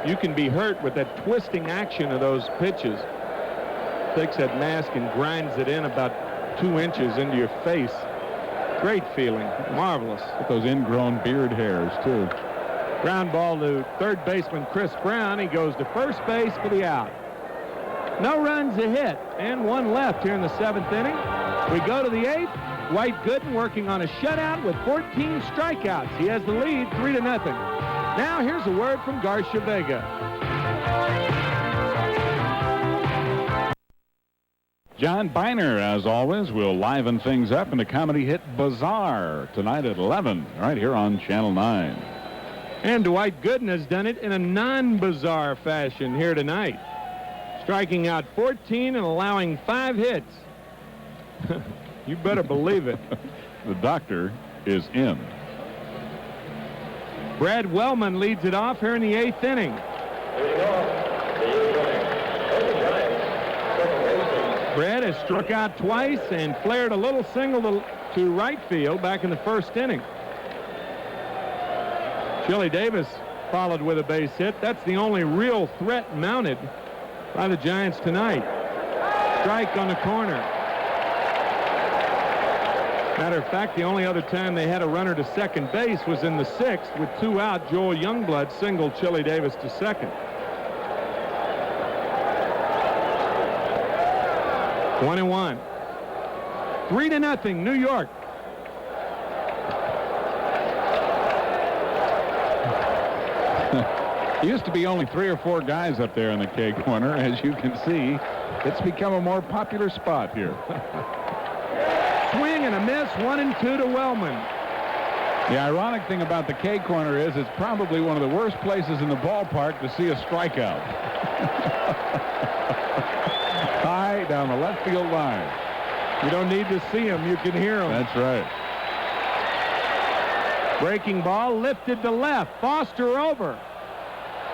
you can be hurt with that twisting action of those pitches. Takes that mask and grinds it in about 2 inches into your face. Great feeling. Marvelous. With those ingrown beard hairs, too. Ground ball to third baseman Chris Brown. He goes to first base for the out. No runs, a hit, and 1 left here in the 7th inning. We go to the 8th. Dwight Gooden working on a shutout with 14 strikeouts. He has the lead, 3-0. Now here's a word from Garcia Vega. John Biner, as always, will liven things up in the comedy hit Bazaar tonight at 11, right here on Channel 9. And Dwight Gooden has done it in a non-bizarre fashion here tonight, striking out 14 and allowing 5 hits. You better believe it. The doctor is in. Brad Wellman leads it off here in the 8th inning. Leading off, the 8th inning, the Giants, second baseman. Brad has struck out twice and flared a little single to right field back in the 1st inning. Chili Davis followed with a base hit. That's the only real threat mounted by the Giants tonight. Strike on the corner. Matter of fact, the only other time they had a runner to second base was in the 6th with 2 out. Joel Youngblood singled Chili Davis to second. 21. 3-0, New York. Used to be only 3 or 4 guys up there in the K corner. As you can see, it's become a more popular spot here. Swing and a miss, 1-2 to Wellman. The ironic thing about the K corner is it's probably one of the worst places in the ballpark to see a strikeout. High down the left field line. You don't need to see them, you can hear them. That's right. Breaking ball lifted to left. Foster over.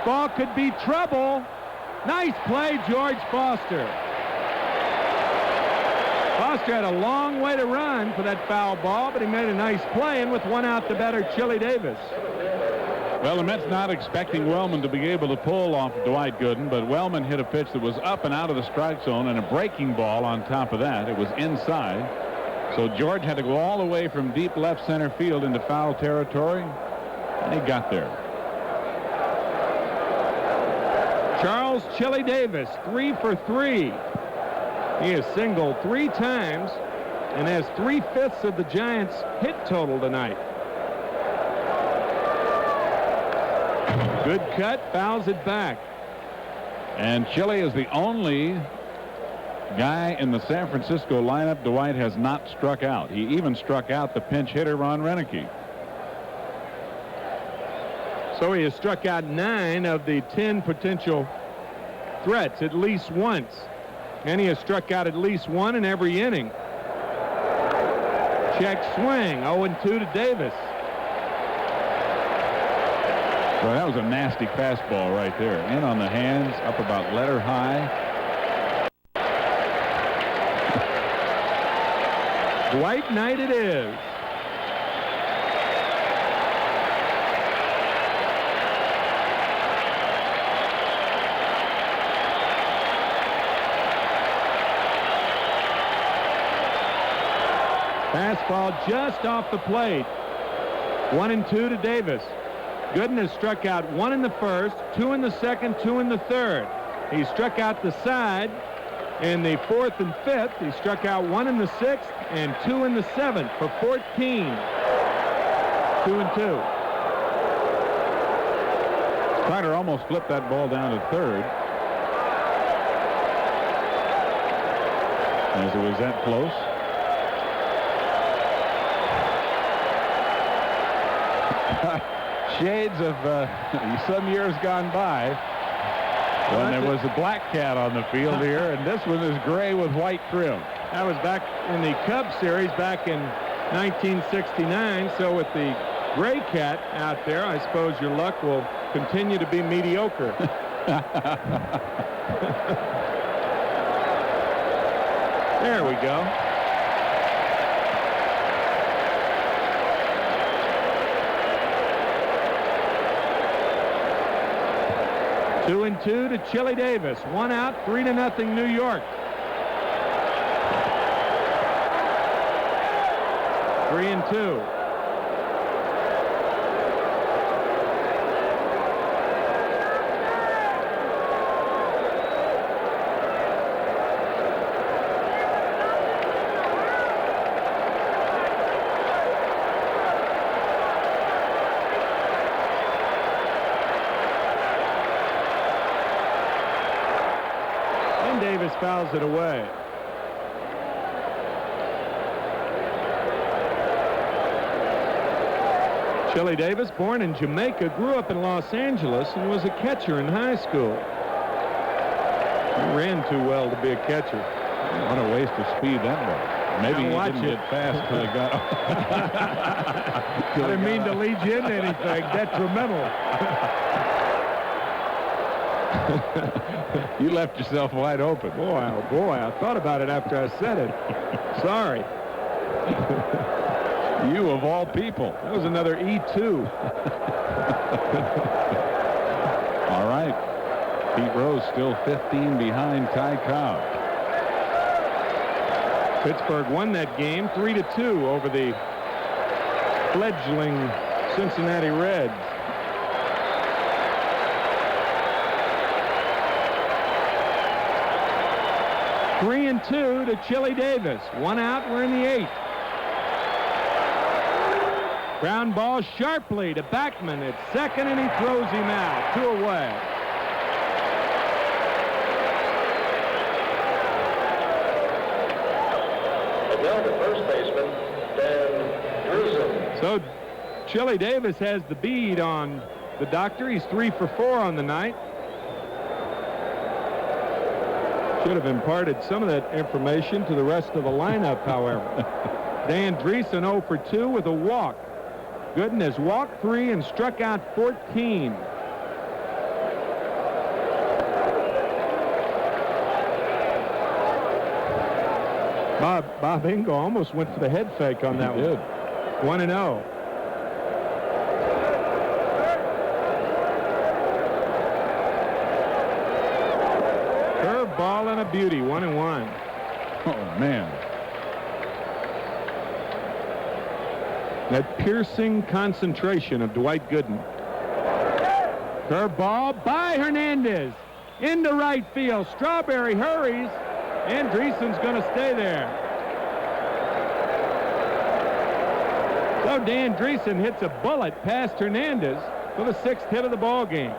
Ball could be trouble. Nice play, George Foster. Foster had a long way to run for that foul ball, but he made a nice play, and with 1 out, the batter, Chili Davis. Well, the Mets not expecting Wellman to be able to pull off Dwight Gooden, but Wellman hit a pitch that was up and out of the strike zone, and a breaking ball on top of that. It was inside. So George had to go all the way from deep left center field into foul territory, and he got there. Charles Chili Davis, 3 for 3. He has singled 3 times and has 3/5 of the Giants' hit total tonight. Good cut, fouls it back. And Chili is the only guy in the San Francisco lineup Dwight has not struck out. He even struck out the pinch hitter, Ron Renicky. So he has struck out 9 of the 10 potential threats at least once. And he has struck out at least 1 in every inning. Check swing, 0-2 to Davis. Well, that was a nasty fastball right there. In on the hands, up about letter high. Dwight night it is. Fastball just off the plate. 1-2 to Davis. Gooden has struck out 1 in the 1st, 2 in the 2nd, 2 in the 3rd. He struck out the side in the 4th and 5th. He struck out 1 in the 6th and 2 in the 7th for 14. 2-2. Carter almost flipped that ball down to 3rd. As it was that close. Shades of some years gone by when there was a black cat on the field here, and this one is gray with white trim. That was back in the Cubs series back in 1969. So with the gray cat out there, I suppose your luck will continue to be mediocre. There we go. Two and 2 to Chili Davis. 1 out, 3-0 New York. 3-2. Fouls it away. Shea Davis, born in Jamaica, grew up in Los Angeles and was a catcher in high school. He ran too well to be a catcher. What a waste of speed that was. Maybe he didn't get fast till he got up. I didn't mean to lead you into anything detrimental. You left yourself wide open. Boy, oh boy, I thought about it after I said it. Sorry. You of all people. That was another E2. All right. Pete Rose still 15 behind Ty Cobb. Pittsburgh won that game 3-2 over the fledgling Cincinnati Reds. Three and 2 to Shea Davis. One out, we're in the 8th. Ground ball sharply to Backman at second, and he throws him out. 2 away. And now the first baseman, Dan Drusen. So Shea Davis has the bead on the doctor. He's 3 for 4 on the night. Should have imparted some of that information to the rest of the lineup, however. Dan Drusen 0 for 2 with a walk. Gooden has walked 3 and struck out 14. Bob Engel almost went for the head fake on that one. Did. 1-0. Curveball and a beauty. 1-1. Oh, man. That piercing concentration of Dwight Gooden. Curveball by Hernandez. Into right field. Strawberry hurries. And Drusen's going to stay there. So Dan Drusen hits a bullet past Hernandez for the 6th hit of the ball game.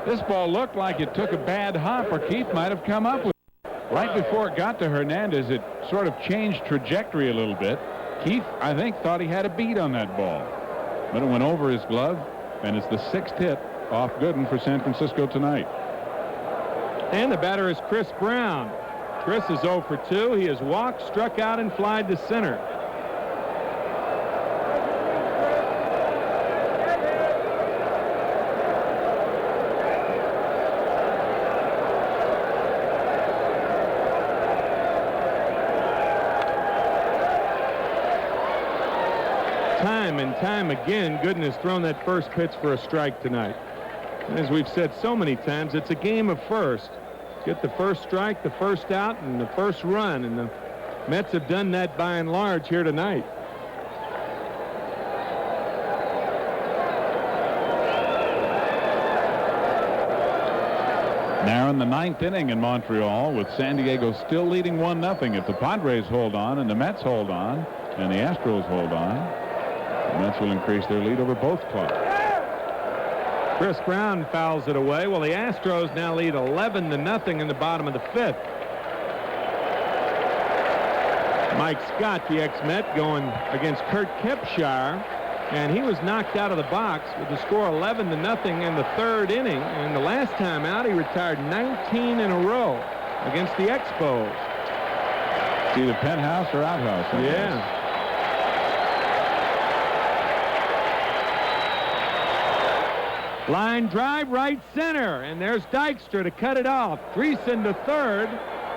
This ball looked like it took a bad hop, or Keith might have come up with it. Right before it got to Hernandez, it sort of changed trajectory a little bit. Keith, I think, thought he had a beat on that ball. But it went over his glove, and it's the 6th hit off Gooden for San Francisco tonight. And the batter is Chris Brown. Chris is 0 for 2. He has walked, struck out, and flied to center. Time and time again, Gooden has thrown that first pitch for a strike tonight. And as we've said so many times, it's a game of first. Get the first strike, the first out, and the first run. And the Mets have done that by and large here tonight. Now in the 9th inning in Montreal, with San Diego still leading 1-0. If the Padres hold on and the Mets hold on and the Astros hold on, the Mets will increase their lead over both clubs. Chris Brown fouls it away. Well, the Astros now lead 11-0 in the bottom of the 5th. Mike Scott, the ex-Met, going against Kurt Kempshire, and he was knocked out of the box with the score 11-0 in the 3rd inning. And the last time out, he retired 19 in a row against the Expos. It's either penthouse or outhouse. I guess. Yeah. Line drive right center, and there's Dykstra to cut it off. Drusen to third,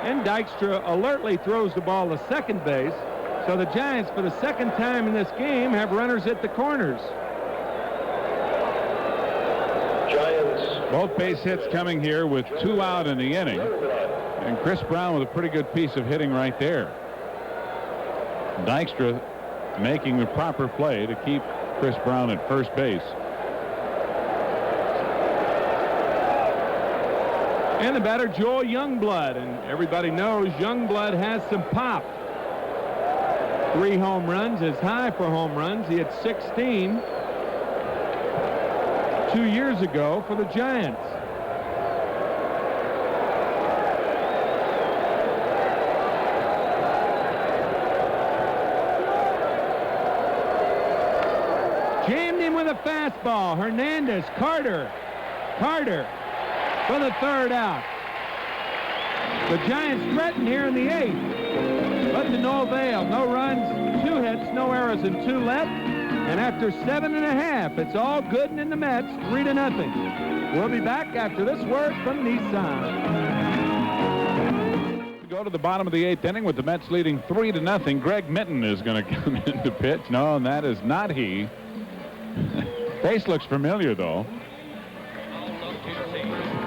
and Dykstra alertly throws the ball to second base. So the Giants, for the 2nd time in this game, have runners at the corners. Giants. Both base hits coming here with 2 out in the inning. And Chris Brown with a pretty good piece of hitting right there. Dykstra making the proper play to keep Chris Brown at first base. And the batter, Joel Youngblood. And everybody knows Youngblood has some pop. 3 home runs is high for home runs. He had 16 2 years ago for the Giants. Jammed him in with a fastball. Hernandez, Carter for the third out. The Giants threaten here in the 8th, but to no avail. No runs, 2 hits, no errors, and 2 left. And after 7.5, it's all Gooden in the Mets, 3-0. We'll be back after this word from Nissan. We go to the bottom of the 8th inning with the Mets leading 3-0. Greg Mitten is going to come in to pitch. No, and that is not he. Face looks familiar, though.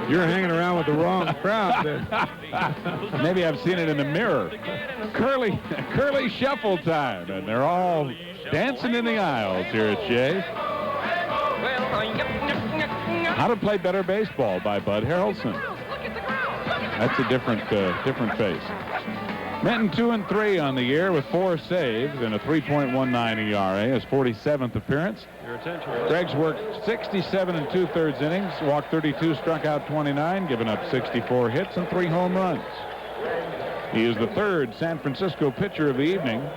You're hanging around with the wrong crowd there. Maybe I've seen it in the mirror. Curly shuffle time, and they're all dancing in the aisles here at Shea. How to Play Better Baseball by Bud Harrelson. That's a different face. Minton 2-3 on the year with 4 saves and a 3.19 ERA, his 47th appearance. Greg's worked 67 2/3 innings, walked 32, struck out 29, given up 64 hits and 3 home runs. He is the 3rd San Francisco pitcher of the evening,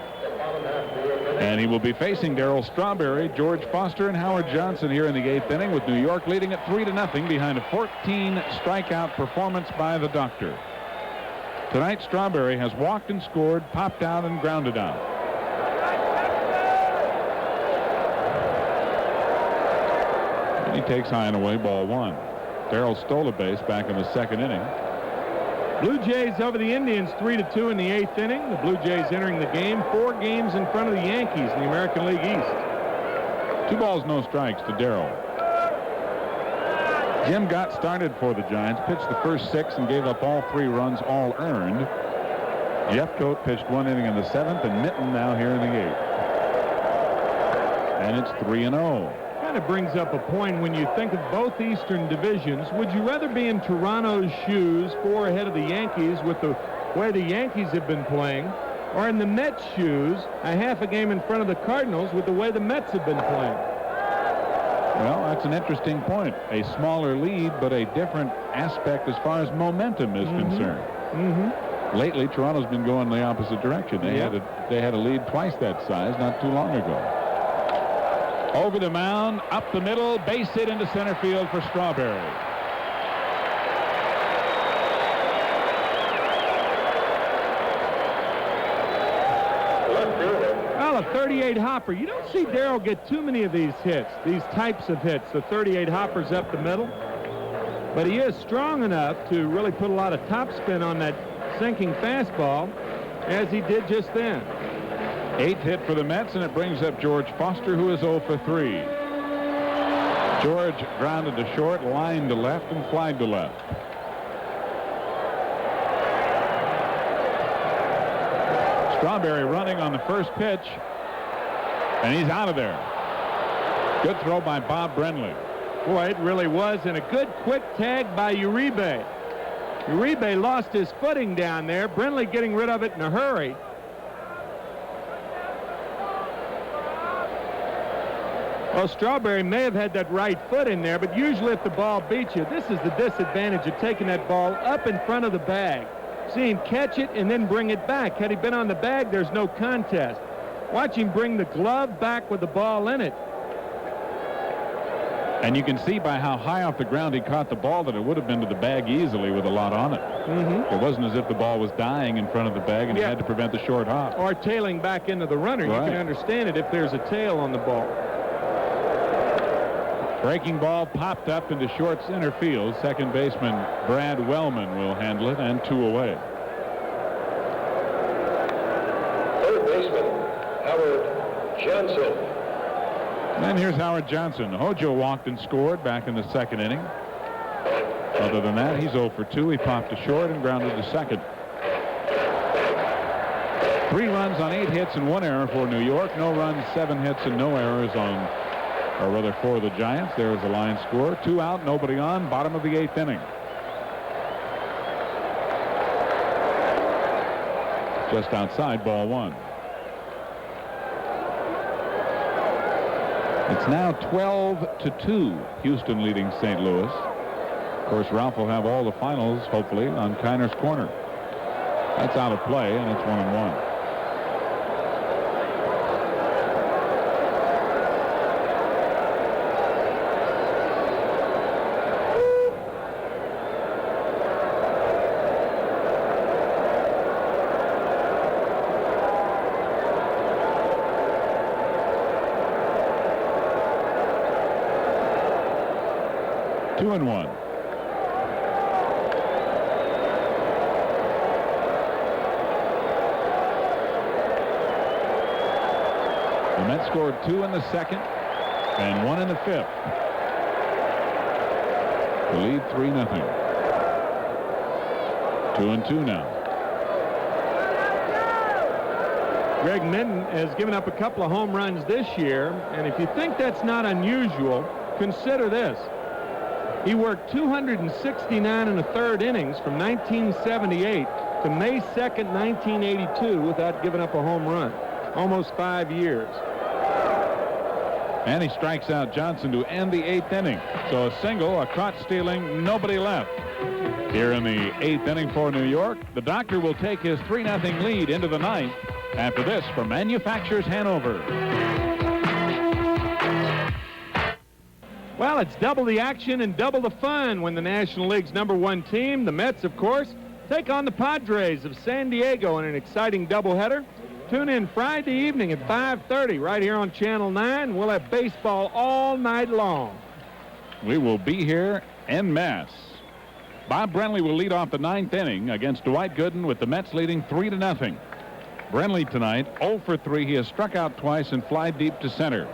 and he will be facing Darryl Strawberry, George Foster, and Howard Johnson here in the 8th inning, with New York leading at 3-0 behind a 14 strikeout performance by the Doctor. Tonight, Strawberry has walked and scored, popped out, and grounded out. And he takes high and away, ball 1. Darryl stole a base back in the 2nd inning. Blue Jays over the Indians 3-2 in the 8th inning. The Blue Jays entering the game 4 games in front of the Yankees in the American League East. 2 balls, no strikes to Darryl. Jim Gott started for the Giants, pitched the first 6 and gave up all 3 runs, all earned. Jeff Coate pitched 1 inning in the 7th, and Mitten now here in the 8th. And it's 3-0. Kind of brings up a point when you think of both Eastern divisions. Would you rather be in Toronto's shoes 4 ahead of the Yankees with the way the Yankees have been playing, or in the Mets' shoes a half a game in front of the Cardinals with the way the Mets have been playing? Well, that's an interesting point. A smaller lead, but a different aspect as far as momentum is concerned. Lately, Toronto's been going the opposite direction. They had a lead twice that size not too long ago. Over the mound, up the middle, base hit into center field for Strawberry. Well, a 38 hopper. You don't see Darryl get too many of these hits, these types of hits, the 38 hoppers up the middle. But he is strong enough to really put a lot of topspin on that sinking fastball, as he did just then. 8th hit for the Mets, and it brings up George Foster, who is 0 for 3. George grounded to short, lined to left, and flied to left. Strawberry running on the first pitch, and he's out of there. Good throw by Bob Brenly. Boy, it really was, and a good quick tag by Uribe. Uribe lost his footing down there. Brenly getting rid of it in a hurry. Well, Strawberry may have had that right foot in there, but usually if the ball beats you, this is the disadvantage of taking that ball up in front of the bag. See him catch it and then bring it back. Had he been on the bag, there's no contest. Watch him bring the glove back with the ball in it. And you can see by how high off the ground he caught the ball that it would have been to the bag easily with a lot on it. It wasn't as if the ball was dying in front of the bag and he had to prevent the short hop. Or tailing back into the runner. Right. You can understand it if there's a tail on the ball. Breaking ball popped up into short center field. Second baseman Brad Wellman will handle it, and 2 away. Third baseman, Howard Johnson. And here's Howard Johnson. Hojo walked and scored back in the 2nd inning. Other than that, he's 0 for 2. He popped to short and grounded to second. 3 runs on 8 hits and 1 error for New York. No runs, 7 hits, and no errors for the Giants. There's the line score. 2 out, nobody on. Bottom of the 8th inning. Just outside, ball 1. It's now 12-2. Houston leading St. Louis. Of course, Ralph will have all the finals, hopefully, on Kiner's corner. That's out of play, and it's 1-1. 2-1. The Mets scored 2 in the second and 1 in the fifth to lead 3-0. 2-2 now. Greg Minton has given up a couple of home runs this year, and if you think that's not unusual, consider this. He worked 269 and a third innings from 1978 to May 2nd, 1982 without giving up a home run. Almost 5 years. And he strikes out Johnson to end the 8th inning. So a single, a caught stealing, nobody left. Here in the 8th inning for New York, the Doctor will take his 3-0 lead into the 9th after this from Manufacturers Hanover. Well, it's double the action and double the fun when the National League's #1 team, the Mets, of course, take on the Padres of San Diego in an exciting doubleheader. Tune in Friday evening at 5:30 right here on Channel 9. We'll have baseball all night long. We will be here en masse. Bob Brenly will lead off the 9th inning against Dwight Gooden with the Mets leading 3-0. Brenly tonight 0 for 3. He has struck out twice and fly deep to center.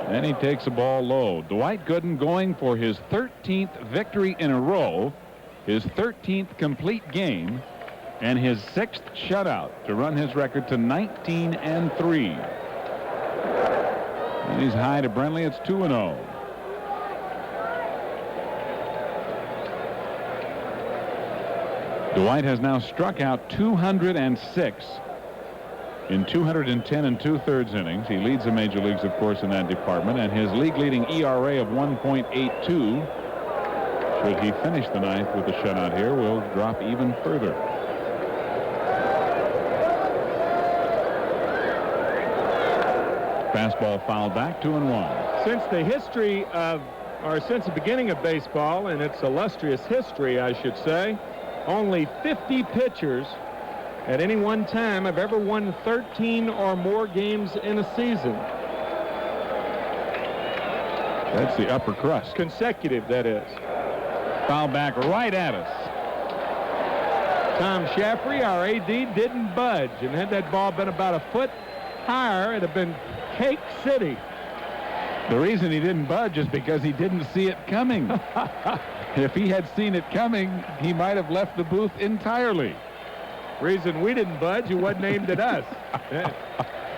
Then he takes a ball low. Dwight Gooden going for his 13th victory in a row, his 13th complete game, and his 6th shutout to run his record to 19-3. And he's high to Brenly. It's 2-0. Dwight has now struck out 206 in 210 and 2/3 innings. He leads the major leagues, of course, in that department, and his league-leading ERA of 1.82, should he finish the 9th with a shutout here, will drop even further. Fastball fouled back, 2-1. Since the beginning of baseball, and its illustrious history, I should say, only 50 pitchers at any one time have ever won 13 or more games in a season. That's the upper crust. Consecutive, that is. Foul back right at us. Tom Shaffrey, our AD, didn't budge, and had that ball been about a foot higher, it'd have been Cake City. The reason he didn't budge is because he didn't see it coming. If he had seen it coming, he might have left the booth entirely. Reason we didn't budge, he wasn't aimed at us.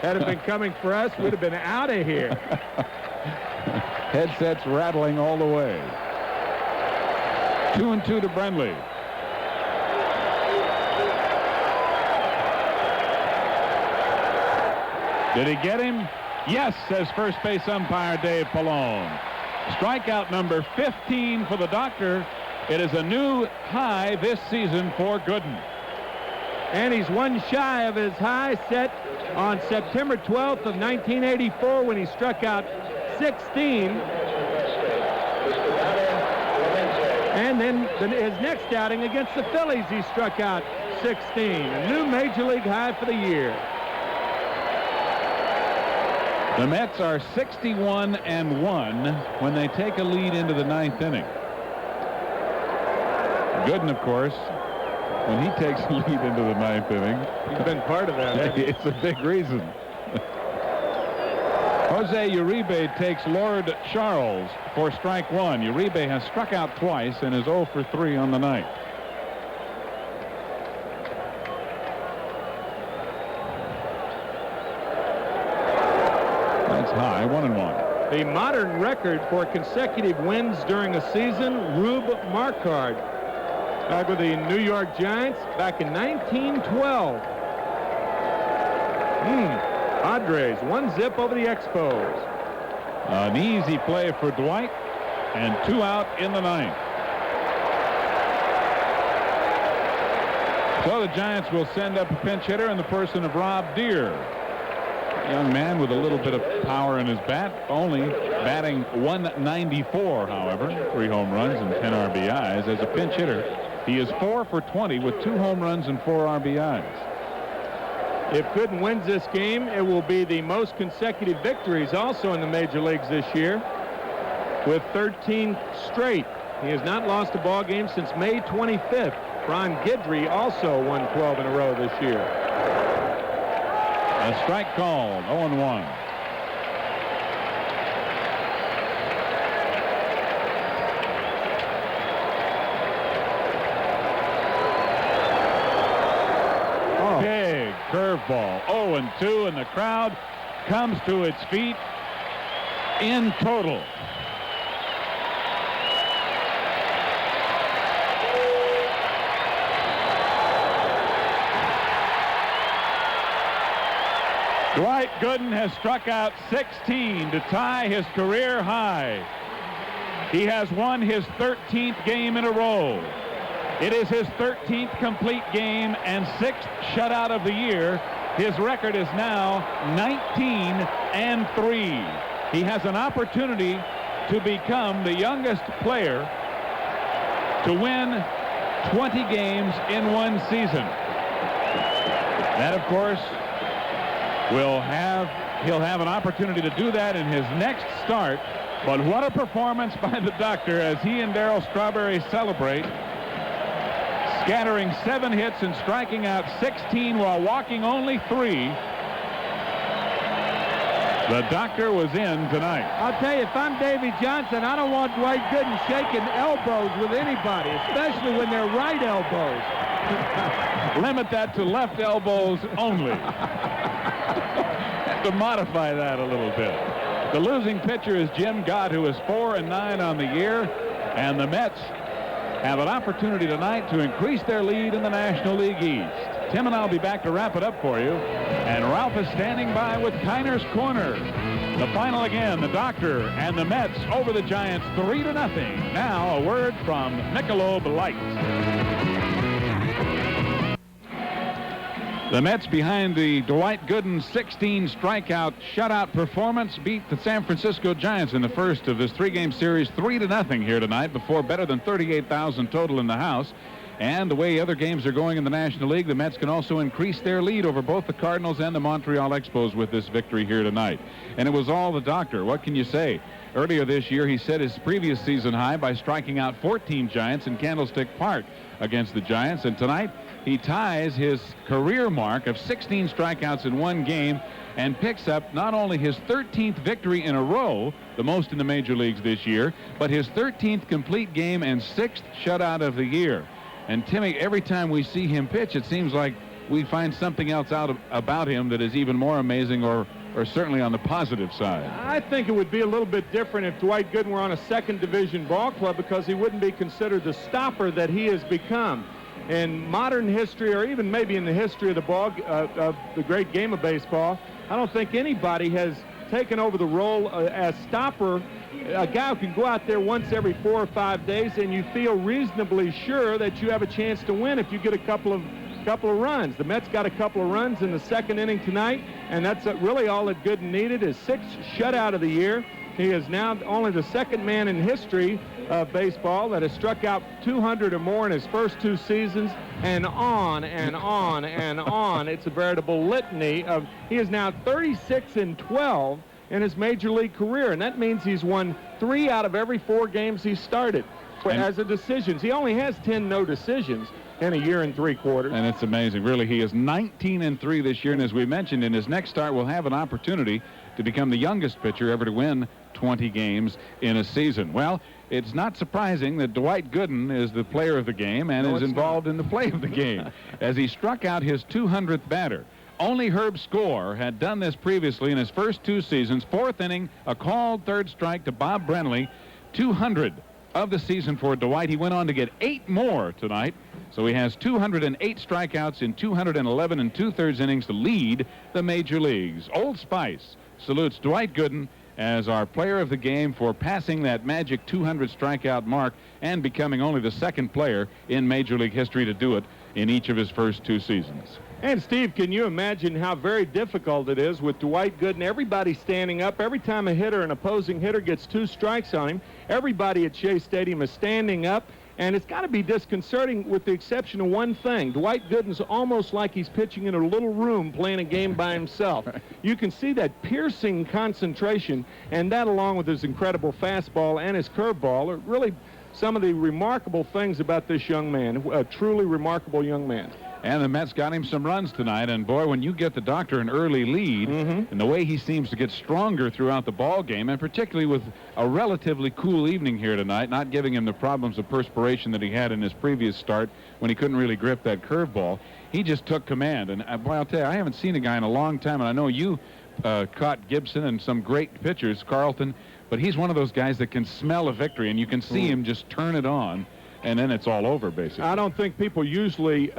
Had it been coming for us, we'd have been out of here. Headsets rattling all the way. 2-2 to Brenly. Did he get him? Yes, says first base umpire Dave Pallone. Strikeout number 15 for the Doctor. It is a new high this season for Gooden. And he's one shy of his high set on September 12th of 1984 when he struck out 16. And then his next outing against the Phillies, he struck out 16. A new major league high for the year. The Mets are 61-1 when they take a lead into the 9th inning. Gooden, of course, when he takes a lead into the 9th inning, he's been part of that. It's a big reason. Jose Uribe takes Lord Charles for strike one. Uribe has struck out twice and is 0 for 3 on the night. High, 1-1. The modern record for consecutive wins during a season, Rube Marquard, back with the New York Giants back in 1912. Padres 1-0 over the Expos. An easy play for Dwight, and 2 out in the 9th. So the Giants will send up a pinch hitter in the person of Rob Deere. Young man with a little bit of power in his bat, only batting .194, however, 3 home runs and 10 RBIs. As a pinch hitter, he is 4 for 20 with 2 home runs and 4 RBIs. If Gooden wins this game, it will be the most consecutive victories also in the major leagues this year, with 13 straight. He has not lost a ball game since May 25th. Ron Guidry also won 12 in a row this year. A strike called, 0-1. Big curveball, 0-2, and the crowd comes to its feet in total. Dwight Gooden has struck out 16 to tie his career high. He has won his 13th game in a row. It is his 13th complete game and 6th shutout of the year. His record is now 19-3. He has an opportunity to become the youngest player to win 20 games in one season. That, of course, he'll have an opportunity to do that in his next start. But what a performance by the doctor as he and Darryl Strawberry celebrate, scattering 7 hits and striking out 16 while walking only 3. The doctor was in tonight. I'll tell you, if I'm Davy Johnson, I don't want Dwight Gooden shaking elbows with anybody, especially when they're right elbows. Limit that to left elbows only. To modify that a little bit. The losing pitcher is Jim Gott, who is 4-9 on the year, and the Mets have an opportunity tonight to increase their lead in the National League East. Tim and I'll be back to wrap it up for you, and Ralph is standing by with Kiner's Corner. The final again, the doctor and the Mets over the Giants 3-0. Now a word from Michelob Light. The Mets, behind the Dwight Gooden 16 strikeout shutout performance, beat the San Francisco Giants in the first of this 3-game series 3-0 here tonight, before better than 38,000 total in the house. And the way other games are going in the National League, the Mets can also increase their lead over both the Cardinals and the Montreal Expos with this victory here tonight. And it was all the doctor. What can you say? Earlier this year, he set his previous season high by striking out 14 Giants in Candlestick Park against the Giants. And tonight, he ties his career mark of 16 strikeouts in one game and picks up not only his 13th victory in a row, the most in the major leagues this year, but his 13th complete game and 6th shutout of the year. And Timmy, every time we see him pitch, it seems like we find something else out about him that is even more amazing, or certainly on the positive side. I think it would be a little bit different if Dwight Gooden were on a second division ball club, because he wouldn't be considered the stopper that he has become. In modern history, or even maybe in the history of the great game of baseball, I don't think anybody has taken over the role as stopper. A guy who can go out there once every 4 or 5 days, and you feel reasonably sure that you have a chance to win if you get a couple of runs. The Mets got a couple of runs in the second inning tonight, and that's really all that Gooden needed. His 6th shutout of the year. He is now only the second man in history of baseball that has struck out 200 or more in his first 2 seasons, and on and on and on. It's a veritable litany of, he is now 36-12 in his major league career, and that means he's won 3 out of every 4 games he started as a decisions. He only has 10 no decisions in a year and 3 quarters. And it's amazing. Really, he is 19-3 this year, and as we mentioned, in his next start, will have an opportunity to become the youngest pitcher ever to win 20 games in a season. Well, it's not surprising that Dwight Gooden is the player of the game and is involved in the play of the game as he struck out his 200th batter. Only Herb Score had done this previously in his first 2 seasons. 4th inning, a called 3rd strike to Bob Brenly. 200 of the season for Dwight. He went on to get 8 more tonight. So he has 208 strikeouts in 211 2/3 innings to lead the major leagues. Old Spice salutes Dwight Gooden as our player of the game for passing that magic 200 strikeout mark and becoming only the 2nd player in Major League history to do it in each of his first 2 seasons. And, Steve, can you imagine how very difficult it is with Dwight Gooden? Everybody standing up. Every time a hitter, an opposing hitter, gets 2 strikes on him, everybody at Shea Stadium is standing up. And it's got to be disconcerting with the exception of one thing. Dwight Gooden's almost like he's pitching in a little room playing a game by himself. You can see that piercing concentration, and that along with his incredible fastball and his curveball are really some of the remarkable things about this young man, a truly remarkable young man. And the Mets got him some runs tonight. And, boy, when you get the doctor an early lead, and the way he seems to get stronger throughout the ball game, and particularly with a relatively cool evening here tonight, not giving him the problems of perspiration that he had in his previous start when he couldn't really grip that curveball, he just took command. And, boy, I'll tell you, I haven't seen a guy in a long time, and I know you caught Gibson and some great pitchers, Carlton, but he's one of those guys that can smell a victory, and you can see him just turn it on. And then it's all over, basically. I don't think people usually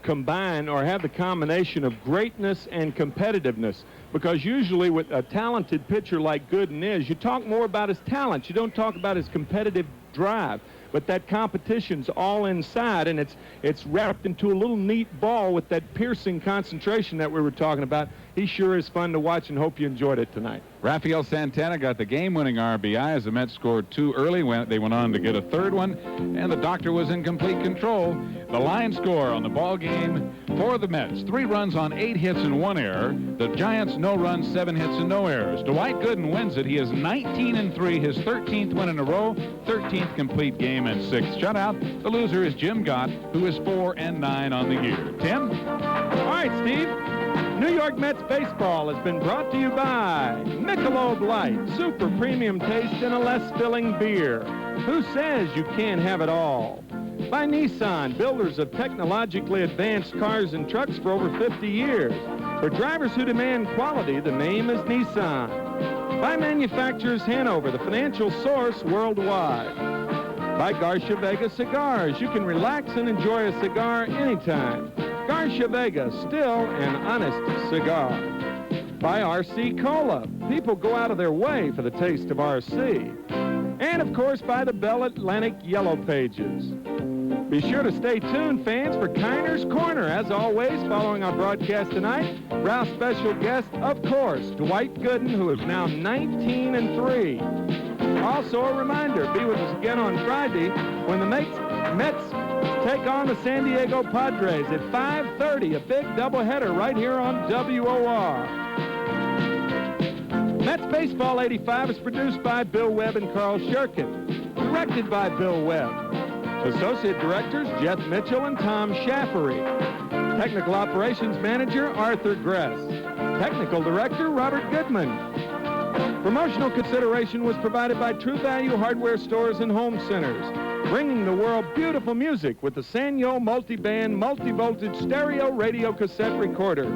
combine or have the combination of greatness and competitiveness, because usually with a talented pitcher like Gooden is, you talk more about his talent. You don't talk about his competitive drive. But that competition's all inside, and it's wrapped into a little neat ball with that piercing concentration that we were talking about. He sure is fun to watch, and hope you enjoyed it tonight. Rafael Santana got the game-winning RBI as the Mets scored 2 early. They went on to get a third one, and the doctor was in complete control. The line score on the ball game for the Mets: 3 runs on 8 hits and 1 error. The Giants, no runs, 7 hits and no errors. Dwight Gooden wins it. He is 19-3, his 13th win in a row, 13th complete game and 6th shutout. The loser is Jim Gott, who is 4-9 on the year. Tim? All right, Steve. New York Mets baseball has been brought to you by Michelob Light, super premium taste in a less filling beer. Who says you can't have it all? By Nissan, builders of technologically advanced cars and trucks for over 50 years. For drivers who demand quality, the name is Nissan. By Manufacturers Hanover, the financial source worldwide. By Garcia Vega Cigars, you can relax and enjoy a cigar anytime. Garcia Vega, still an honest cigar. By RC Cola. People go out of their way for the taste of RC. And, of course, by the Bell Atlantic Yellow Pages. Be sure to stay tuned, fans, for Korner's Corner. As always, following our broadcast tonight, our special guest, of course, Dwight Gooden, who is now 19-3. Also, a reminder, be with us again on Friday when the Mets take on the San Diego Padres at 5:30, a big doubleheader right here on WOR. Mets Baseball 85 is produced by Bill Webb and Carl Shurkin. Directed by Bill Webb. Associate Directors Jeff Mitchell and Tom Schaffery. Technical Operations Manager Arthur Gress. Technical Director Robert Goodman. Promotional consideration was provided by True Value Hardware Stores and Home Centers, bringing the world beautiful music with the Sanyo multi-band, multi-voltage stereo radio cassette recorder.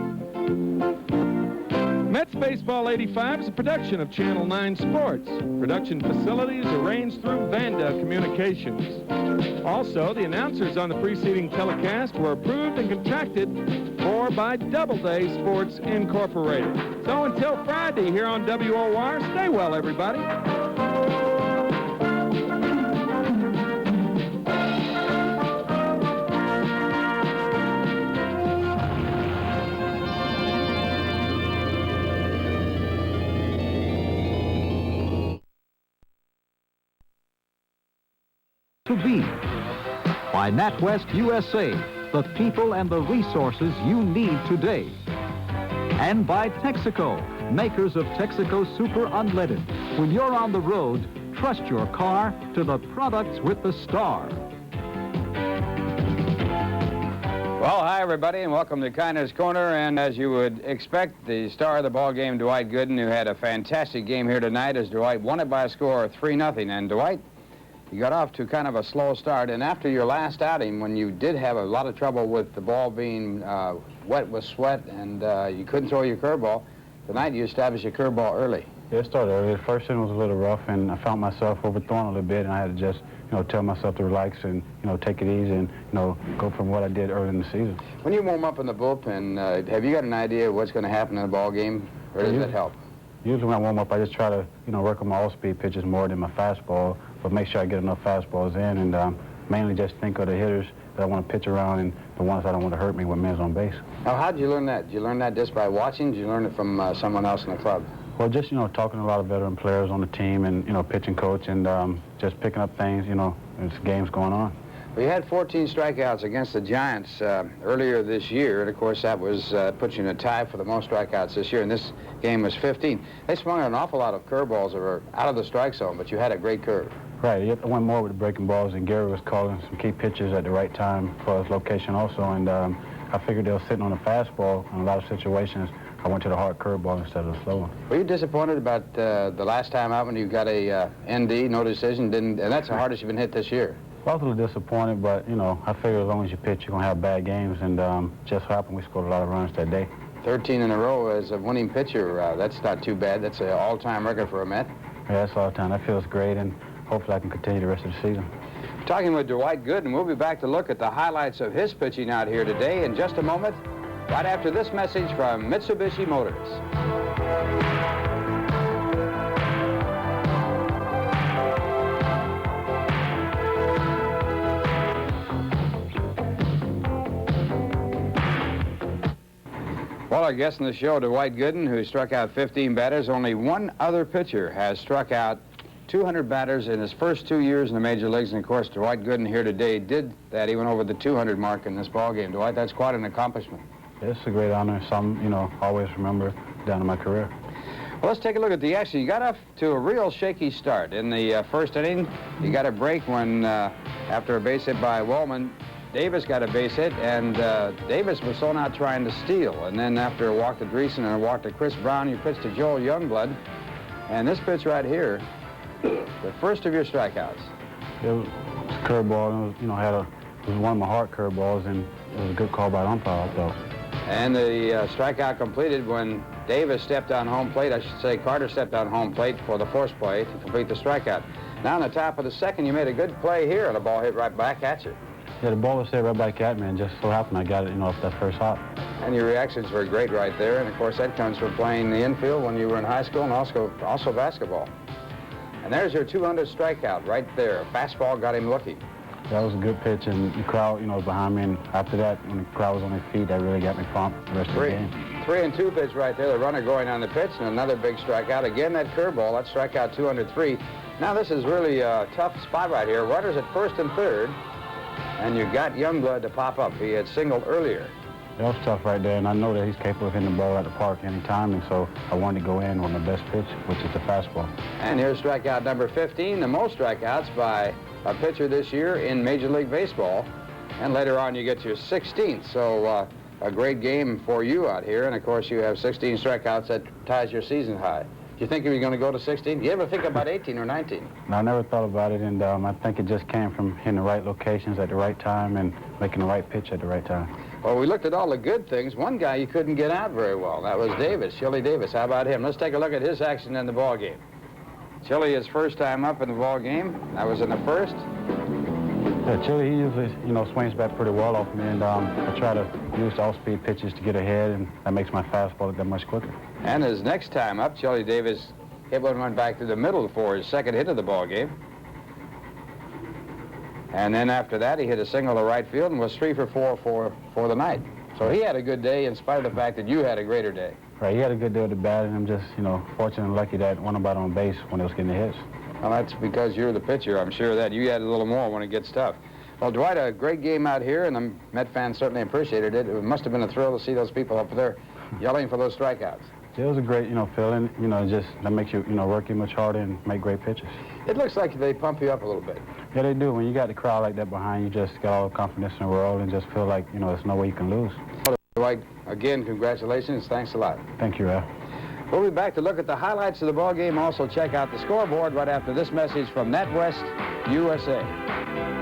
Mets Baseball 85 is a production of Channel 9 Sports. Production facilities arranged through Vanda Communications. Also, the announcers on the preceding telecast were approved and contracted for by Doubleday Sports Incorporated. So until Friday here on WOR, stay well, everybody. To be. By NatWest USA, the people and the resources you need today. And by Texaco, makers of Texaco Super Unleaded. When you're on the road, trust your car to the products with the star. Well, hi, everybody, and welcome to Korner's Corner. And as you would expect, the star of the ball game, Dwight Gooden, who had a fantastic game here tonight, as Dwight won it by a score of 3-0. And Dwight, you got off to kind of a slow start, and after your last outing, when you did have a lot of trouble with the ball being wet with sweat and you couldn't throw your curveball, tonight you established your curveball early. Yeah, it started early. The first inning was a little rough, and I found myself overthrowing a little bit, and I had to just, tell myself to relax and, take it easy and, go from what I did early in the season. When you warm up in the bullpen, have you got an idea of what's going to happen in the ball game, or does that help? Usually when I warm up, I just try to, work on my all-speed pitches more than my fastball, but make sure I get enough fastballs in, and mainly just think of the hitters that I want to pitch around and the ones that don't want to hurt me when men's on base. Now, how did you learn that? Did you learn that just by watching? Did you learn it from someone else in the club? Well, just, talking to a lot of veteran players on the team and, pitching coach and just picking up things, as games going on. Well, you had 14 strikeouts against the Giants earlier this year, and of course that was put you in a tie for the most strikeouts this year, and this game was 15. They swung an awful lot of curveballs that were out of the strike zone, but you had a great curve. Right, I went more with the breaking balls, and Gary was calling some key pitches at the right time for his location also, and I figured they were sitting on a fastball in a lot of situations. I went to the hard curveball instead of the slow one. Were you disappointed about the last time out when you got a ND, no decision, and that's the hardest you've been hit this year? I was a little disappointed, but, you know, I figured as long as you pitch, you're going to have bad games, and just so happened we scored a lot of runs that day. 13 in a row as a winning pitcher, that's not too bad. That's an all-time record for a Met. Yeah, that's all time. That feels great, and hopefully I can continue the rest of the season. Talking with Dwight Gooden, we'll be back to look at the highlights of his pitching out here today in just a moment, right after this message from Mitsubishi Motors. Well, our guest in the show, Dwight Gooden, who struck out 15 batters. Only one other pitcher has struck out 200 batters in his first 2 years in the major leagues. And, of course, Dwight Gooden here today did that. He went over the 200 mark in this ball game. Dwight, that's quite an accomplishment. It's a great honor. Some, you know, always remember down in my career. Well, let's take a look at the action. You got off to a real shaky start. In the first inning, you got a break when, after a base hit by Wellman, Davis got a base hit, and Davis was thrown out trying to steal. And then after a walk to Dreesen and a walk to Chris Brown, you pitched to Joel Youngblood. And this pitch right here, the first of your strikeouts. It was a curveball. It was, you know, it was one of my hard curveballs, and it was a good call by the umpire, I thought. And the strikeout completed when Davis stepped on home plate. I should say Carter stepped on home plate for the force play to complete the strikeout. Now, on the top of the second, you made a good play here, and the ball hit right back at you. Yeah, the ball was hit right back at me, and just so happened I got it, you know, off that first hop. And your reactions were great right there, and of course that comes from playing the infield when you were in high school and also basketball. And there's your 200 strikeout right there. Fastball got him looking. That was a good pitch, and the crowd, you know, was behind me, and after that, when the crowd was on their feet, that really got me pumped the rest of the game. 3-2 pitch right there, the runner going on the pitch, and another big strikeout. Again, that curveball, that strikeout 203. Now this is really a tough spot right here. Runners at first and third, and you got Youngblood to pop up. He had singled earlier. That was tough right there, and I know that he's capable of hitting the ball at the park any time, and so I wanted to go in with my best pitch, which is the fastball. And here's strikeout number 15, the most strikeouts by a pitcher this year in Major League Baseball. And later on, you get your 16th, so a great game for you out here. And, of course, you have 16 strikeouts. That ties your season high. Do you think you were going to go to 16? Do you ever think about 18 or 19? No, I never thought about it, and I think it just came from hitting the right locations at the right time and making the right pitch at the right time. Well, we looked at all the good things. One guy you couldn't get out very well. That was Davis, Shea Davis. How about him? Let's take a look at his action in the ball game. Shea, his first time up in the ball game. That was in the first. Yeah, Shea, he usually, you know, swings back pretty well off me, and I try to use the off-speed pitches to get ahead, and that makes my fastball look that much quicker. And his next time up, Shea Davis hit one went back to the middle for his second hit of the ball game. And then after that, he hit a single to right field and was 3 for 4 for the night. So he had a good day in spite of the fact that you had a greater day. Right, he had a good day with the bat, and I'm just, you know, fortunate and lucky that one about on base when it was getting the hits. Well, that's because you're the pitcher. I'm sure that you had a little more when it gets tough. Well, Dwight, a great game out here, and the Met fans certainly appreciated it. It must have been a thrill to see those people up there yelling for those strikeouts. It was a great, you know, feeling. You know, just that makes you, you know, work much harder and make great pitches. It looks like they pump you up a little bit. Yeah, they do. When you got the crowd like that behind you, just got all the confidence in the world and just feel like, you know, there's no way you can lose. Well, Dwight, again, congratulations. Thanks a lot. Thank you, Ralph. We'll be back to look at the highlights of the ball game. Also check out the scoreboard right after this message from NatWest USA.